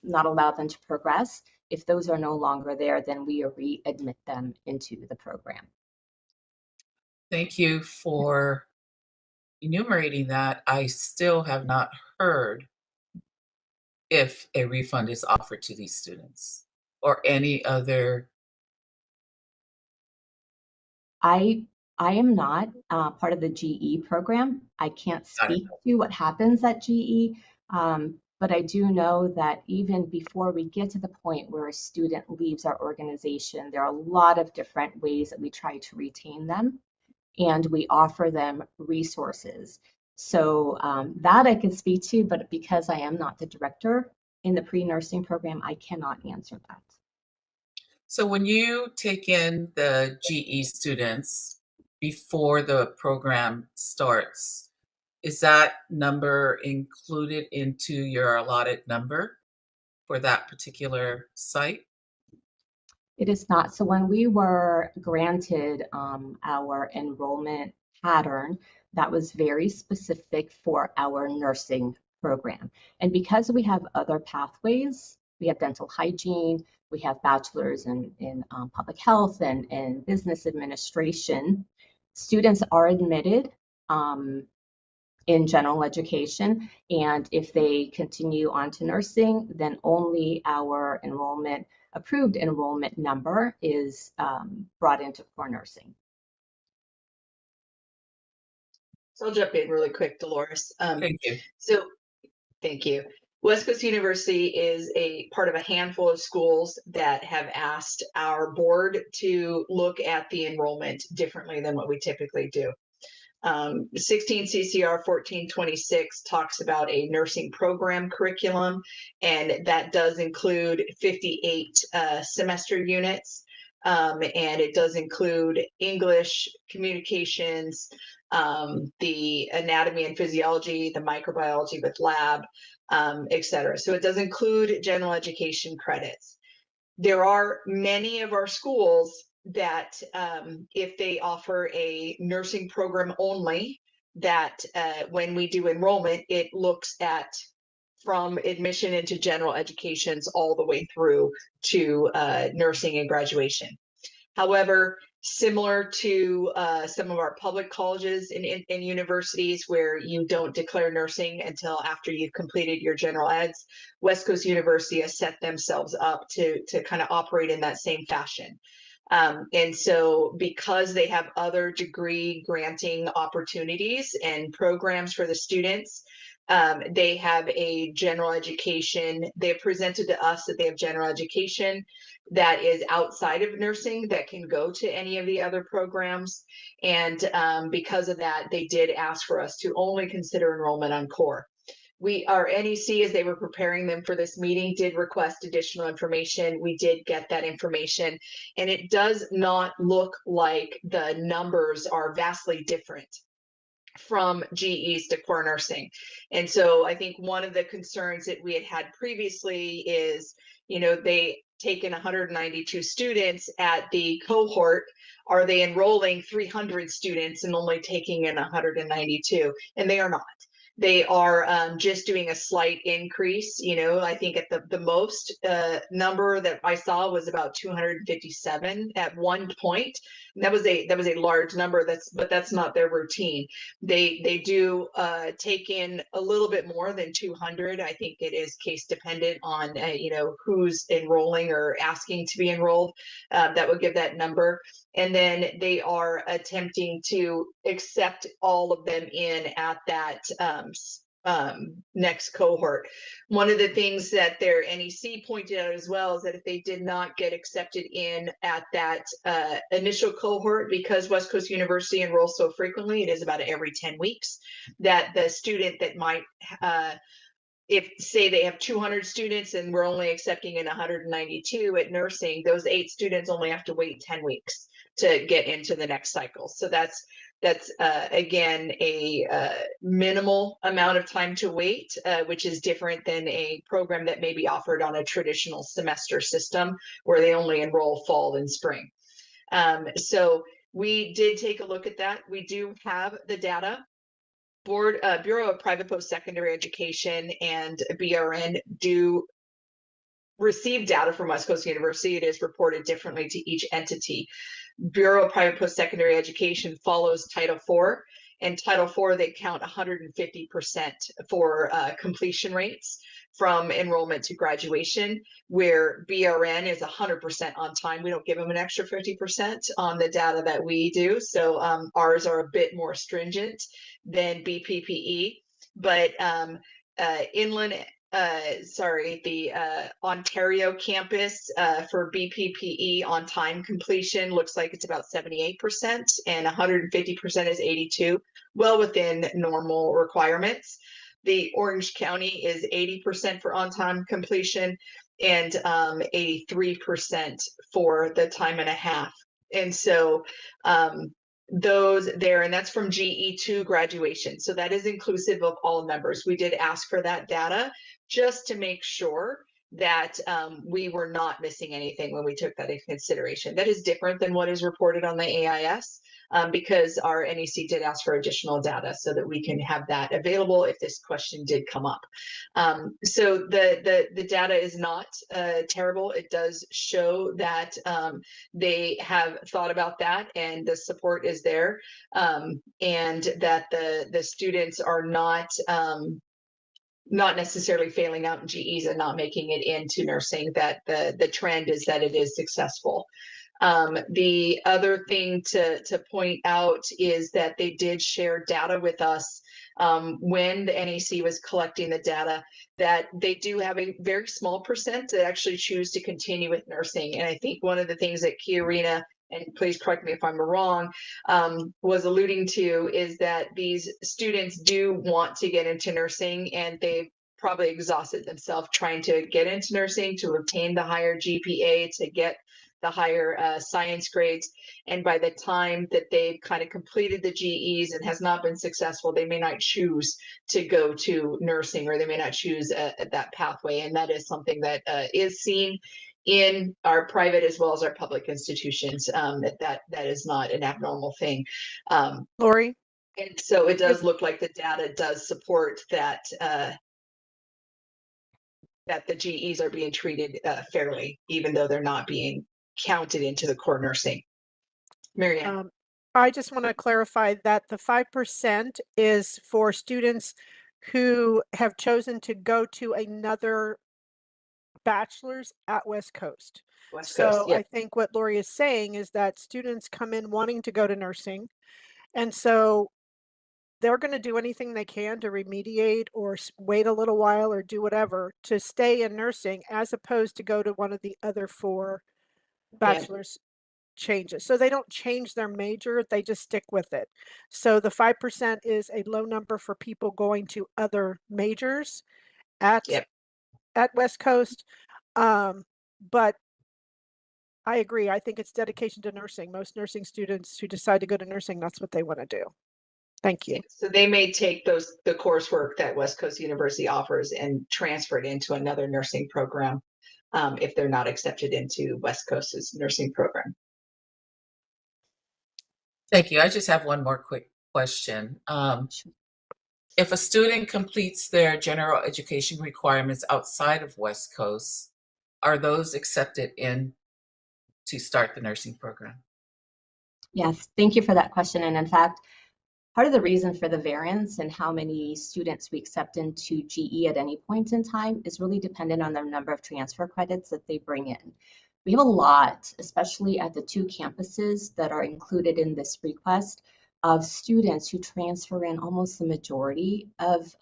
not allowed them to progress, if those are no longer there, then we readmit them into the program. Thank you for enumerating that. I still have not heard if a refund is offered to these students or any other. I am not part of the GE program. I can't speak to what happens at GE, but I do know that even before we get to the point where a student leaves our organization, there are a lot of different ways that we try to retain them, and we offer them resources. So that I can speak to, but because I am not the director in the pre-nursing program, I cannot answer that. So when you take in the GE students before the program starts, is that number included into your allotted number for that particular site? It is not. So when we were granted our enrollment pattern, that was very specific for our nursing program. And because we have other pathways, we have dental hygiene, we have bachelor's in public health and business administration, students are admitted in general education. And if they continue on to nursing, then only our approved enrollment number is brought into core nursing. So I'll jump in really quick, Dolores. Thank you. So thank you. West Coast University is a part of a handful of schools that have asked our board to look at the enrollment differently than what we typically do. 16 CCR 1426 talks about a nursing program curriculum, and that does include 58 semester units, and it does include English, communications, the anatomy and physiology, the microbiology with lab, etc. So it does include general education credits. There are many of our schools that if they offer a nursing program only, that when we do enrollment, it looks at from admission into general educations all the way through to nursing and graduation. However, similar to some of our public colleges and universities where you don't declare nursing until after you've completed your general eds, West Coast University has set themselves up to kind of operate in that same fashion. And so because they have other degree granting opportunities and programs for the students, they have a general education. They have presented to us that they have general education that is outside of nursing that can go to any of the other programs. And because of that, they did ask for us to only consider enrollment on core. our NEC, as they were preparing them for this meeting, did request additional information. We did get that information, and it does not look like the numbers are vastly different from GEs to core nursing. And so I think one of the concerns that we had previously is, they taken 192 students at the cohort. Are they enrolling 300 students and only taking in 192? And they are not. They are just doing a slight increase. I think at the most number that I saw was about 257 at one point. And that was a large number. But that's not their routine. They do take in a little bit more than 200. I think it is case dependent on who's enrolling or asking to be enrolled. That would give that number. And then they are attempting to accept all of them in at that next cohort. One of the things that their NEC pointed out as well is that if they did not get accepted in at that initial cohort, because West Coast University enrolls so frequently, it is about every 10 weeks, that the student that might if say they have 200 students and we're only accepting in 192 at nursing, those 8 students only have to wait 10 weeks to get into the next cycle. So that's again a minimal amount of time to wait, which is different than a program that may be offered on a traditional semester system where they only enroll fall and spring. So we did take a look at that. We do have the data. Bureau of Private Post-Secondary Education and BRN do receive data from West Coast University. It is reported differently to each entity. Bureau of Private Post-Secondary Education follows Title IV, and Title IV, they count 150% for completion rates from enrollment to graduation, where BRN is 100% on time. We don't give them an extra 50% on the data that we do. So ours are a bit more stringent than BPPE, but the Ontario campus for BPPE on time completion looks like it's about 78%, and 150% is 82, well within normal requirements. The Orange County is 80% for on time completion and 83% for the time and a half. And so those there, and that's from GE2 graduation. So that is inclusive of all members. We did ask for that data just to make sure that we were not missing anything when we took that into consideration. That is different than what is reported on the AIS because our NEC did ask for additional data so that we can have that available if this question did come up. So the data is not terrible. It does show that they have thought about that and the support is there, and that the students are not necessarily failing out in GEs and not making it into nursing, that the trend is that it is successful. The other thing to point out is that they did share data with us when the NEC was collecting the data, that they do have a very small percent that actually choose to continue with nursing. And I think one of the things that Kiarina, and please correct me if I'm wrong, was alluding to is that these students do want to get into nursing, and they've probably exhausted themselves trying to get into nursing, to obtain the higher GPA, to get the higher science grades. And by the time that they've kind of completed the GEs and has not been successful, they may not choose to go to nursing, or they may not choose that pathway. And that is something that is seen in our private as well as our public institutions, that is not an abnormal thing. Lori? And so it does look like the data does support that, that the GEs are being treated fairly, even though they're not being counted into the core nursing. Marianne. I just want to clarify that the 5% is for students who have chosen to go to another bachelor's at West Coast. Yeah. I think what Lori is saying is that students come in wanting to go to nursing, and so they're going to do anything they can to remediate or wait a little while or do whatever to stay in nursing, as opposed to go to one of the other 4 bachelor's changes. So they don't change their major, they just stick with it. So the 5% is a low number for people going to other majors at West Coast. But I agree. I think it's dedication to nursing. Most nursing students who decide to go to nursing, that's what they want to do. Thank you. So they may take the coursework that West Coast University offers and transfer it into another nursing program if they're not accepted into West Coast's nursing program. Thank you. I just have one more quick question. If a student completes their general education requirements outside of West Coast, are those accepted in to start the nursing program? Yes, thank you for that question. And in fact, part of the reason for the variance and how many students we accept into GE at any point in time is really dependent on the number of transfer credits that they bring in. We have a lot, especially at the 2 campuses that are included in this request, of students who transfer in almost the majority of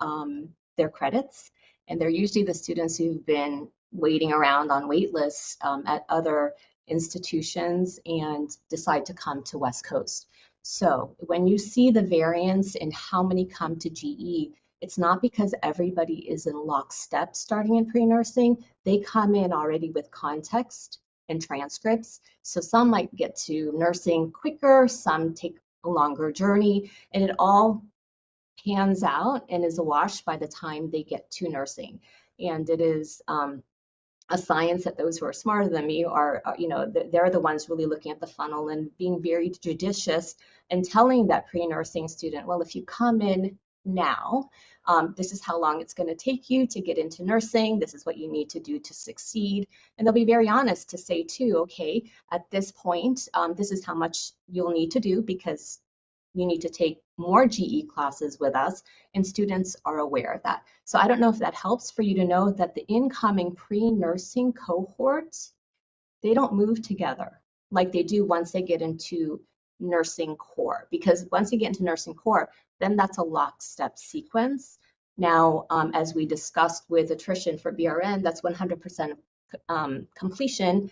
their credits. And they're usually the students who've been waiting around on wait lists at other institutions and decide to come to West Coast. So when you see the variance in how many come to GE, it's not because everybody is in lockstep starting in pre-nursing. They come in already with context and transcripts. So some might get to nursing quicker, some take a longer journey, and it all pans out and is a wash by the time they get to nursing. And it is a science that those who are smarter than me are, they're the ones really looking at the funnel and being very judicious and telling that pre-nursing student, well, if you come in now, this is how long it's going to take you to get into nursing. This is what you need to do to succeed. And they'll be very honest to say too, okay, at this point, this is how much you'll need to do because you need to take more GE classes with us, and students are aware of that. So I don't know if that helps for you to know that the incoming pre-nursing cohorts, they don't move together like they do once they get into nursing core, because once you get into nursing core, then that's a lockstep sequence. Now, as we discussed with attrition for BRN, that's 100% completion,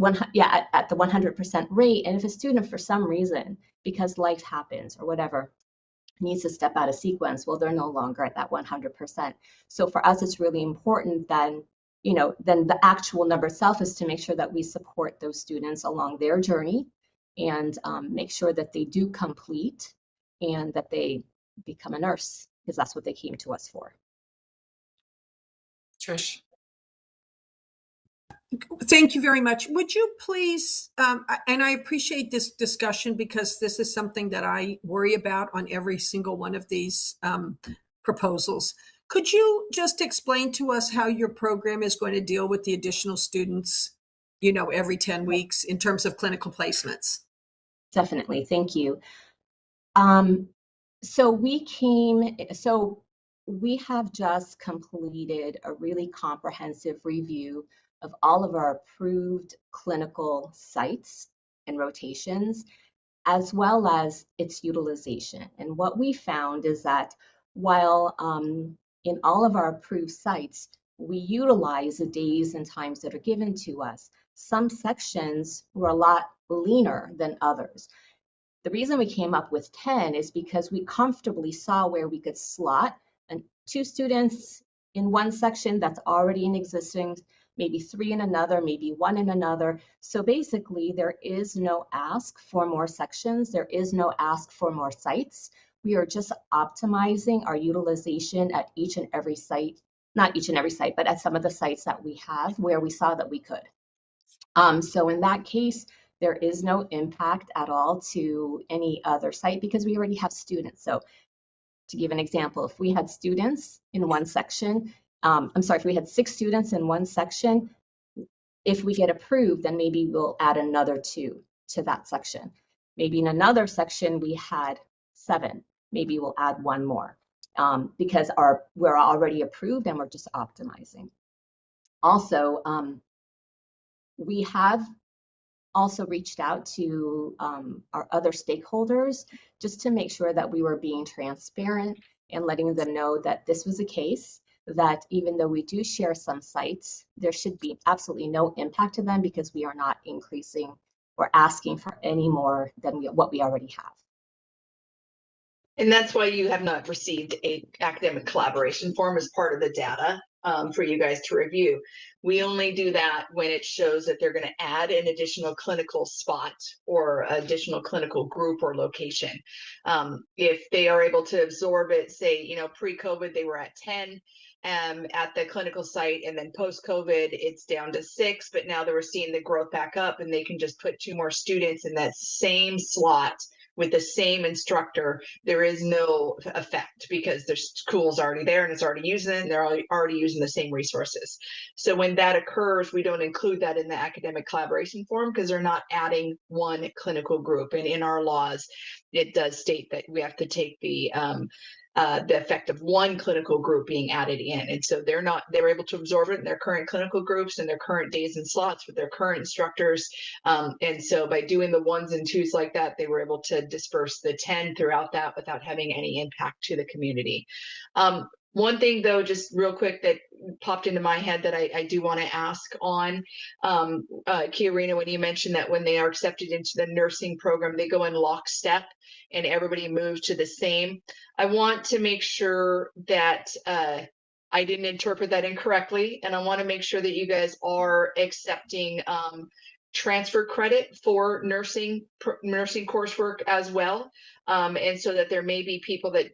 at the 100% rate. And if a student, for some reason, because life happens or whatever, needs to step out of sequence, well, they're no longer at that 100%. So for us, it's really important then the actual number itself is to make sure that we support those students along their journey and make sure that they do complete and that they become a nurse, because that's what they came to us for. Trish. Thank you very much. Would you please, and I appreciate this discussion because this is something that I worry about on every single one of these proposals. Could you just explain to us how your program is going to deal with the additional students, every 10 weeks in terms of clinical placements? Definitely, thank you. So we have just completed a really comprehensive review of all of our approved clinical sites and rotations, as well as its utilization. And what we found is that while in all of our approved sites, we utilize the days and times that are given to us, some sections were a lot leaner than others. The reason we came up with 10 is because we comfortably saw where we could slot 2 students in one section that's already in existence, maybe 3 in another, maybe 1 in another. So basically, there is no ask for more sections. There is no ask for more sites. We are just optimizing our utilization at each and every site, not each and every site, but at some of the sites that we have where we saw that we could. So in that case, there is no impact at all to any other site because we already have students. So to give an example, if we had students in one section, if we had 6 students in one section, if we get approved, then maybe we'll add another 2 to that section. Maybe in another section we had 7, maybe we'll add 1 more because we're already approved and we're just optimizing. Also, we have also reached out to our other stakeholders just to make sure that we were being transparent and letting them know that this was the case, that even though we do share some sites, there should be absolutely no impact to them because we are not increasing or asking for any more than what we already have. And that's why you have not received a academic collaboration form as part of the data for you guys to review. We only do that when it shows that they're going to add an additional clinical spot or additional clinical group or location. If they are able to absorb it, say, pre-COVID, they were at 10 at the clinical site, and then post-COVID, it's down to 6, but now they were seeing the growth back up, and they can just put 2 more students in that same slot with the same instructor. There is no effect because their school's already there and it's already using it. They're already using the same resources. So when that occurs, we don't include that in the academic collaboration form because they're not adding one clinical group. And in our laws, it does state that we have to take the effect of one clinical group being added in. And so they're able to absorb it in their current clinical groups and their current days and slots with their current instructors. And so by doing the 1s and 2s like that, they were able to disperse the 10 throughout that without having any impact to the community. One thing though, just real quick that popped into my head that I do want to ask on, Kiarina, when you mentioned that when they are accepted into the nursing program, they go in lockstep and everybody moves to the same. I want to make sure that I didn't interpret that incorrectly, and I want to make sure that you guys are accepting transfer credit for nursing coursework as well, and so that there may be people that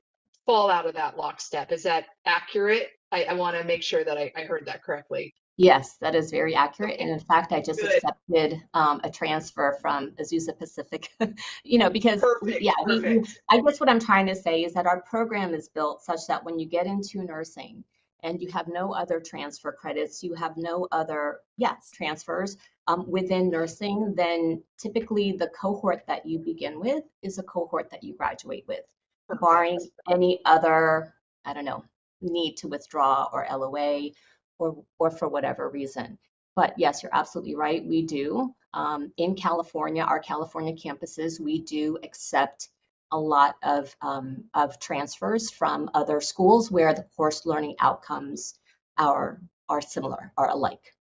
fall out of that lockstep. Is that accurate? I want to make sure that I heard that correctly. Yes, that is very accurate. And in fact, I just accepted a transfer from Azusa Pacific, because I guess what I'm trying to say is that our program is built such that when you get into nursing and you have no other transfer credits, you have no other, transfers within nursing, then typically the cohort that you begin with is a cohort that you graduate with, barring any other, need to withdraw or LOA or for whatever reason. But yes, you're absolutely right. We do. In California, our California campuses, we do accept a lot of transfers from other schools where the course learning outcomes are similar, are alike.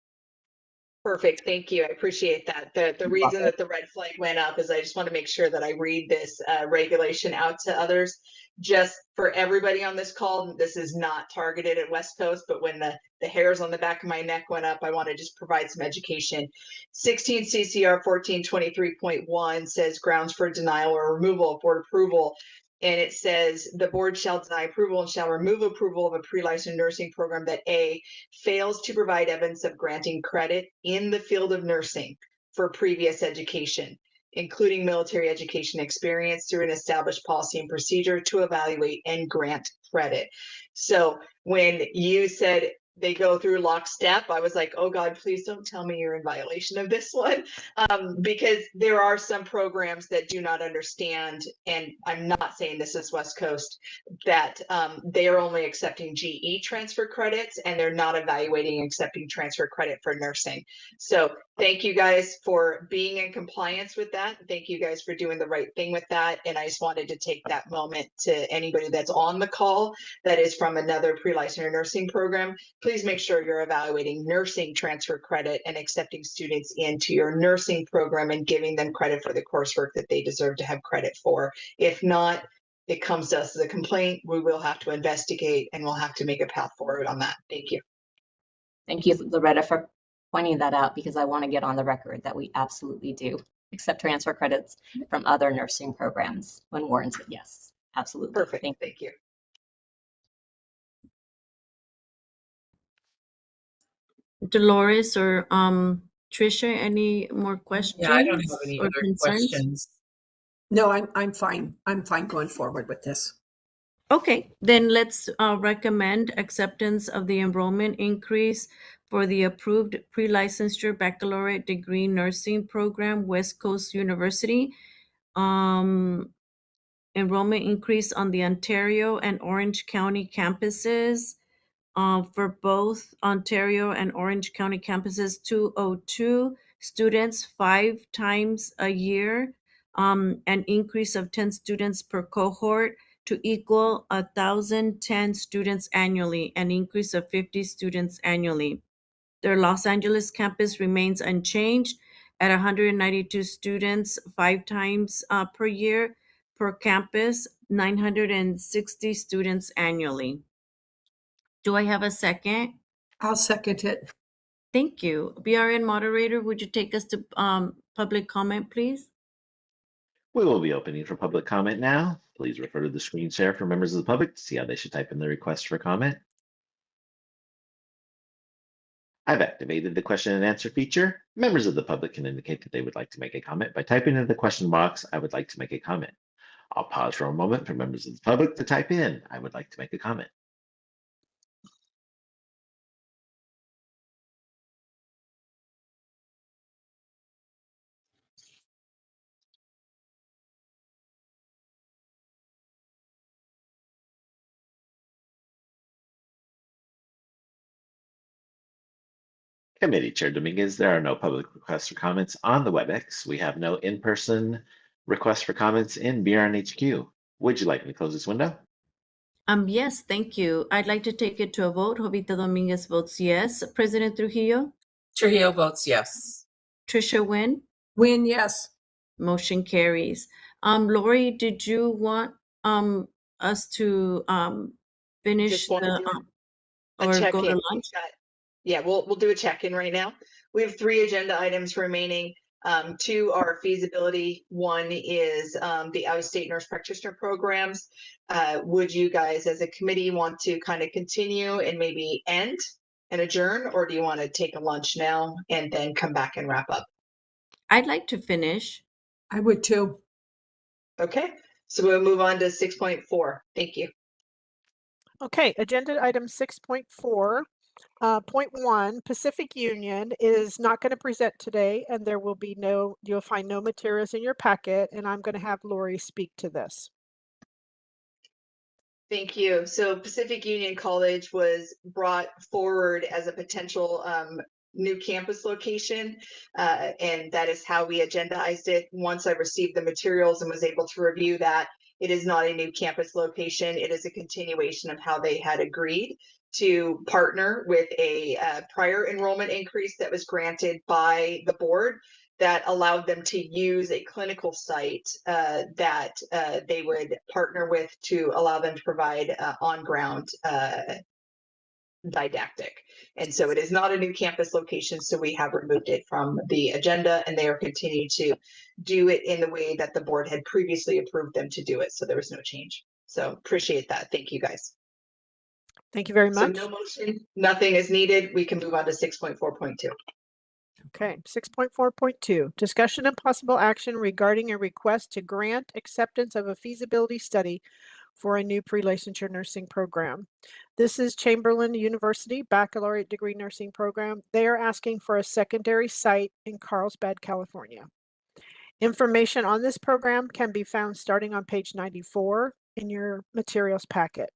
Perfect. Thank you. I appreciate that. The reason that the red flag went up is I just want to make sure that I read this regulation out to others. Just for everybody on this call, this is not targeted at West Coast, but when the hairs on the back of my neck went up, I want to just provide some education. 16 CCR 1423.1 says grounds for denial or removal of board approval. And it says the board shall deny approval and shall remove approval of a pre-licensed nursing program that A, fails to provide evidence of granting credit in the field of nursing for previous education, including military education experience through an established policy and procedure to evaluate and grant credit. So when you said they go through lockstep, I was like, oh God, please don't tell me you're in violation of this one. Because there are some programs that do not understand, and I'm not saying this is West Coast, that they are only accepting GE transfer credits and they're not evaluating and accepting transfer credit for nursing. So thank you guys for being in compliance with that. Thank you guys for doing the right thing with that. And I just wanted to take that moment to anybody that's on the call that is from another pre-licensure nursing program. Please make sure you're evaluating nursing transfer credit and accepting students into your nursing program and giving them credit for the coursework that they deserve to have credit for. If not, it comes to us as a complaint. We will have to investigate and we'll have to make a path forward on that. Thank you. Thank you, Loretta, for pointing that out, because I want to get on the record that we absolutely do accept transfer credits from other nursing programs when warranted. Yes, absolutely. Perfect. Thank you. Dolores or Trisha, any more questions? Yeah, I don't have any other questions. No, I'm fine. I'm fine going forward with this. Okay, then let's recommend acceptance of the enrollment increase for the approved pre-licensure baccalaureate degree nursing program, West Coast University. Enrollment increase on the Ontario and Orange County campuses. For both Ontario and Orange County campuses, 202 students 5 times a year, an increase of 10 students per cohort to equal 1,010 students annually, an increase of 50 students annually. Their Los Angeles campus remains unchanged at 192 students 5 times per year, per campus, 960 students annually. Do I have a second? I'll second it. Thank you. BRN moderator, would you take us to public comment, please? We will be opening for public comment now. Please refer to the screen share for members of the public to see how they should type in their request for comment. I've activated the question and answer feature. Members of the public can indicate that they would like to make a comment by typing in the question box, "I would like to make a comment." I'll pause for a moment for members of the public to type in, "I would like to make a comment." Committee Chair Dominguez, there are no public requests for comments on the WebEx. We have no in-person requests for comments in BRNHQ. Would you like me to close this window? Yes, thank you. I'd like to take it to a vote. Jovita Dominguez votes yes. President Trujillo? Trujillo votes yes. Trisha Wynn? Wynn, yes. Motion carries. Lori, did you want us to finish Just want to the do a or go check-in. to lunch? Yeah, we'll do a check-in right now. We have 3 agenda items remaining. 2 are feasibility. 1 is the out-of-state nurse practitioner programs. Would you guys as a committee want to kind of continue and maybe end and adjourn, or do you want to take a lunch now and then come back and wrap up? I'd like to finish. I would too. Okay, so we'll move on to 6.4. Thank you. Okay, agenda item 6.4. Point 1, Pacific Union is not going to present today, and there will be you'll find no materials in your packet, and I'm going to have Lori speak to this. Thank you. So Pacific Union College was brought forward as a potential new campus location, and that is how we agendized it. Once I received the materials and was able to review that, it is not a new campus location. It is a continuation of how they had agreed to partner with a prior enrollment increase that was granted by the board that allowed them to use a clinical site that they would partner with to allow them to provide on-ground didactic. And so it is not a new campus location, so we have removed it from the agenda, and they are continuing to do it in the way that the board had previously approved them to do it. So there was no change. So appreciate that. Thank you, guys. Thank you very much. So no motion, nothing is needed. We can move on to 6.4.2. Okay, 6.4.2, discussion and possible action regarding a request to grant acceptance of a feasibility study for a new pre-licensure nursing program. This is Chamberlain University Baccalaureate Degree Nursing Program. They are asking for a secondary site in Carlsbad, California. Information on this program can be found starting on page 94 in your materials packet.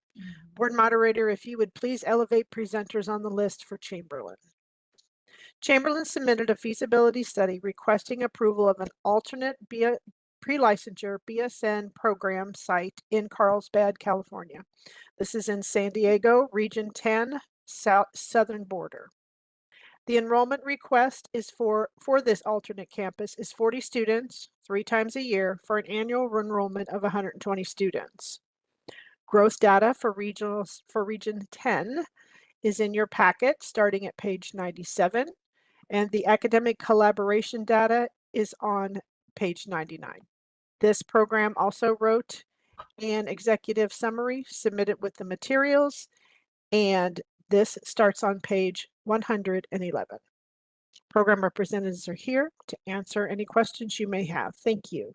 Board moderator, if you would please elevate presenters on the list for Chamberlain. Chamberlain submitted a feasibility study requesting approval of an alternate pre-licensure BSN program site in Carlsbad, California. This is in San Diego, Region 10, southern border. The enrollment request is for this alternate campus is 40 students 3 times a year for an annual enrollment of 120 students. Gross data for Region 10 is in your packet starting at page 97, and the academic collaboration data is on page 99. This program also wrote an executive summary submitted with the materials, and this starts on page 111. Program representatives are here to answer any questions you may have. Thank you.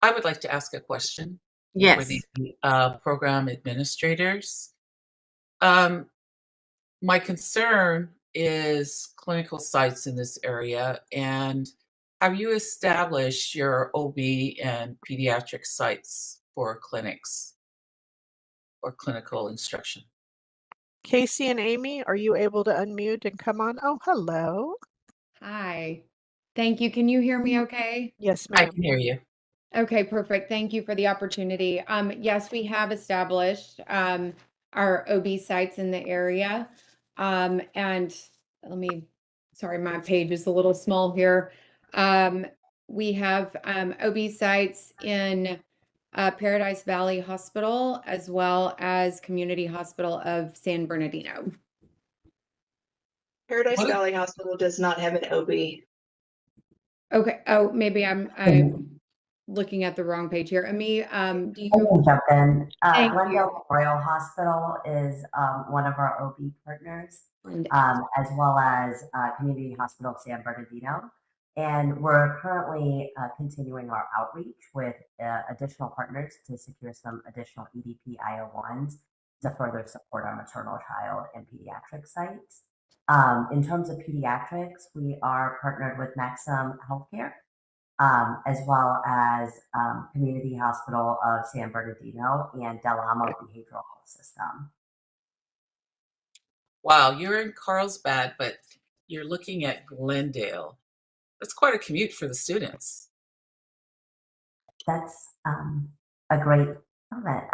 I would like to ask a question. Yes. For the program administrators. My concern is clinical sites in this area, and have you established your OB and pediatric sites for clinics or clinical instruction? Casey and Amy, are you able to unmute and come on? Oh, hello. Hi. Thank you. Can you hear me okay? Yes, I ma'am. can hear you. Okay, perfect. Thank you for the opportunity. Yes, we have established our OB sites in the area. And sorry, my page is a little small here. We have OB sites in Paradise Valley Hospital as well as Community Hospital of San Bernardino. Paradise Valley Hospital does not have an OB. Okay. Oh, maybe I'm looking at the wrong page here. Ami, do I you? can jump in. Thank Glendale you. Memorial Hospital is one of our OB partners, Glendale. as well as Community Hospital San Bernardino. And we're currently continuing our outreach with additional partners to secure some additional EDP IO1s to further support our maternal, child, and pediatric sites. In terms of pediatrics, we are partnered with Maxim Healthcare, as well as Community Hospital of San Bernardino and Del Amo Behavioral Health System. Wow, you're in Carlsbad, but you're looking at Glendale. That's quite a commute for the students. That's a great comment.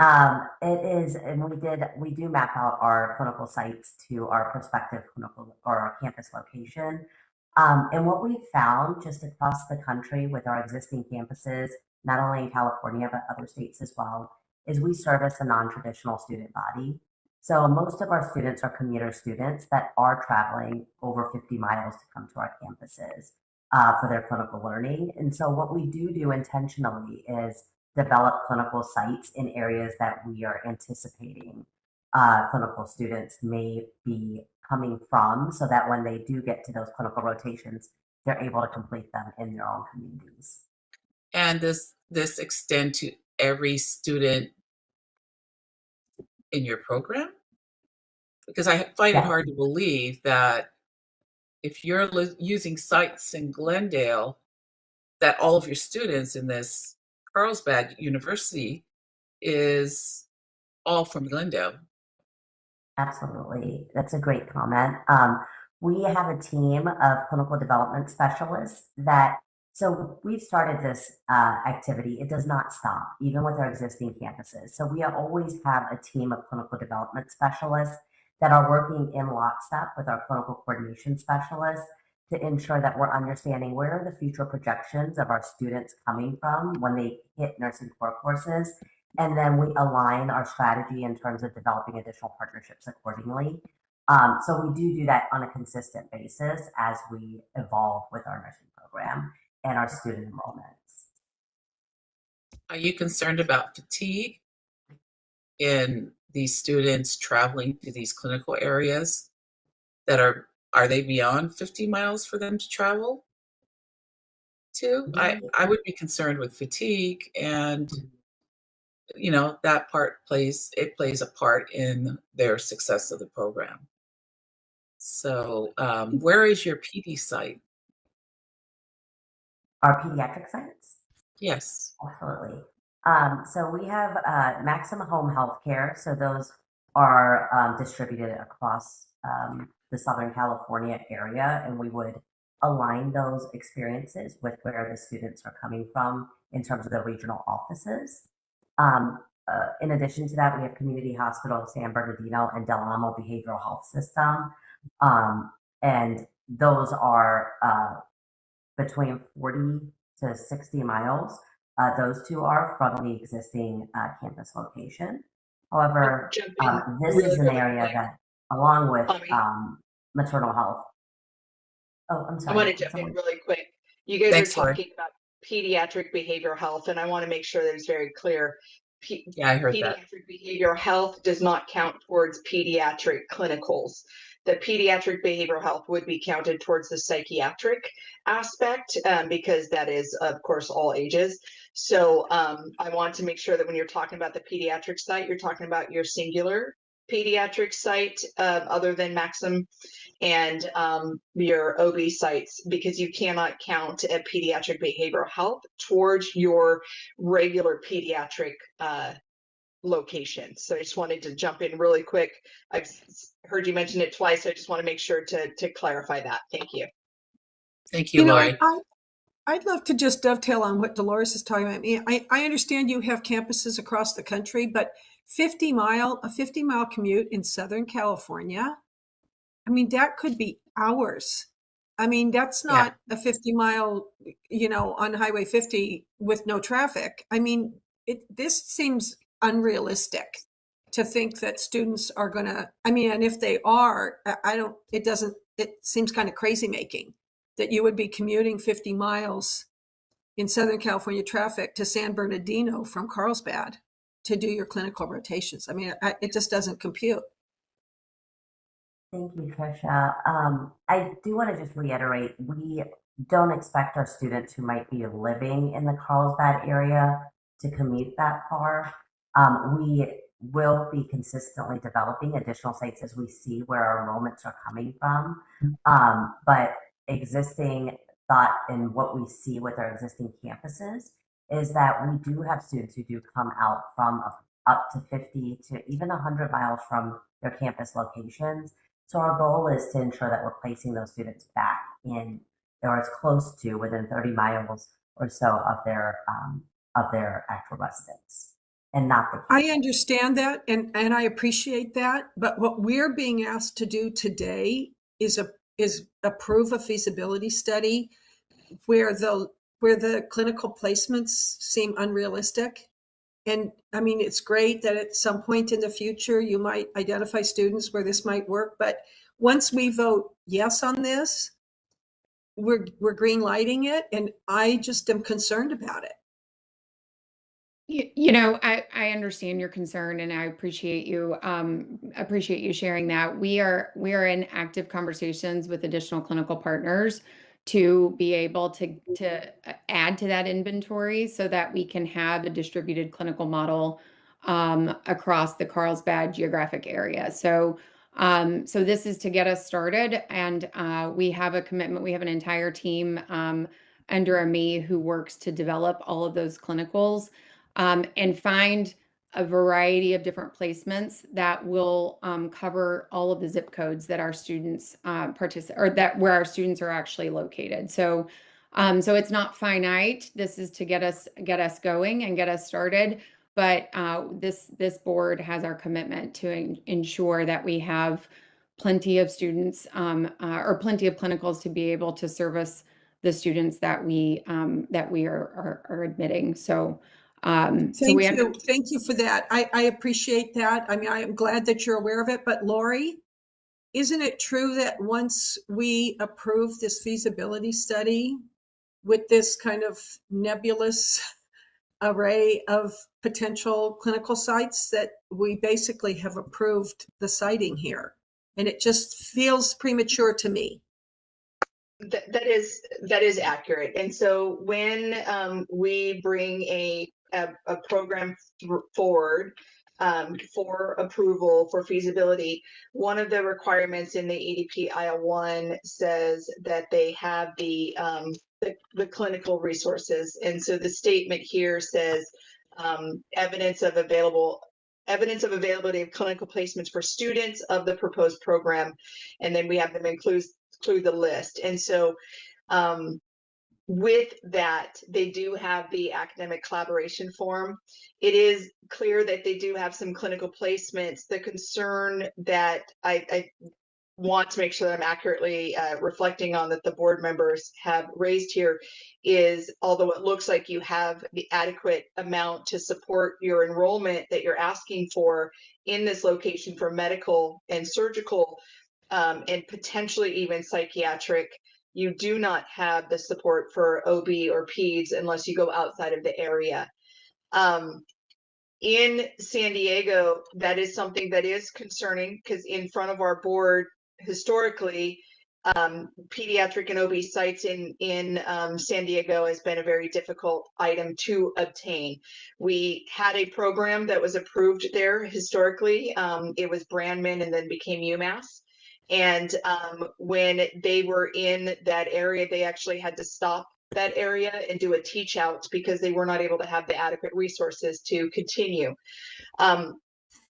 It is, and we do map out our clinical sites to our prospective clinical or our campus location. And what we've found just across the country with our existing campuses, not only in California, but other states as well, is we service a non-traditional student body. So most of our students are commuter students that are traveling over 50 miles to come to our campuses for their clinical learning. And so what we do intentionally is develop clinical sites in areas that we are anticipating clinical students may be coming from, so that when they do get to those clinical rotations, they're able to complete them in their own communities. And does this extend to every student in your program? Because I find it hard to believe that if you're using sites in Glendale, that all of your students in this Carlsbad University is all from Glendale. Absolutely. That's a great comment. We have a team of clinical development specialists so we've started this activity. It does not stop, even with our existing campuses. So we always have a team of clinical development specialists that are working in lockstep with our clinical coordination specialists to ensure that we're understanding where are the future projections of our students coming from when they hit nursing core courses. And then we align our strategy in terms of developing additional partnerships accordingly. So we do that on a consistent basis as we evolve with our nursing program and our student enrollments. Are you concerned about fatigue in these students traveling to these clinical areas that are they beyond 50 miles for them to travel to? I would be concerned with fatigue, and that part plays a part in their success of the program. So where is your PD site? Our pediatric sites? Yes. Absolutely. So we have Maxim Home Healthcare. So those are distributed across the Southern California area, and we would align those experiences with where the students are coming from in terms of the regional offices. In addition to that, we have Community Hospital of San Bernardino and Del Amo Behavioral Health System. And those are between 40 to 60 miles. Those two are from the existing campus location. However, this is an area that, along with maternal health. Oh, I'm sorry. I want to jump in really quick. You guys are talking about pediatric behavioral health, and I want to make sure that it's very clear. Yeah, I heard that. Pediatric behavioral health does not count towards pediatric clinicals. The pediatric behavioral health would be counted towards the psychiatric aspect because that is, of course, all ages. So I want to make sure that when you're talking about the pediatric site, you're talking about your singular pediatric site other than Maxim and your OB sites, because you cannot count a pediatric behavioral health towards your regular pediatric location. So I just wanted to jump in really quick. I've heard you mention it twice. So I just want to make sure to clarify that. Thank you. Thank you, Lori. I'd love to just dovetail on what Dolores is talking about. I mean, I understand you have campuses across the country, but a 50-mile commute in Southern California, I mean, that could be hours. I mean, that's not a 50-mile, on Highway 50 with no traffic. I mean, this seems unrealistic to think that students are going to, I mean, and if they are, it seems kind of crazy making that you would be commuting 50 miles in Southern California traffic to San Bernardino from Carlsbad to do your clinical rotations. I mean, it just doesn't compute. Thank you, Tricia. I do want to just reiterate, we don't expect our students who might be living in the Carlsbad area to commute that far. We will be consistently developing additional sites as we see where our enrollments are coming from. But existing thought and what we see with our existing campuses is that we do have students who do come out from up to 50 to even 100 miles from their campus locations. So our goal is to ensure that we're placing those students back in or as close to within 30 miles or so of their actual residence, and not the. I understand that, and I appreciate that. But what we're being asked to do today is approve a feasibility study where the clinical placements seem unrealistic. And I mean, it's great that at some point in the future, you might identify students where this might work. But once we vote yes on this, we're green lighting it. And I just am concerned about it. I understand your concern, and I appreciate you sharing that. We are in active conversations with additional clinical partners to be able to add to that inventory so that we can have a distributed clinical model across the Carlsbad geographic area. So this is to get us started, and we have a commitment. We have an entire team under me who works to develop all of those clinicals. And find a variety of different placements that will cover all of the zip codes that our students where our students are actually located. So it's not finite. This is to get us going and get us started. But this board has our commitment to ensure that we have plenty of students or plenty of clinicals to be able to service the students that we are admitting. Thank you for that. I appreciate that. I mean, I am glad that you're aware of it. But Lori, isn't it true that once we approve this feasibility study with this kind of nebulous array of potential clinical sites, that we basically have approved the siting here? And it just feels premature to me. That is accurate. And so when we bring a program forward for approval for feasibility, one of the requirements in the ADP IL1 says that they have the clinical resources. And so the statement here says evidence of availability of clinical placements for students of the proposed program, and then we have them include the list. And so with that, they do have the academic collaboration form. It is clear that they do have some clinical placements. The concern that I want to make sure that I'm accurately reflecting on that the board members have raised here is, although it looks like you have the adequate amount to support your enrollment that you're asking for in this location for medical and surgical and potentially even psychiatric, you do not have the support for OB or PEDS unless you go outside of the area. In San Diego, that is something that is concerning, because in front of our board, historically, pediatric and OB sites in San Diego has been a very difficult item to obtain. We had a program that was approved there historically. It was Brandman and then became UMass. And when they were in that area, they actually had to stop that area and do a teach out because they were not able to have the adequate resources to continue.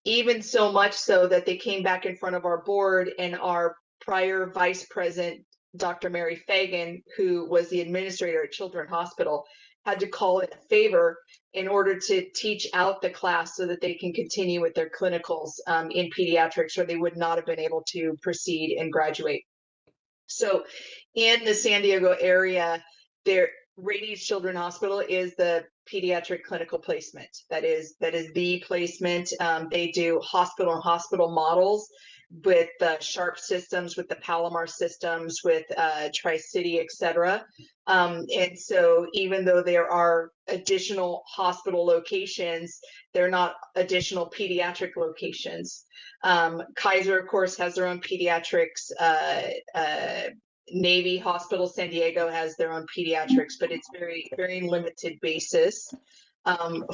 Even so much so that they came back in front of our board, and our prior vice president Dr. Mary Fagan, who was the administrator at Children's Hospital, had to call it a favor in order to teach out the class so that they can continue with their clinicals in pediatrics, or they would not have been able to proceed and graduate. So in the San Diego area, Rady Children's Hospital is the pediatric clinical placement. That is the placement. They do hospital models with the Sharp systems, with the Palomar systems, with Tri-City, et cetera. And so even though there are additional hospital locations, they're not additional pediatric locations. Kaiser, of course, has their own pediatrics. Navy Hospital San Diego has their own pediatrics, but it's very limited basis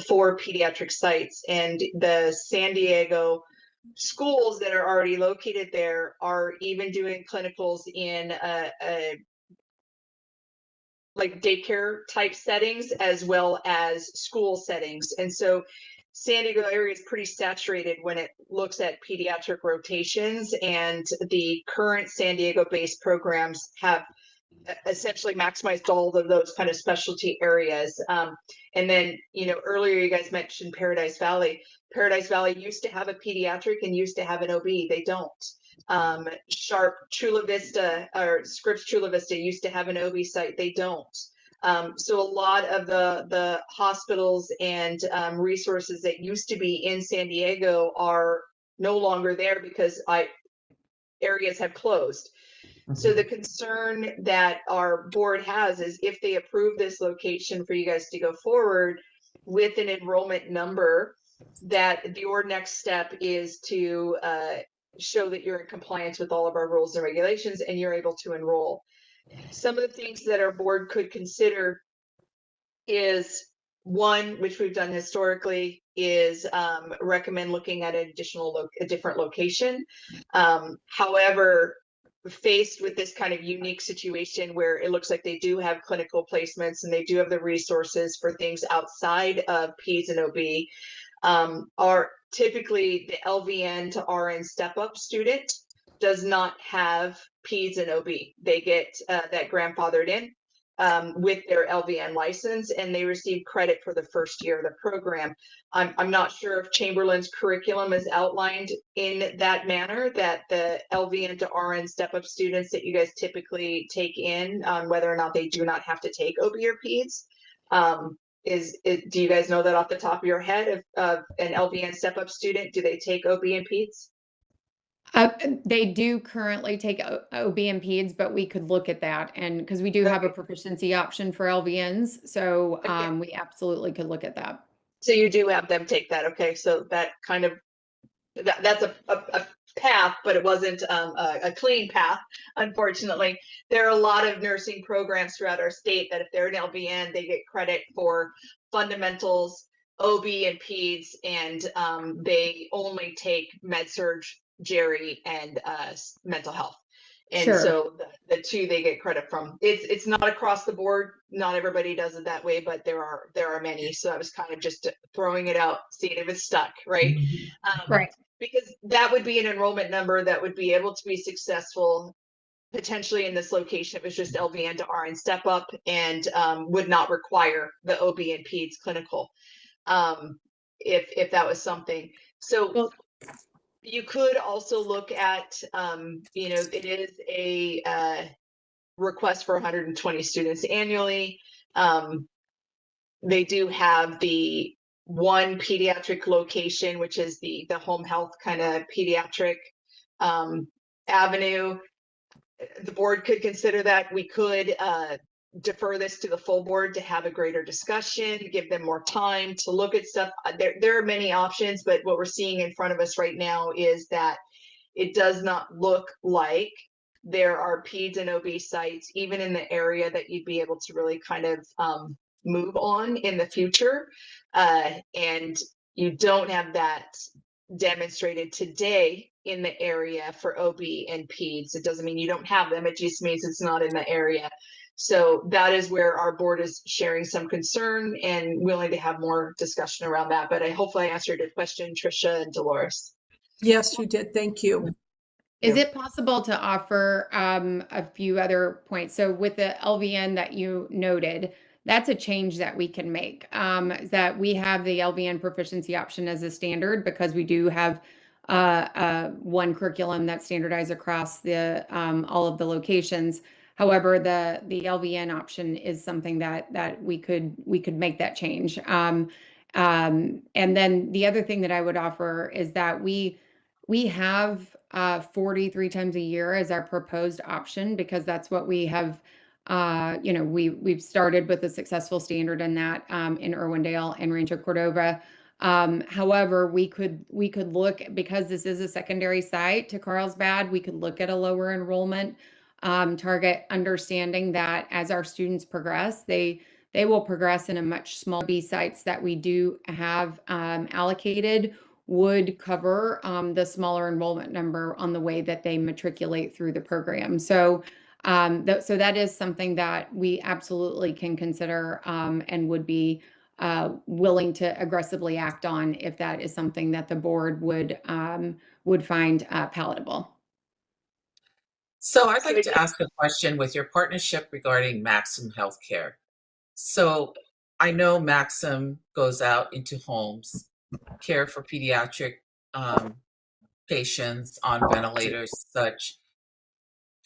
for pediatric sites. And the San Diego schools that are already located there are even doing clinicals in like daycare type settings as well as school settings. And so San Diego area is pretty saturated when it looks at pediatric rotations, and the current San Diego based programs have essentially maximized all of those kind of specialty areas. And then, earlier you guys mentioned Paradise Valley. Paradise Valley used to have a pediatric and used to have an OB. They don't. Sharp Chula Vista or Scripps Chula Vista used to have an OB site. They don't. So a lot of the hospitals and resources that used to be in San Diego are no longer there because areas have closed. So the concern that our board has is if they approve this location for you guys to go forward with an enrollment number, that your next step is to show that you're in compliance with all of our rules and regulations and you're able to enroll. Some of the things that our board could consider is one, which we've done historically, is recommend looking at a different location. However, faced with this kind of unique situation where it looks like they do have clinical placements and they do have the resources for things outside of PEDS and OB, are typically the LVN to RN step-up student does not have PEDS and OB. They get that grandfathered in with their LVN license, and they receive credit for the first year of the program. I'm not sure if Chamberlain's curriculum is outlined in that manner, that the LVN to RN step-up students that you guys typically take in, whether or not they do not have to take OB or PEDS. Do you guys know that off the top of your head of an LVN step-up student? Do they take OB and PEDS? They do currently take OB and PEDS, but we could look at that, and because we do have a proficiency option for LVNs, so we absolutely could look at that. So you do have them take that, okay? So that kind of that's a path, but it wasn't a clean path, unfortunately. There are a lot of nursing programs throughout our state that if they're an LVN, they get credit for fundamentals, OB and PEDS, and they only take med-surg, Jerry, and mental health. And so the two they get credit from. It's not across the board. Not everybody does it that way, but there are many. So I was kind of just throwing it out, seeing if it's stuck, right? Right. Because that would be an enrollment number that would be able to be successful potentially in this location. It was just LVN to RN step up and would not require the OB and PEDS clinical if that was something. So you could also look at, it is a request for 120 students annually. They do have the one pediatric location, which is the home health kind of pediatric avenue. The board could consider that. We could defer this to the full board to have a greater discussion, give them more time to look at stuff. There are many options, but what we're seeing in front of us right now is that it does not look like there are PEDS and OB sites, even in the area that you'd be able to really kind of move on in the future. And you don't have that demonstrated today in the area for OB and PEDS. It doesn't mean you don't have them. It just means it's not in the area. So that is where our board is sharing some concern and willing to have more discussion around that. But hopefully I answered your question, Tricia and Dolores. Yes, you did. Thank you. Is it possible to offer a few other points? So with the LVN that you noted, that's a change that we can make. That we have the LVN proficiency option as a standard because we do have one curriculum that's standardized across the all of the locations. However, the LVN option is something that we could make that change. And then the other thing that I would offer is that we have 43 times a year as our proposed option because that's what we have. We've started with a successful standard in that in Irwindale and Rancho Cordova. However, we could look, because this is a secondary site to Carlsbad, we could look at a lower enrollment target, understanding that as our students progress, they will progress in a much smaller B sites that we do have allocated would cover the smaller enrollment number on the way that they matriculate through the program. So so that is something that we absolutely can consider and would be willing to aggressively act on if that is something that the board would find palatable. So I'd like to ask a question with your partnership regarding Maxim Healthcare. So I know Maxim goes out into homes, care for pediatric patients on ventilators, such.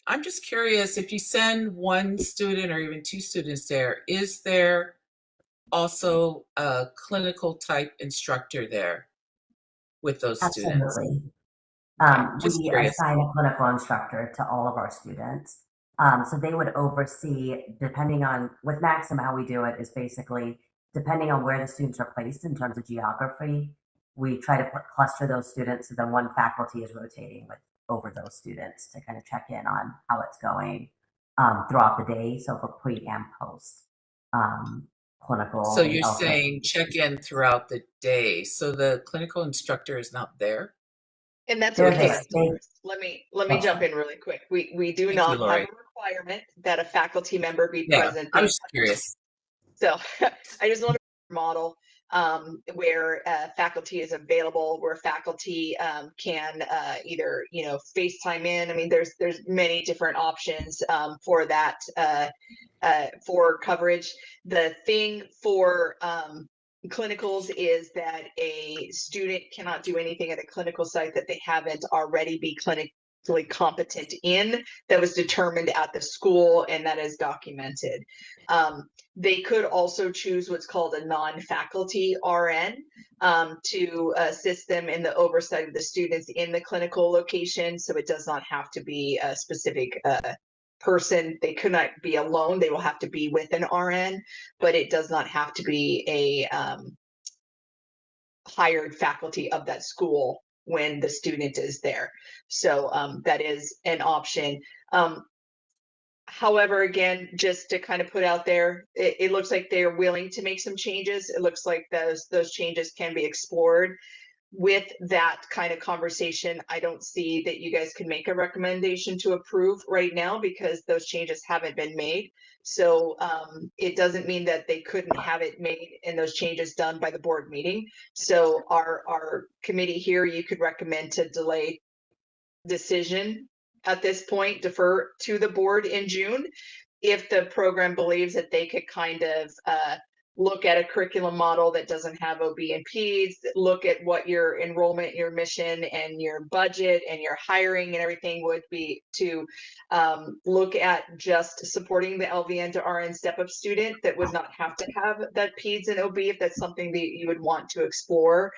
I'm just curious, if you send one student or even two students there, is there also a clinical type instructor there with those students? Absolutely. Just We curious. assign a clinical instructor to all of our students. So they would oversee, depending on, with Maxim, how we do it is basically, depending on where the students are placed in terms of geography, we try to cluster those students so then one faculty is rotating over those students to kind of check in on how it's going throughout the day. So for pre and post clinical. So you're saying check in throughout the day. So the clinical instructor is not there? And that's okay. Let me jump in really quick. We do not have a requirement that a faculty member be present. I was just curious. So I just want to model where faculty is available, where faculty can either FaceTime in. I mean, there's many different options for that for coverage. The thing for clinicals is that a student cannot do anything at a clinical site that they haven't already be clinically competent in, that was determined at the school and that is documented. They could also choose what's called a non-faculty RN to assist them in the oversight of the students in the clinical location. So it does not have to be a specific person. They could not be alone. They will have to be with an RN, but it does not have to be a hired faculty of that school when the student is there. So that is an option. However, again, just to kind of put out there, it looks like they're willing to make some changes. It looks like those changes can be explored. With that kind of conversation, I don't see that you guys can make a recommendation to approve right now because those changes haven't been made. So it doesn't mean that they couldn't have it made and those changes done by the board meeting. So our committee here, you could recommend to delay decision at this point, defer to the board in June. If the program believes that they could kind of look at a curriculum model that doesn't have OB and PEDS, look at what your enrollment, your mission, and your budget and your hiring and everything would be, to look at just supporting the LVN to RN step-up student that would not have to have that PEDS and OB if that's something that you would want to explore.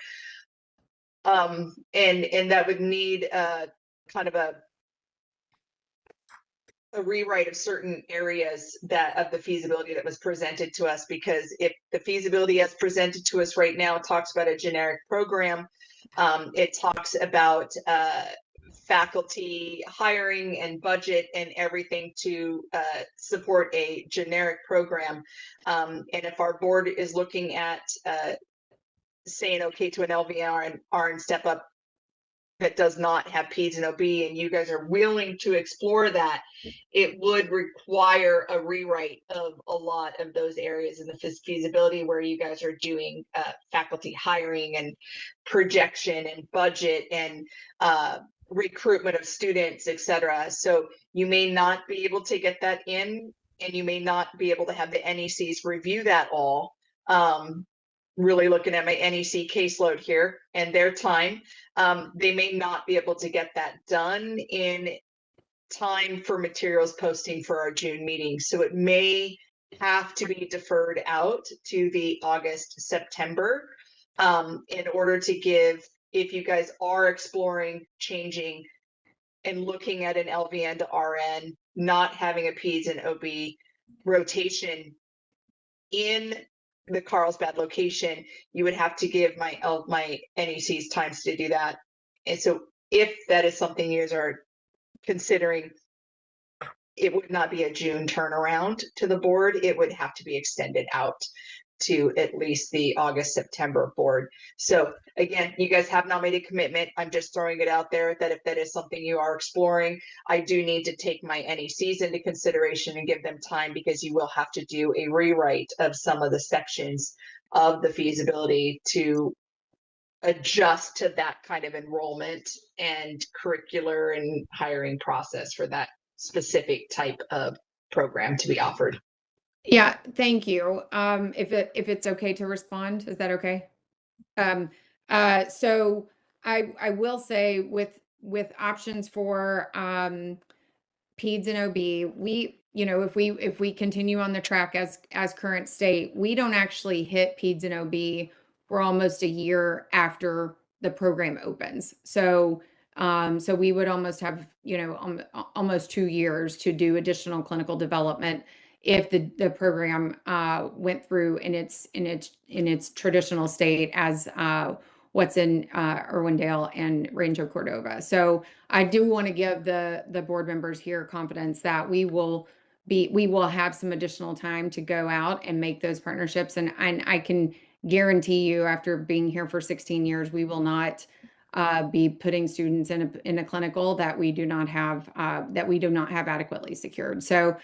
And that would need kind of a rewrite of certain areas of the feasibility that was presented to us, because if the feasibility as presented to us right now talks about a generic program, it talks about faculty hiring and budget and everything to support a generic program. And if our board is looking at saying okay to an LVN and RN step up that does not have PEDS and OB, and you guys are willing to explore that, it would require a rewrite of a lot of those areas in the feasibility where you guys are doing faculty hiring and projection and budget and recruitment of students, etc. So you may not be able to get that in, and you may not be able to have the NECs review that all. Really looking at my NEC caseload here and their time, they may not be able to get that done in time for materials posting for our June meeting. So it may have to be deferred out to the August, September, in order to give, if you guys are exploring changing and looking at an LVN to RN, not having a PEDS and OB rotation in the Carlsbad location, you would have to give my NECs times to do that. And so if that is something you guys are considering, it would not be a June turnaround to the board. It would have to be extended out to at least the August, September board. So again, you guys have not made a commitment. I'm just throwing it out there that if that is something you are exploring, I do need to take my NECs into consideration and give them time, because you will have to do a rewrite of some of the sections of the feasibility to adjust to that kind of enrollment and curricular and hiring process for that specific type of program to be offered. Yeah, thank you. If it's okay to respond, is that okay? So I will say with options for PEDS and OB, we, you know, if we continue on the track as current state, we don't actually hit PEDS and OB for almost a year after the program opens. So so we would almost have, you know, almost 2 years to do additional clinical development if the program went through in its traditional state as what's in Irwindale and Rancho Cordova. So I do want to give the board members here confidence that we will have some additional time to go out and make those partnerships. And I can guarantee you, after being here for 16 years, we will not be putting students in a clinical that we do not have adequately secured. So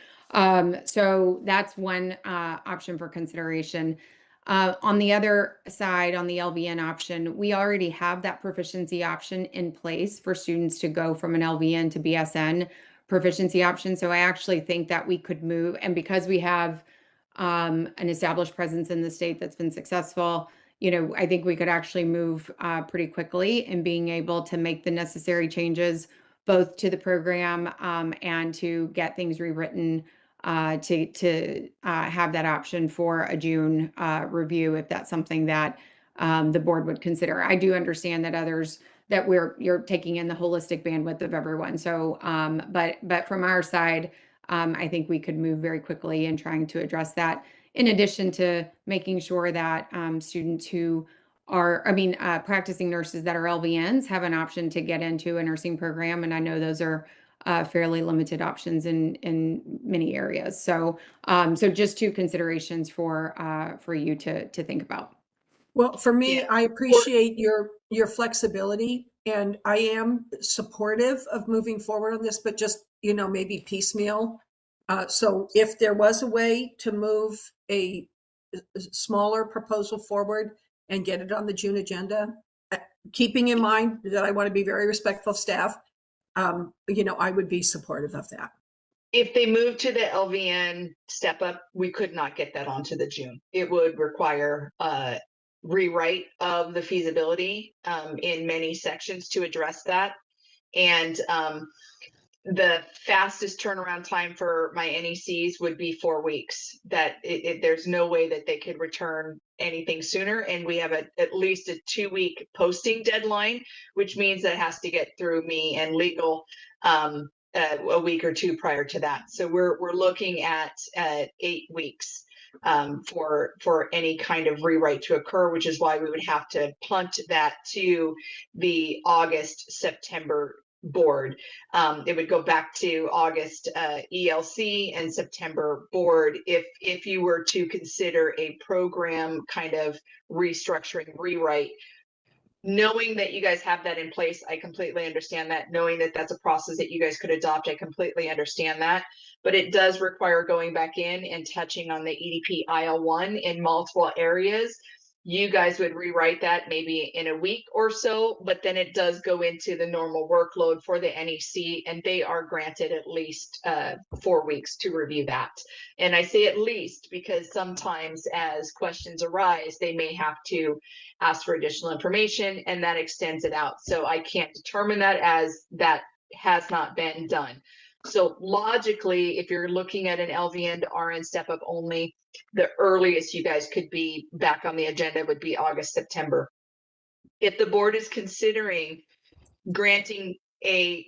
so that's one option for consideration. On the other side, on the LVN option, we already have that proficiency option in place for students to go from an LVN to BSN proficiency option. So I actually think that we could move, and because we have an established presence in the state that's been successful, you know, I think we could actually move pretty quickly in being able to make the necessary changes both to the program and to get things rewritten to have that option for a June review, if that's something that the board would consider. I do understand that you're taking in the holistic bandwidth of everyone. So, but from our side, I think we could move very quickly in trying to address that, in addition to making sure that students who are, practicing nurses that are LVNs have an option to get into a nursing program. And I know those are fairly limited options in many areas. So, so just two considerations for you to think about. Well, for me, I appreciate your flexibility, and I am supportive of moving forward on this, but just, you know, maybe piecemeal. So if there was a way to move a smaller proposal forward and get it on the June agenda, keeping in mind that I want to be very respectful of staff, you know, I would be supportive of that. If they move to the LVN step up, we could not get that onto the June. It would require rewrite of the feasibility in many sections to address that. And the fastest turnaround time for my NECs would be 4 weeks. That there's no way that they could return anything sooner. And we have at least a 2-week posting deadline, which means that it has to get through me and legal a week or two prior to that. So we're looking at 8 weeks for any kind of rewrite to occur, which is why we would have to punt that to the August, September board. It would go back to August ELC and September board if you were to consider a program kind of restructuring rewrite. Knowing that you guys have that in place, I completely understand that. Knowing that that's a process that you guys could adopt, I completely understand that. But it does require going back in and touching on the EDP IL1 in multiple areas You guys would rewrite that maybe in a week or so, but then it does go into the normal workload for the NEC, and they are granted at least 4 weeks to review that. And I say at least because sometimes as questions arise, they may have to ask for additional information, and that extends it out. So I can't determine that as that has not been done. So logically, if you're looking at an LVN to RN step up only, the earliest you guys could be back on the agenda would be August, September. If the board is considering granting a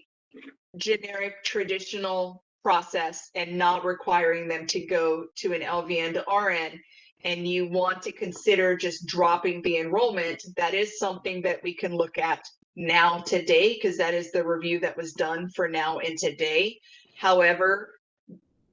generic traditional process and not requiring them to go to an LVN to RN, and you want to consider just dropping the enrollment, that is something that we can look at now today, because that is the review that was done for now and today. However,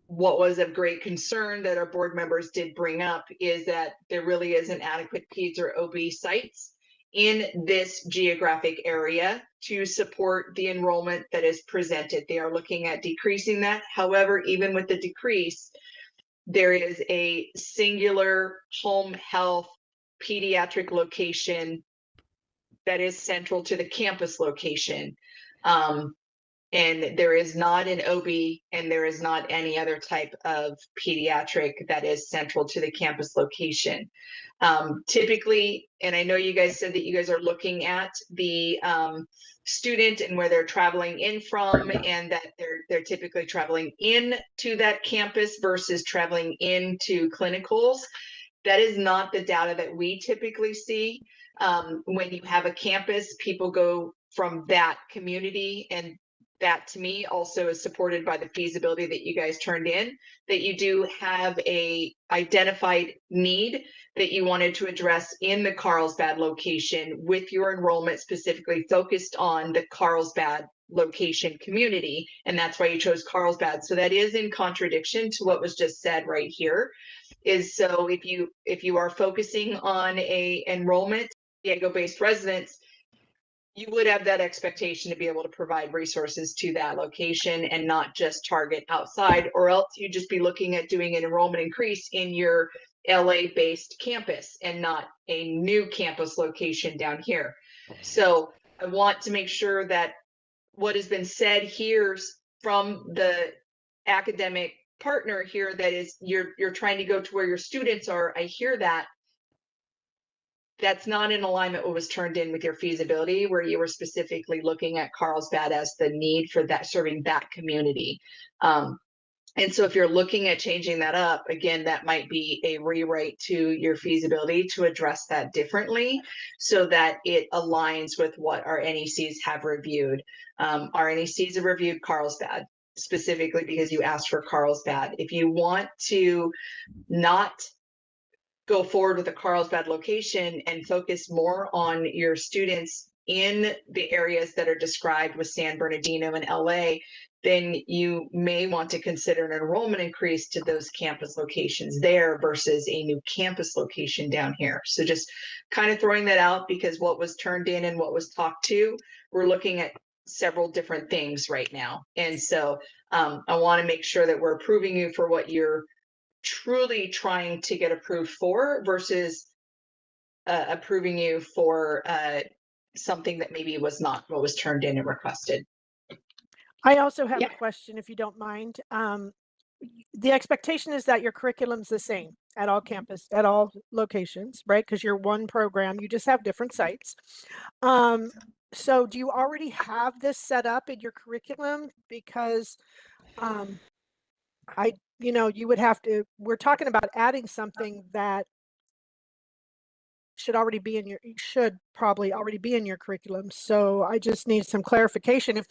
what was of great concern that our board members did bring up is that there really isn't adequate PEDS or OB sites in this geographic area to support the enrollment that is presented. They are looking at decreasing that. However, even with the decrease, there is a singular home health pediatric location that is central to the campus location. And there is not an OB and there is not any other type of pediatric that is central to the campus location. Typically, and I know you guys said that you guys are looking at the student and where they're traveling in from, and that they're typically traveling in to that campus versus traveling into clinicals. That is not the data that we typically see. When you have a campus, people go from that community, and that to me also is supported by the feasibility that you guys turned in, that you do have a identified need that you wanted to address in the Carlsbad location with your enrollment specifically focused on the Carlsbad location community. And that's why you chose Carlsbad. So that is in contradiction to what was just said right here. Is so if you are focusing on a enrollment Diego-based residents, you would have that expectation to be able to provide resources to that location and not just target outside, or else you'd just be looking at doing an enrollment increase in your LA-based campus and not a new campus location down here. So I want to make sure that what has been said here from the academic partner here, that is you're trying to go to where your students are. I hear that. That's not in alignment with what was turned in with your feasibility, where you were specifically looking at Carlsbad as the need for that, serving that community. And so if you're looking at changing that up, again, that might be a rewrite to your feasibility to address that differently so that it aligns with what our NECs have reviewed. Our NECs have reviewed Carlsbad specifically because you asked for Carlsbad. If you want to not go forward with a Carlsbad location and focus more on your students in the areas that are described with San Bernardino and LA, then you may want to consider an enrollment increase to those campus locations there versus a new campus location down here. So just kind of throwing that out, because what was turned in and what was talked to, we're looking at several different things right now. And so I want to make sure that we're approving you for what you're truly trying to get approved for versus approving you for something that maybe was not what was turned in and requested. I also have a question, if you don't mind. The expectation is that your curriculum's the same at all campus, at all locations, right? Because you're one program, you just have different sites. So do you already have this set up in your curriculum? Because you would have to, we're talking about adding something that should probably already be in your curriculum. So I just need some clarification if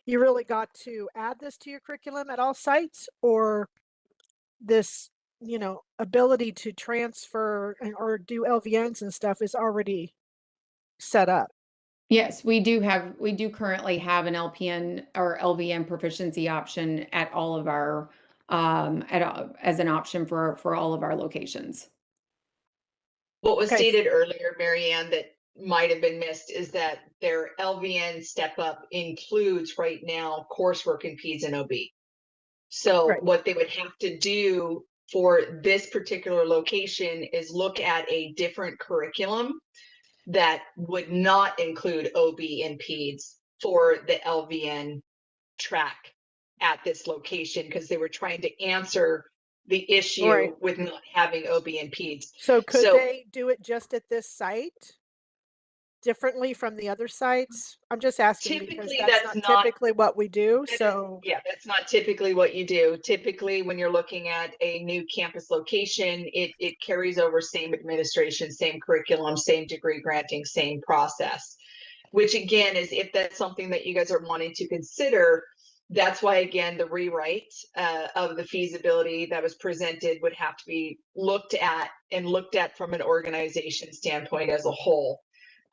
you really got to add this to your curriculum at all sites, or this, ability to transfer or do LVNs and stuff is already set up. Yes, we do currently have an LPN or LVN proficiency option at all of our, as an option for all of our locations. What was stated earlier, Marianne, that might have been missed is that their LVN step up includes right now coursework in PEDS and OB. So what they would have to do for this particular location is look at a different curriculum that would not include OB and PEDS for the LVN track at this location, because they were trying to answer the issue Right. with not having OB and PEDS. So could So they do it just at this site differently from the other sites? I'm just asking because typically that's that's not not typically what we do. that is- So yeah, that's not typically what you do. Typically, when you're looking at a new campus location, it carries over same administration, same curriculum, same degree granting, same process. Which again is, if that's something that you guys are wanting to consider, that's why again the rewrite of the feasibility that was presented would have to be looked at from an organization standpoint as a whole.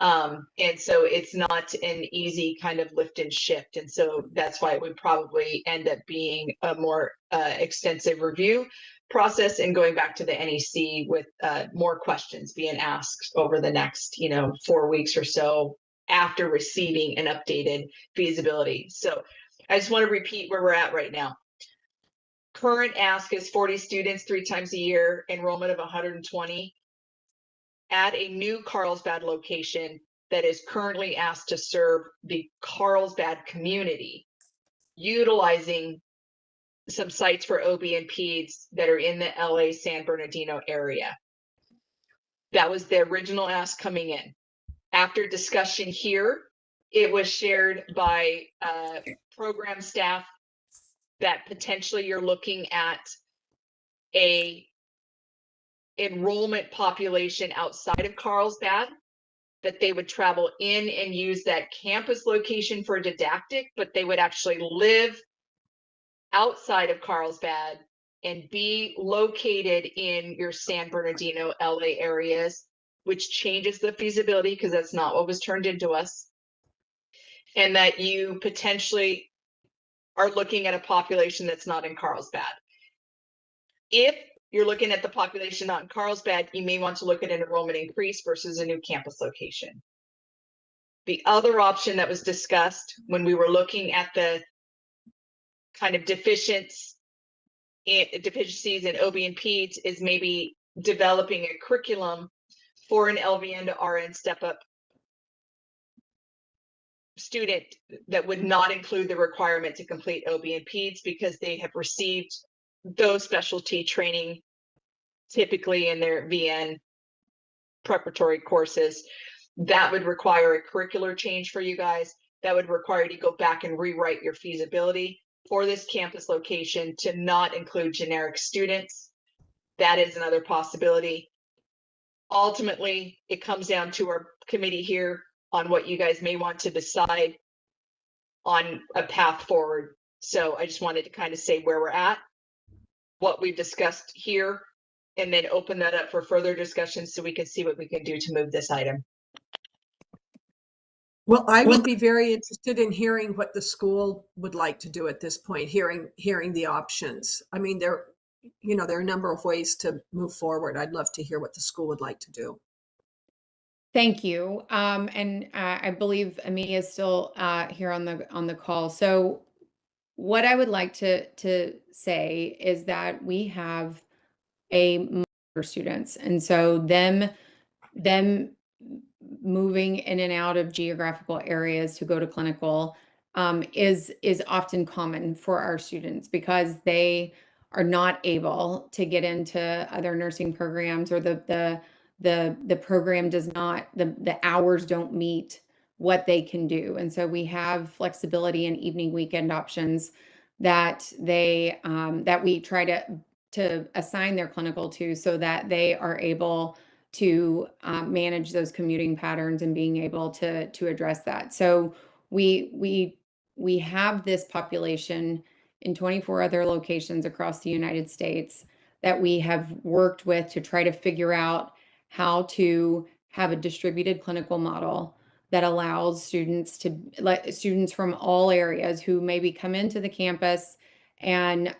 And so it's not an easy kind of lift and shift. And so that's why it would probably end up being a more extensive review process and going back to the NEC with more questions being asked over the next, 4 weeks or so after receiving an updated feasibility. So I just want to repeat where we're at right now. Current ask is 40 students 3 times a year, enrollment of 120. At a new Carlsbad location that is currently asked to serve the Carlsbad community, utilizing some sites for OB and PEDS that are in the LA San Bernardino area. That was the original ask coming in. After discussion here, it was shared by program staff that potentially you're looking at a enrollment population outside of Carlsbad, that they would travel in and use that campus location for didactic, but they would actually live outside of Carlsbad and be located in your San Bernardino, LA areas, which changes the feasibility because that's not what was turned into us. And that you potentially are looking at a population that's not in Carlsbad. If you're looking at the population not in Carlsbad, you may want to look at an enrollment increase versus a new campus location. The other option that was discussed when we were looking at the kind of deficiencies in OB and PEDS is maybe developing a curriculum for an LVN to RN step-up student that would not include the requirement to complete OB and PEDS because they have received those specialty training typically in their VN preparatory courses. That would require a curricular change for you guys. That would require you to go back and rewrite your feasibility for this campus location to not include generic students. That is another possibility. Ultimately, it comes down to our committee here on what you guys may want to decide on a path forward. So I just wanted to kind of say where we're at, what we've discussed here, and then open that up for further discussion so we can see what we can do to move this item. Well, I would be very interested in hearing what the school would like to do at this point, hearing the options. I mean, there are a number of ways to move forward. I'd love to hear what the school would like to do. Thank you. And I believe Amelia is still here on the call. So what I would like to say is that we have students, and so them moving in and out of geographical areas to go to clinical is often common for our students because they are not able to get into other nursing programs, or the program does not, the hours don't meet what they can do. And so we have flexibility and evening weekend options that they that we try to assign their clinical to, so that they are able to manage those commuting patterns and being able to address that. So we have this population in 24 other locations across the United States that we have worked with to try to figure out how to have a distributed clinical model that allows students from all areas who maybe come into the campus and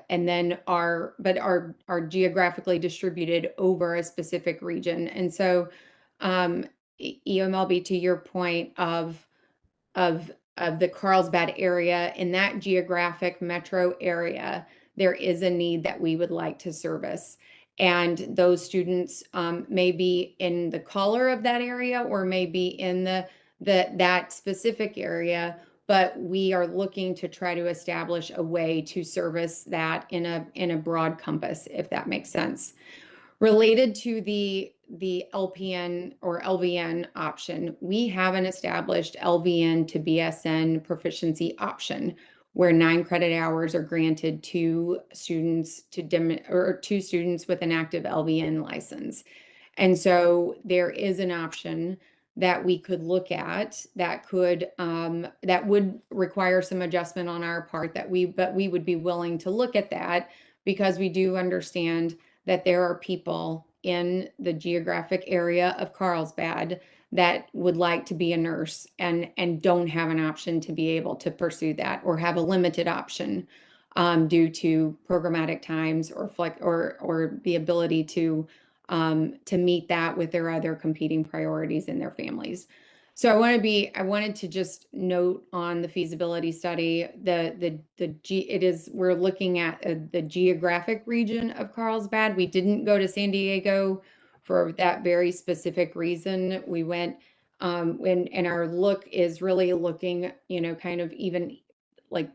then are geographically distributed over a specific region. And so EMLB, to your point of the Carlsbad area, in that geographic metro area, there is a need that we would like to service. And those students may be in the color of that area or may be in that specific area, but we are looking to try to establish a way to service that in a broad compass, if that makes sense. Related to the LPN or LVN option, we have an established LVN to BSN proficiency option where 9 credit hours are granted to students to students with an active LVN license. And so there is an option that we could look at that could that would require some adjustment on our part but we would be willing to look at that because we do understand that there are people in the geographic area of Carlsbad that would like to be a nurse and don't have an option to be able to pursue that or have a limited option due to programmatic times or the ability to meet that with their other competing priorities in their families. So I wanted to just note on the feasibility study, we're looking at the geographic region of Carlsbad. We didn't go to San Diego for that very specific reason. We went, and our look is really looking, kind of even like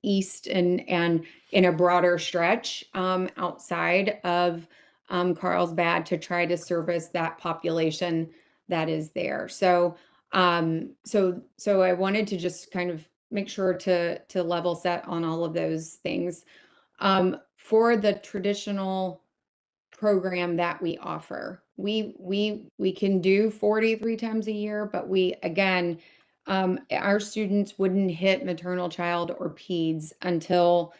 east and in a broader stretch outside of Carlsbad to try to service that population that is there. So I wanted to just kind of make sure to level set on all of those things. For the traditional program that we offer, we can do 43 times a year, but again, our students wouldn't hit maternal, child, or peds until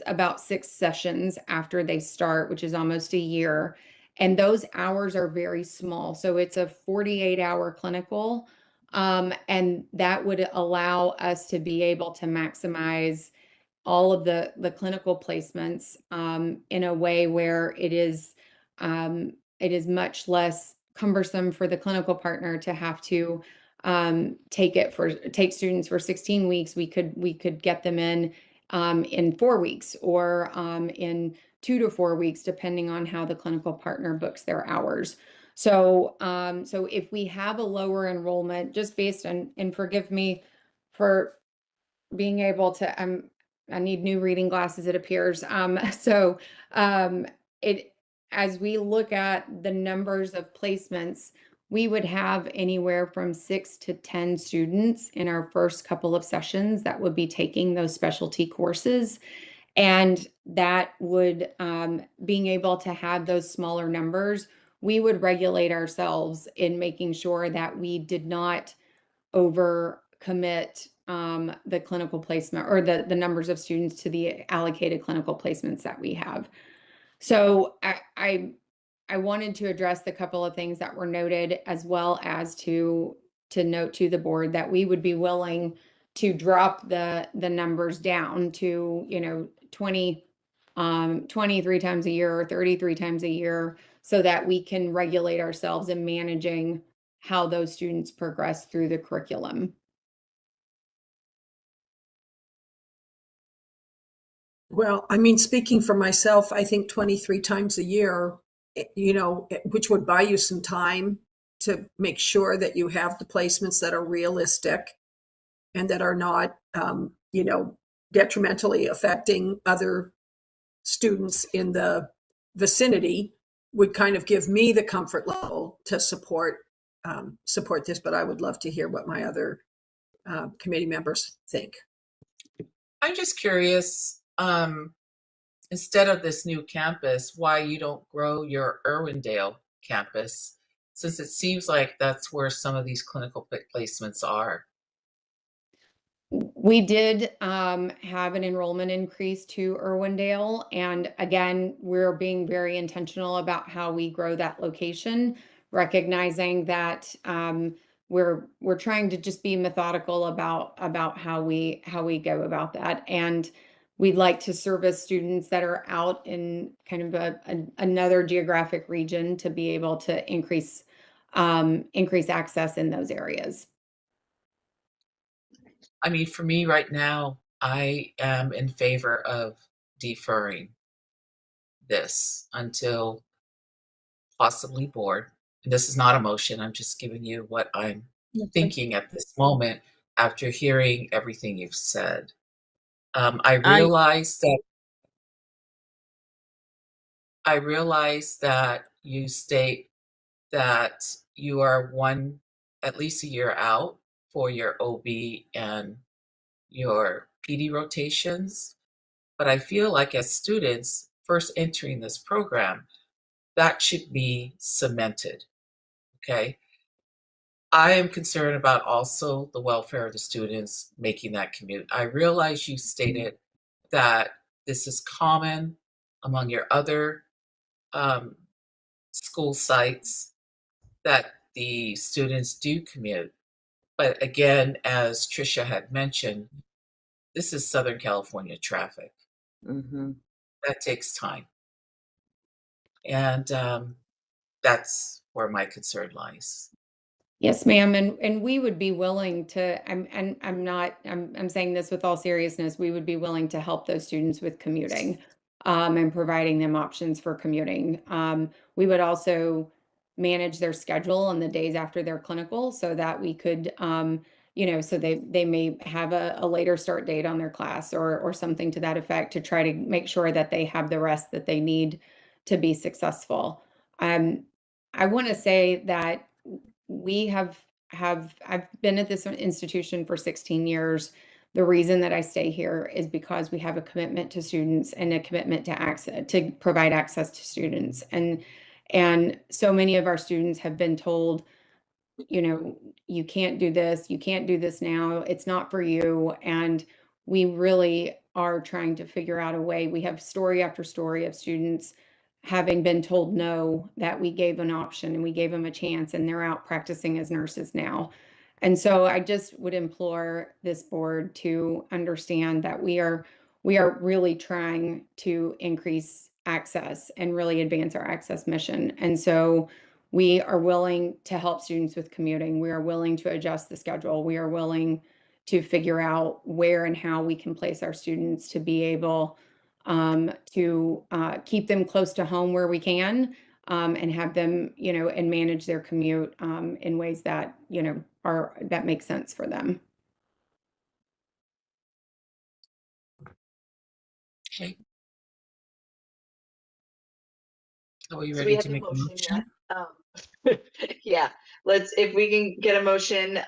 about 6 sessions after they start, which is almost a year. And those hours are very small. So it's a 48-hour clinical, and that would allow us to be able to maximize all of the clinical placements in a way where it is much less cumbersome for the clinical partner to have to take students for 16 weeks. We could get them in 4 weeks or in 2 to 4 weeks, depending on how the clinical partner books their hours. So if we have a lower enrollment, just based on, and forgive me for being able to, I need new reading glasses, it appears. As we look at the numbers of placements, we would have anywhere from 6 to 10 students in our first couple of sessions that would be taking those specialty courses. And that would, being able to have those smaller numbers, we would regulate ourselves in making sure that we did not overcommit the clinical placement or the numbers of students to the allocated clinical placements that we have. So I wanted to address the couple of things that were noted, as well as to note to the board that we would be willing to drop the numbers down to 23 times a year or 33 times a year, so that we can regulate ourselves in managing how those students progress through the curriculum. Well, I mean, speaking for myself, I think 23 times a year, which would buy you some time to make sure that you have the placements that are realistic and that are not, detrimentally affecting other students in the vicinity, would kind of give me the comfort level to support this. But I would love to hear what my other committee members think. I'm just curious, instead of this new campus, why you don't grow your Irwindale campus, since it seems like that's where some of these clinical placements are. We did have an enrollment increase to Irwindale, and again, we're being very intentional about how we grow that location, recognizing that we're trying to just be methodical about how we go about that. And we'd like to service students that are out in kind of another geographic region to be able to increase access in those areas. I mean, for me right now, I am in favor of deferring this until possibly board. And this is not a motion. I'm just giving you what I'm thinking at this moment after hearing everything you've said. I realize that you state that you are at least a year out for your OB and your PD rotations. But I feel like as students first entering this program, that should be cemented. Okay. I am concerned about also the welfare of the students making that commute. I realize you stated that this is common among your other school sites, that the students do commute. But again, as Tricia had mentioned, this is Southern California traffic. That takes time. And that's where my concern lies. Yes, ma'am. And we would be willing to, I'm saying this with all seriousness, we would be willing to help those students with commuting and providing them options for commuting. We would also manage their schedule on the days after their clinical so that we could, so they may have a later start date on their class or something to that effect to try to make sure that they have the rest that they need to be successful. I want to say that I've been at this institution for 16 years. The reason that I stay here is because we have a commitment to students and a commitment to provide access to students. And so many of our students have been told, you can't do this, you can't do this now, it's not for you. And we really are trying to figure out a way. We have story after story of students having been told no, that we gave an option and we gave them a chance, and they're out practicing as nurses now. And so I just would implore this board to understand that we are really trying to increase access and really advance our access mission. And so we are willing to help students with commuting. We are willing to adjust the schedule. We are willing to figure out where and how we can place our students to be able to keep them close to home where we can, and have them, and manage their commute in ways that, that make sense for them. Okay. Are you So we ready have to the make a motion? Yeah, if we can get a motion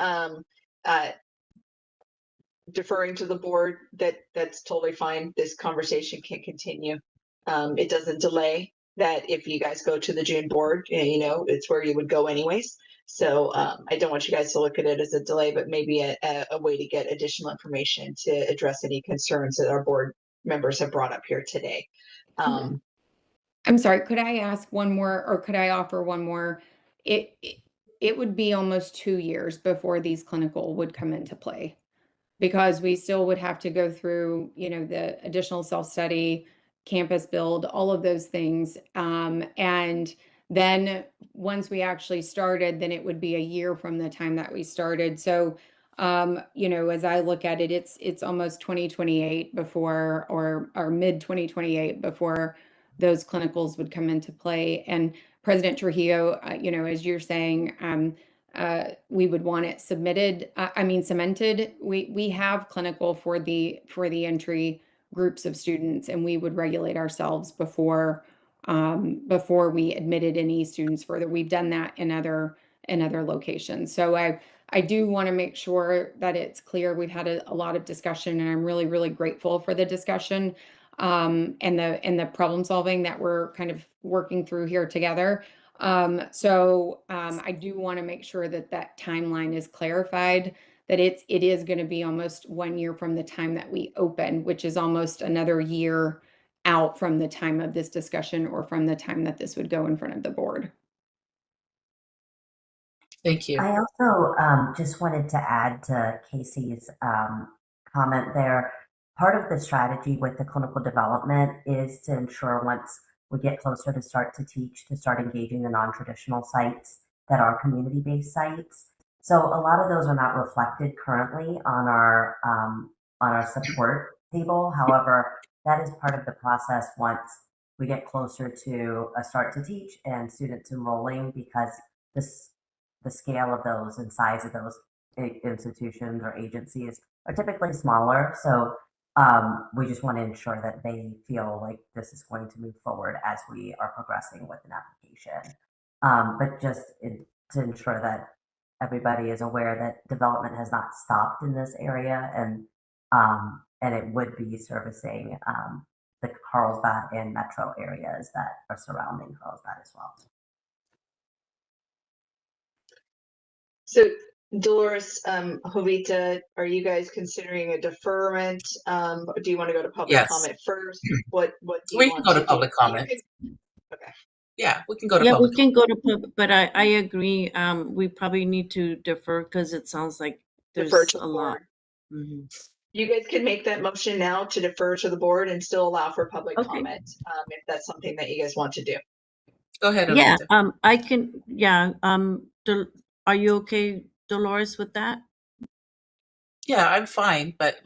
deferring to the board, that's totally fine. This conversation can continue. It doesn't delay that if you guys go to the June board, it's where you would go anyways. So I don't want you guys to look at it as a delay, but maybe a way to get additional information to address any concerns that our board members have brought up here today. I'm sorry, could I ask one more, or could I offer one more? It would be almost 2 years before these clinical would come into play, because we still would have to go through, the additional self-study, campus build, all of those things. And then once we actually started, then it would be a year from the time that we started. So, as I look at it, it's almost 2028 before, or mid 2028 before those clinicals would come into play. And President Trujillo, as you're saying, we would want it cemented. We have clinical for the entry groups of students, and we would regulate ourselves before we admitted any students further. We've done that in other locations. So I do want to make sure that it's clear. We've had a lot of discussion, and I'm really, really grateful for the discussion and the problem solving that we're kind of working through here together. I do want to make sure that timeline is clarified, that it is going to be almost 1 year from the time that we open, which is almost another year out from the time of this discussion, or from the time that this would go in front of the board. Thank you. I also just wanted to add to Casey's comment there. Part of the strategy with the clinical development is to ensure, once we get closer to start to teach, to start engaging the non-traditional sites that are community-based sites. So a lot of those are not reflected currently on our on our support table. However, that is part of the process once we get closer to a start to teach and students enrolling, because the scale of those and size of those institutions or agencies are typically smaller. So we just want to ensure that they feel like this is going to move forward as we are progressing with an application. But just to ensure that everybody is aware that development has not stopped in this area, and it would be servicing the Carlsbad and metro areas that are surrounding Carlsbad as well. So Dolores, Jovita, are you guys considering a deferment? Do you want to go to public comment first? What do you We want can go to do? public comment. Okay. Yeah, we can go to Yeah, public we can go to public, but I agree. We probably need to defer because it sounds like there's Defer to a the lot. board. Mhm. You guys can make that motion now to defer to the board and still allow for public Okay. comment, if that's something that you guys want to do. Go ahead, Yeah, Alita. I can, yeah, are you okay, Dolores, with that? Yeah, I'm fine, but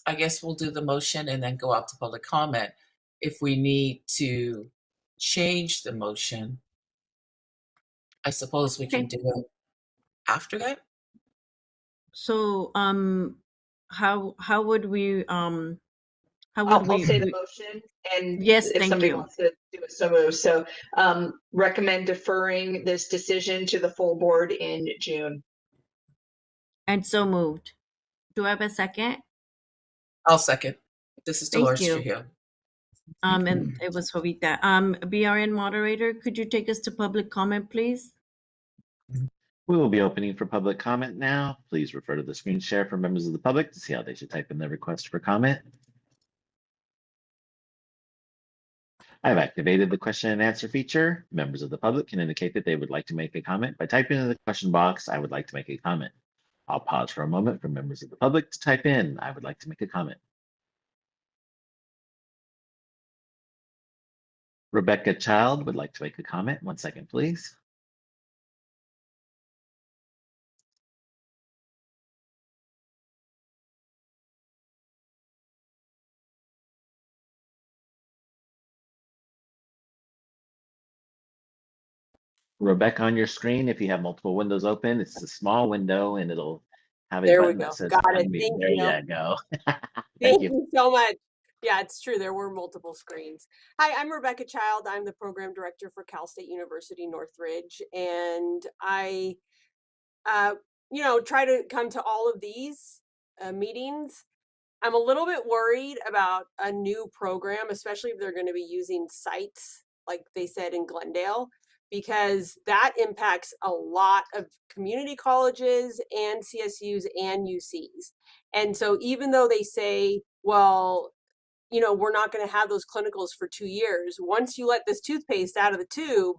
I guess we'll do the motion and then go out to public comment. If we need to change the motion, I suppose we can Okay. do it after that. So, how would we, I'll say the motion, and Yes, if thank somebody you. wants to do it, so move. So recommend deferring this decision to the full board in June. And so moved. Do I have a second? I'll second. This is Thank Dolores you. Trujillo. And it was Jovita. BRN moderator, could you take us to public comment, please? We will be opening for public comment now. Please refer to the screen share for members of the public to see how they should type in their request for comment. I've activated the question and answer feature. Members of the public can indicate that they would like to make a comment by typing in the question box, "I would like to make a comment." I'll pause for a moment for members of the public to type in, "I would like to make a comment." Rebecca Child would like to make a comment. 1 second, please. Rebecca, on your screen, if you have multiple windows open, it's a small window and it'll have a There we button go. that says Got it. unmute. Thank There you. you go. Thank Thank you. you so much. Yeah, it's true. There were multiple screens. Hi, I'm Rebecca Child. I'm the program director for Cal State University Northridge, and I, try to come to all of these meetings. I'm a little bit worried about a new program, especially if they're going to be using sites like they said in Glendale, because that impacts a lot of community colleges and CSUs and UCs. And so even though they say, well, we're not going to have those clinicals for 2 years, once you let this toothpaste out of the tube,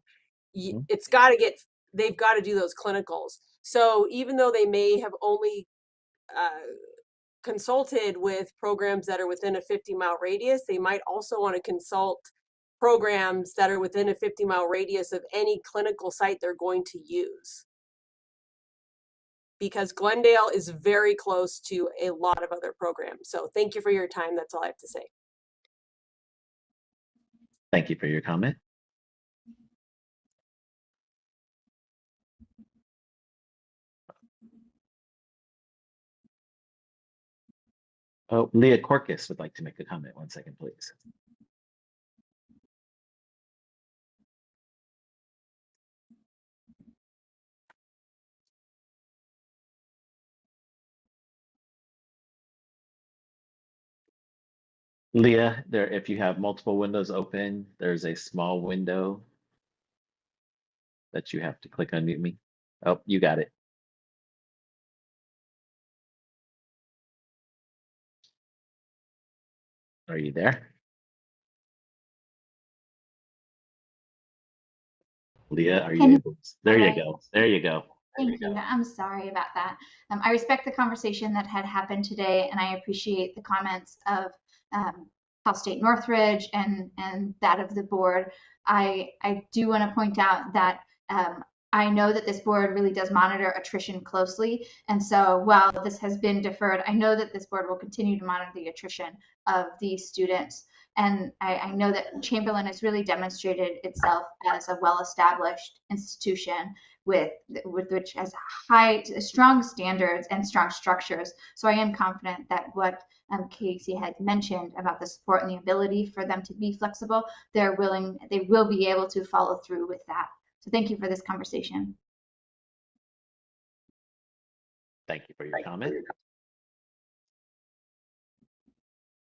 they've got to do those clinicals. So even though they may have only consulted with programs that are within a 50-mile radius, they might also want to consult programs that are within a 50-mile radius of any clinical site they're going to use. Because Glendale is very close to a lot of other programs. So thank you for your time. That's all I have to say. Thank you for your comment. Oh, Leah Corcus would like to make a comment. 1 second, please. Leah, if you have multiple windows open, there's a small window that you have to click unmute me. Oh, you got it. Are you there? Leah, are you able? There you go. There you go. Thank you. I'm sorry about that. I respect the conversation that had happened today, and I appreciate the comments of Cal State Northridge and that of the board. I do want to point out that I know that this board really does monitor attrition closely. And so while this has been deferred, I know that this board will continue to monitor the attrition of these students. And I know that Chamberlain has really demonstrated itself as a well-established institution with which has strong standards and strong structures. So I am confident that what Casey had mentioned about the support and the ability for them to be flexible, they will be able to follow through with that. So thank you for this conversation. Thank you for your comment.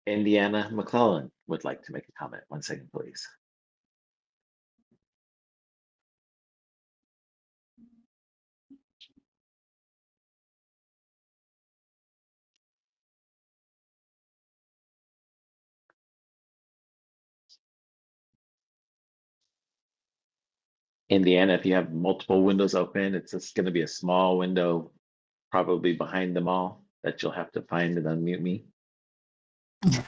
Indiana McClellan would like to make a comment. 1 second, please. Indiana, if you have multiple windows open, it's just going to be a small window, probably behind them all, that you'll have to find and unmute me.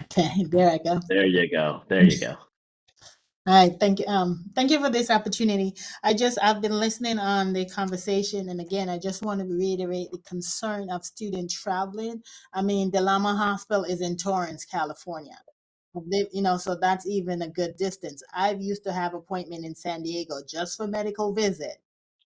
Okay, there I go. There you go. There you go. All right, thank you. Thank you for this opportunity. I've been listening on the conversation, and again, I just want to reiterate the concern of student traveling. I mean, the Lama Hospital is in Torrance, California. So that's even a good distance. I've used to have appointment in San Diego just for medical visit,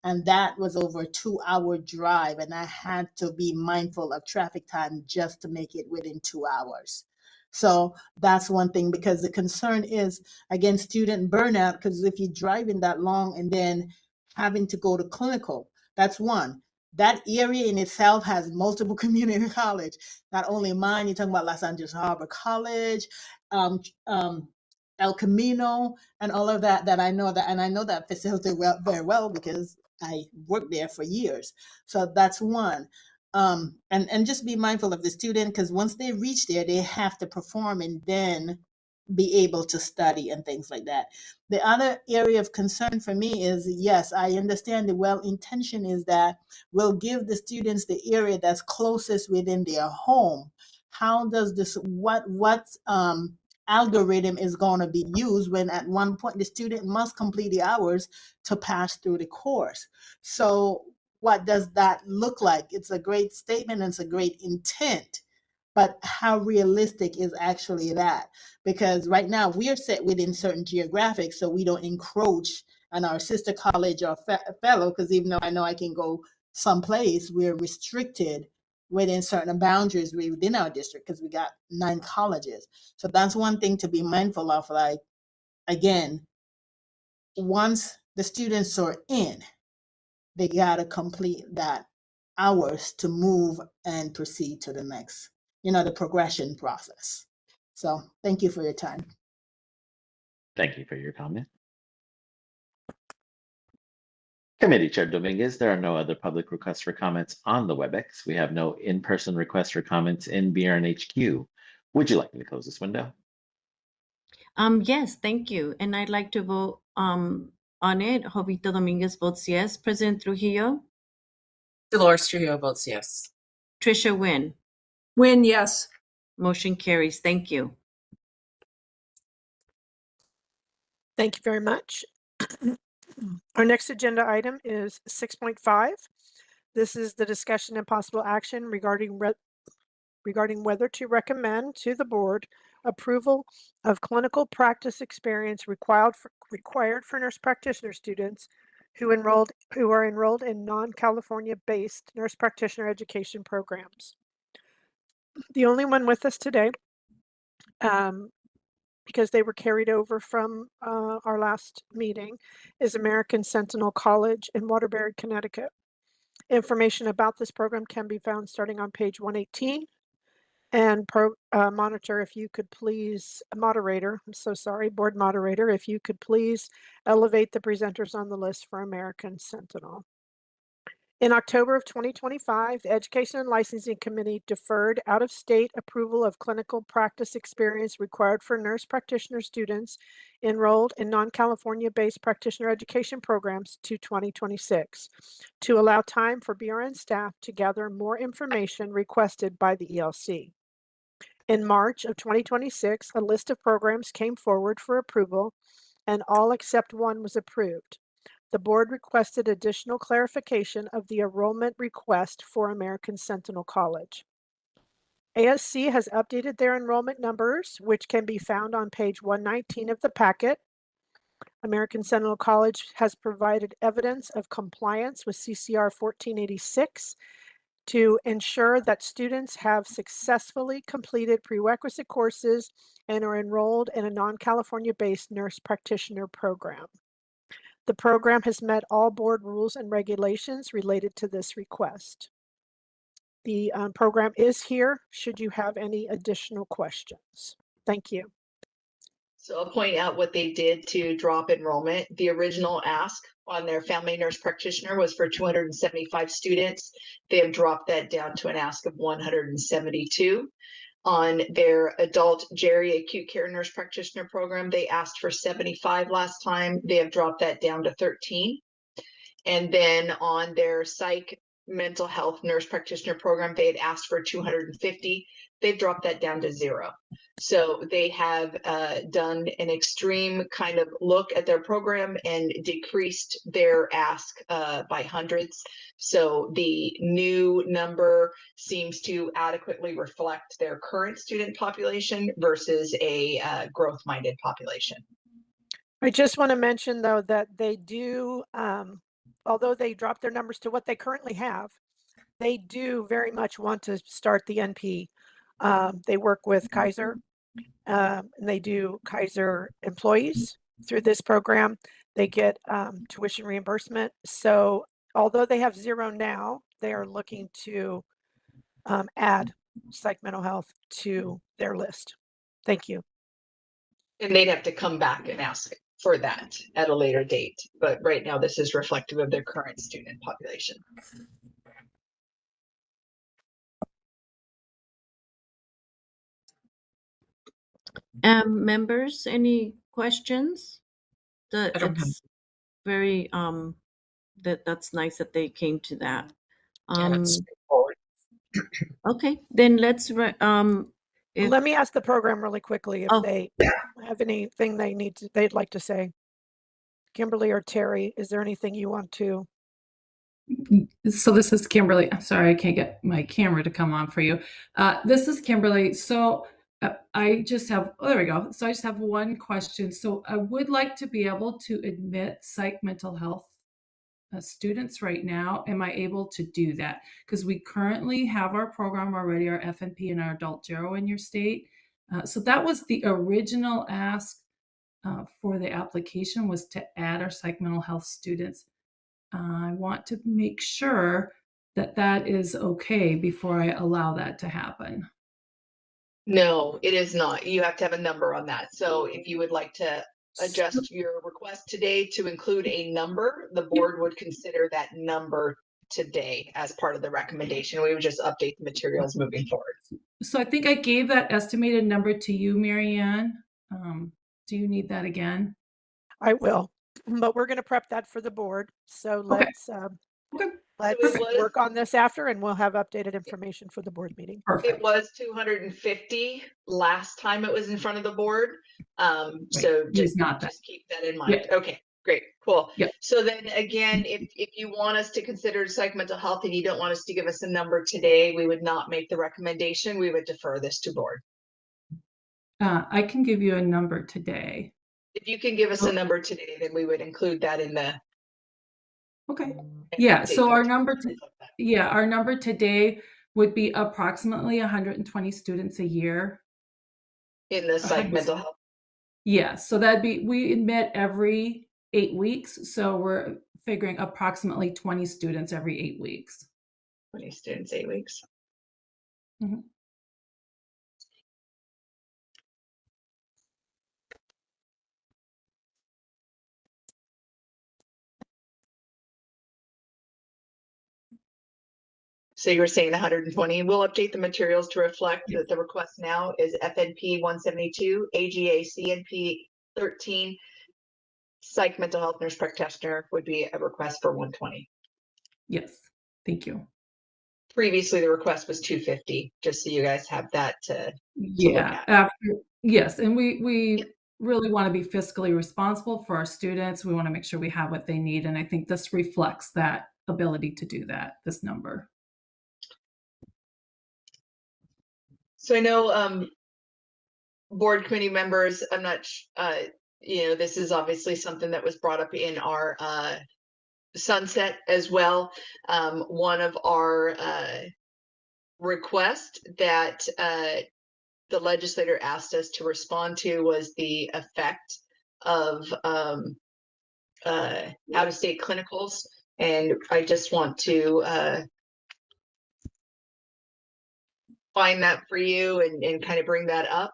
and that was over a 2-hour drive, and I had to be mindful of traffic time just to make it within 2 hours. So that's one thing, because the concern is, again, student burnout, because if you're driving that long and then having to go to clinical, that's one. That area in itself has multiple community college. Not only mine, you're talking about Los Angeles Harbor College, El Camino, and all of that I know that, and I know that facility very well because I worked there for years. So that's one. And just be mindful of the student, because once they reach there, they have to perform and then be able to study and things like that. The other area of concern for me is, yes, I understand the well-intention is that we'll give the students the area that's closest within their home. How does this, what algorithm is going to be used when at one point the student must complete the hours to pass through the course? So what does that look like? It's a great statement and it's a great intent, but how realistic is actually that? Because right now we are set within certain geographics, so we don't encroach on our sister college or fellow, because even though I know I can go someplace, we're restricted within certain boundaries within our district because we got 9 colleges. So that's one thing to be mindful of. Like, again, once the students are in, they got to complete that hours to move and proceed to the next, the progression process. So thank you for your time. Thank you for your comment. Committee Chair Dominguez, there are no other public requests for comments on the WebEx. We have no in-person requests for comments in BRNHQ. Would you like me to close this window? Yes, thank you. And I'd like to vote on it. Jovita Dominguez votes yes. President Trujillo? Dolores Trujillo votes yes. Trisha Wynn? Wynn, yes. Motion carries. Thank you. Thank you very much. Our next agenda item is 6.5. This is the discussion and possible action regarding whether to recommend to the board approval of clinical practice experience required for nurse practitioner students who are enrolled in non-California based nurse practitioner education programs. The only one with us today, because they were carried over from our last meeting, is American Sentinel College in Waterbury, Connecticut. Information about this program can be found starting on page 118. And monitor, if you could please, moderator, I'm so sorry, board moderator, if you could please elevate the presenters on the list for American Sentinel. In October of 2025, the Education and Licensing Committee deferred out-of-state approval of clinical practice experience required for nurse practitioner students enrolled in non-California-based practitioner education programs to 2026 to allow time for BRN staff to gather more information requested by the ELC. In March of 2026, a list of programs came forward for approval, and all except one was approved. The board requested additional clarification of the enrollment request for American Sentinel College. ASC has updated their enrollment numbers, which can be found on page 119 of the packet. American Sentinel College has provided evidence of compliance with CCR 1486 to ensure that students have successfully completed prerequisite courses and are enrolled in a non-California based nurse practitioner program. The program has met all board rules and regulations related to this request. The program is here should you have any additional questions. Thank you. So I'll point out what they did to drop enrollment. The original ask on their family nurse practitioner was for 275 students. They have dropped that down to an ask of 172. On their adult geri acute care nurse practitioner program, they asked for 75 last time. They have dropped that down to 13. And then on their psych mental health nurse practitioner program, they had asked for 250. They've dropped that down to 0. So they have done an extreme kind of look at their program and decreased their ask by hundreds. So the new number seems to adequately reflect their current student population versus a growth-minded population. I just want to mention, though, that they do, although they dropped their numbers to what they currently have, they do very much want to start the NP. They work with Kaiser, and they do Kaiser employees through this program. They get tuition reimbursement. So although they have 0 now, they are looking to add psych mental health to their list. Thank you. And they'd have to come back and ask for that at a later date. But right now, this is reflective of their current student population. Members, any questions? It's very that's nice that they came to that. Okay, then let's let me ask the program really quickly if they have anything they'd like to say. Kimberly or Terry, is there anything you want to? So this is Kimberly. I'm sorry, I can't get my camera to come on for you. This is Kimberly. So I just have, there we go. So I just have one question. So I would like to be able to admit psych mental health students right now. Am I able to do that? Because we currently have our program already, our FNP and our adult gero in your state. So that was the original ask for the application, was to add our psych mental health students. I want to make sure that that is okay before I allow that to happen. No, it is not. You have to have a number on that. So if you would like to adjust your request today to include a number, the board would consider that number today as part of the recommendation. We would just update the materials moving forward. So I think I gave that estimated number to you, Marianne. Do you need that again? I will, but we're going to prep that for the board. So let's let's work on this after, and we'll have updated information for the board meeting. It was 250 last time it was in front of the board. So just keep that in mind. Yeah. Okay, great, cool. Yep. So then again, if you want us to consider psych mental health and you don't want us to give us a number today, we would not make the recommendation. We would defer this to board. I can give you a number today. If you can give us a number today, then we would include that in the. Okay. Yeah. So our number, our number today would be approximately 120 students a year in the psych mental health. Yeah. So that'd be, we admit every 8 weeks. So we're figuring approximately 20 students every 8 weeks. 20 students, 8 weeks. Mm-hmm. So you were saying 120. We'll update the materials to reflect that the request now is FNP 172, AGA CNP 13, psych mental health nurse practitioner would be a request for 120. Yes, thank you. Previously, the request was 250, just so you guys have that to look at. Yes, and we really want to be fiscally responsible for our students. We want to make sure we have what they need. And I think this reflects that ability to do that, this number. So I know board committee members, I'm not, this is obviously something that was brought up in our sunset as well. One of our requests that the legislator asked us to respond to was the effect of out-of-state clinicals. And I just want to find that for you and kind of bring that up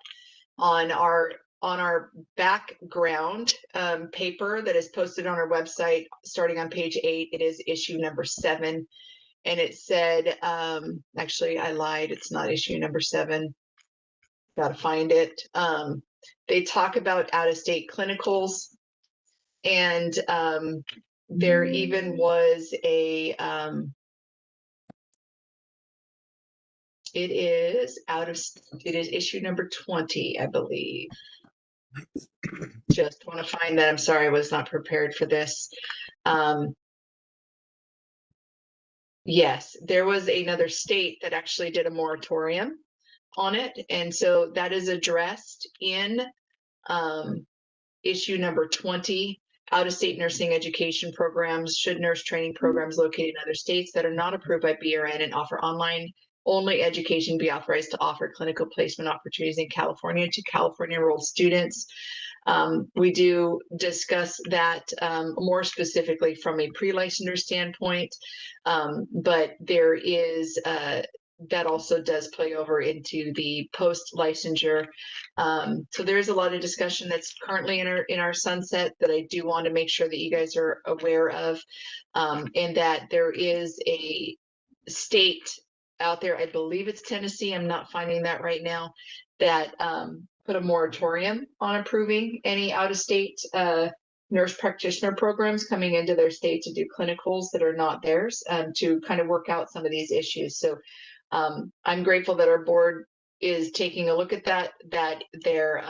on our background paper that is posted on our website starting on page 8. It is issue number 7. And it said, actually I lied, it's not issue number 7. Gotta find it. They talk about out-of-state clinicals, and there even was a it is issue number 20, I believe. Just want to find that. I'm sorry, I was not prepared for this. Yes, there was another state that actually did a moratorium on it, and so that is addressed in issue number 20. Out-of-state nursing education programs, should nurse training programs located in other states that are not approved by BRN and offer online only education be authorized to offer clinical placement opportunities in California to California enrolled students. We do discuss that more specifically from a pre-licensure standpoint, but there is that also does play over into the post-licensure. So there's a lot of discussion that's currently in our sunset that I do want to make sure that you guys are aware of, and that there is a state out there, I believe it's Tennessee, I'm not finding that right now, that put a moratorium on approving any out-of-state nurse practitioner programs coming into their state to do clinicals that are not theirs, to kind of work out some of these issues. So I'm grateful that our board is taking a look at that they're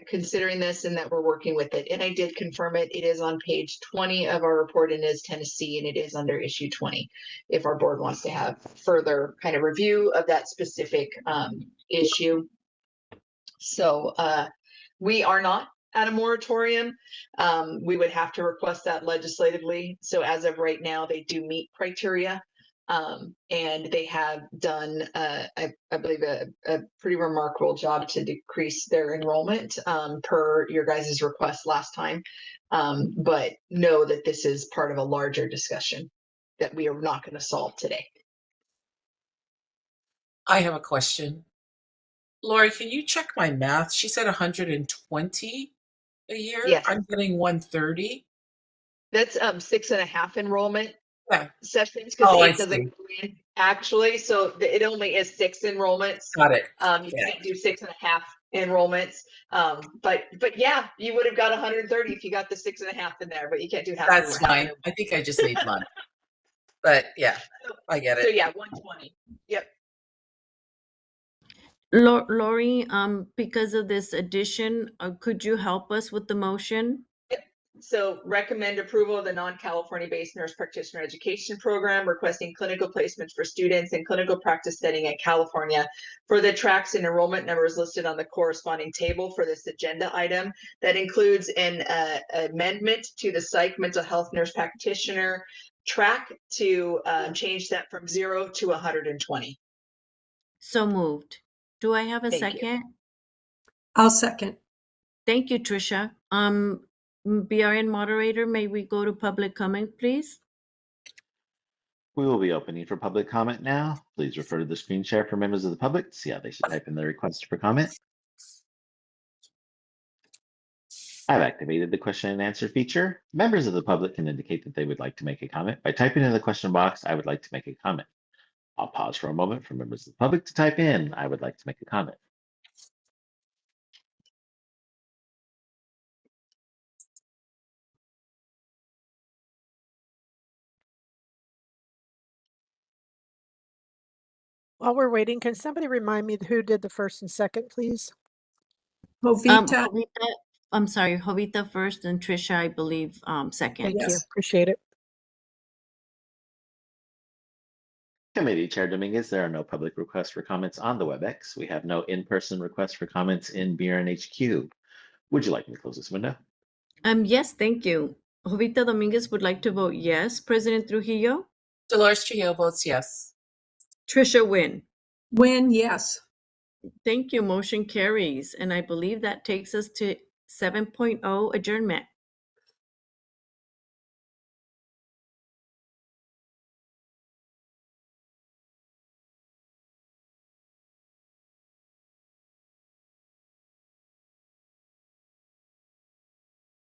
considering this and that we're working with it. And I did confirm it. It is on page 20 of our report and is Tennessee, and it is under issue 20. If our board wants to have further kind of review of that specific issue. So we are not at a moratorium. We would have to request that legislatively. So as of right now, they do meet criteria. And they have done, I believe, a pretty remarkable job to decrease their enrollment per your guys' request last time. But know that this is part of a larger discussion that we are not going to solve today. I have a question. Lori, can you check my math? She said 120 a year. Yes. I'm getting 130. That's 6.5 enrollment sessions, Oh, because I 8 doesn't see. go in actually. So it only is 6 enrollments. Got it. You can't do 6.5 enrollments. But yeah, you would have got 130 if you got the 6.5 in there, but you can't do half. That's fine. I think I just need money. But yeah, I get it. So yeah, 120. Yep. Lori, because of this addition, could you help us with the motion? So recommend approval of the non-California based nurse practitioner education program, requesting clinical placements for students in clinical practice setting in California for the tracks and enrollment numbers listed on the corresponding table for this agenda item. That includes an amendment to the psych mental health nurse practitioner track to change that from 0 to 120. So moved. Do I have a Thank you. second? I'll second. Thank you, Tricia. BRN moderator, may we go to public comment, please? We will be opening for public comment now. Please refer to the screen share for members of the public to see how they should type in their request for comment. I've activated the question and answer feature. Members of the public can indicate that they would like to make a comment by typing in the question box, "I would like to make a comment." I'll pause for a moment for members of the public to type in, "I would like to make a comment." While we're waiting, can somebody remind me who did the first and second, please? Jovita, I'm sorry, Jovita first and Trisha, I believe, second. Thank you. Yes. Appreciate it. Committee Chair Dominguez, there are no public requests for comments on the WebEx. We have no in-person requests for comments in BRNHQ. Would you like me to close this window? Yes, thank you. Jovita Dominguez would like to vote yes. President Trujillo? Dolores Trujillo votes yes. Trisha Wynn? Wynn, yes. Thank you. Motion carries. And I believe that takes us to 7.0 adjournment.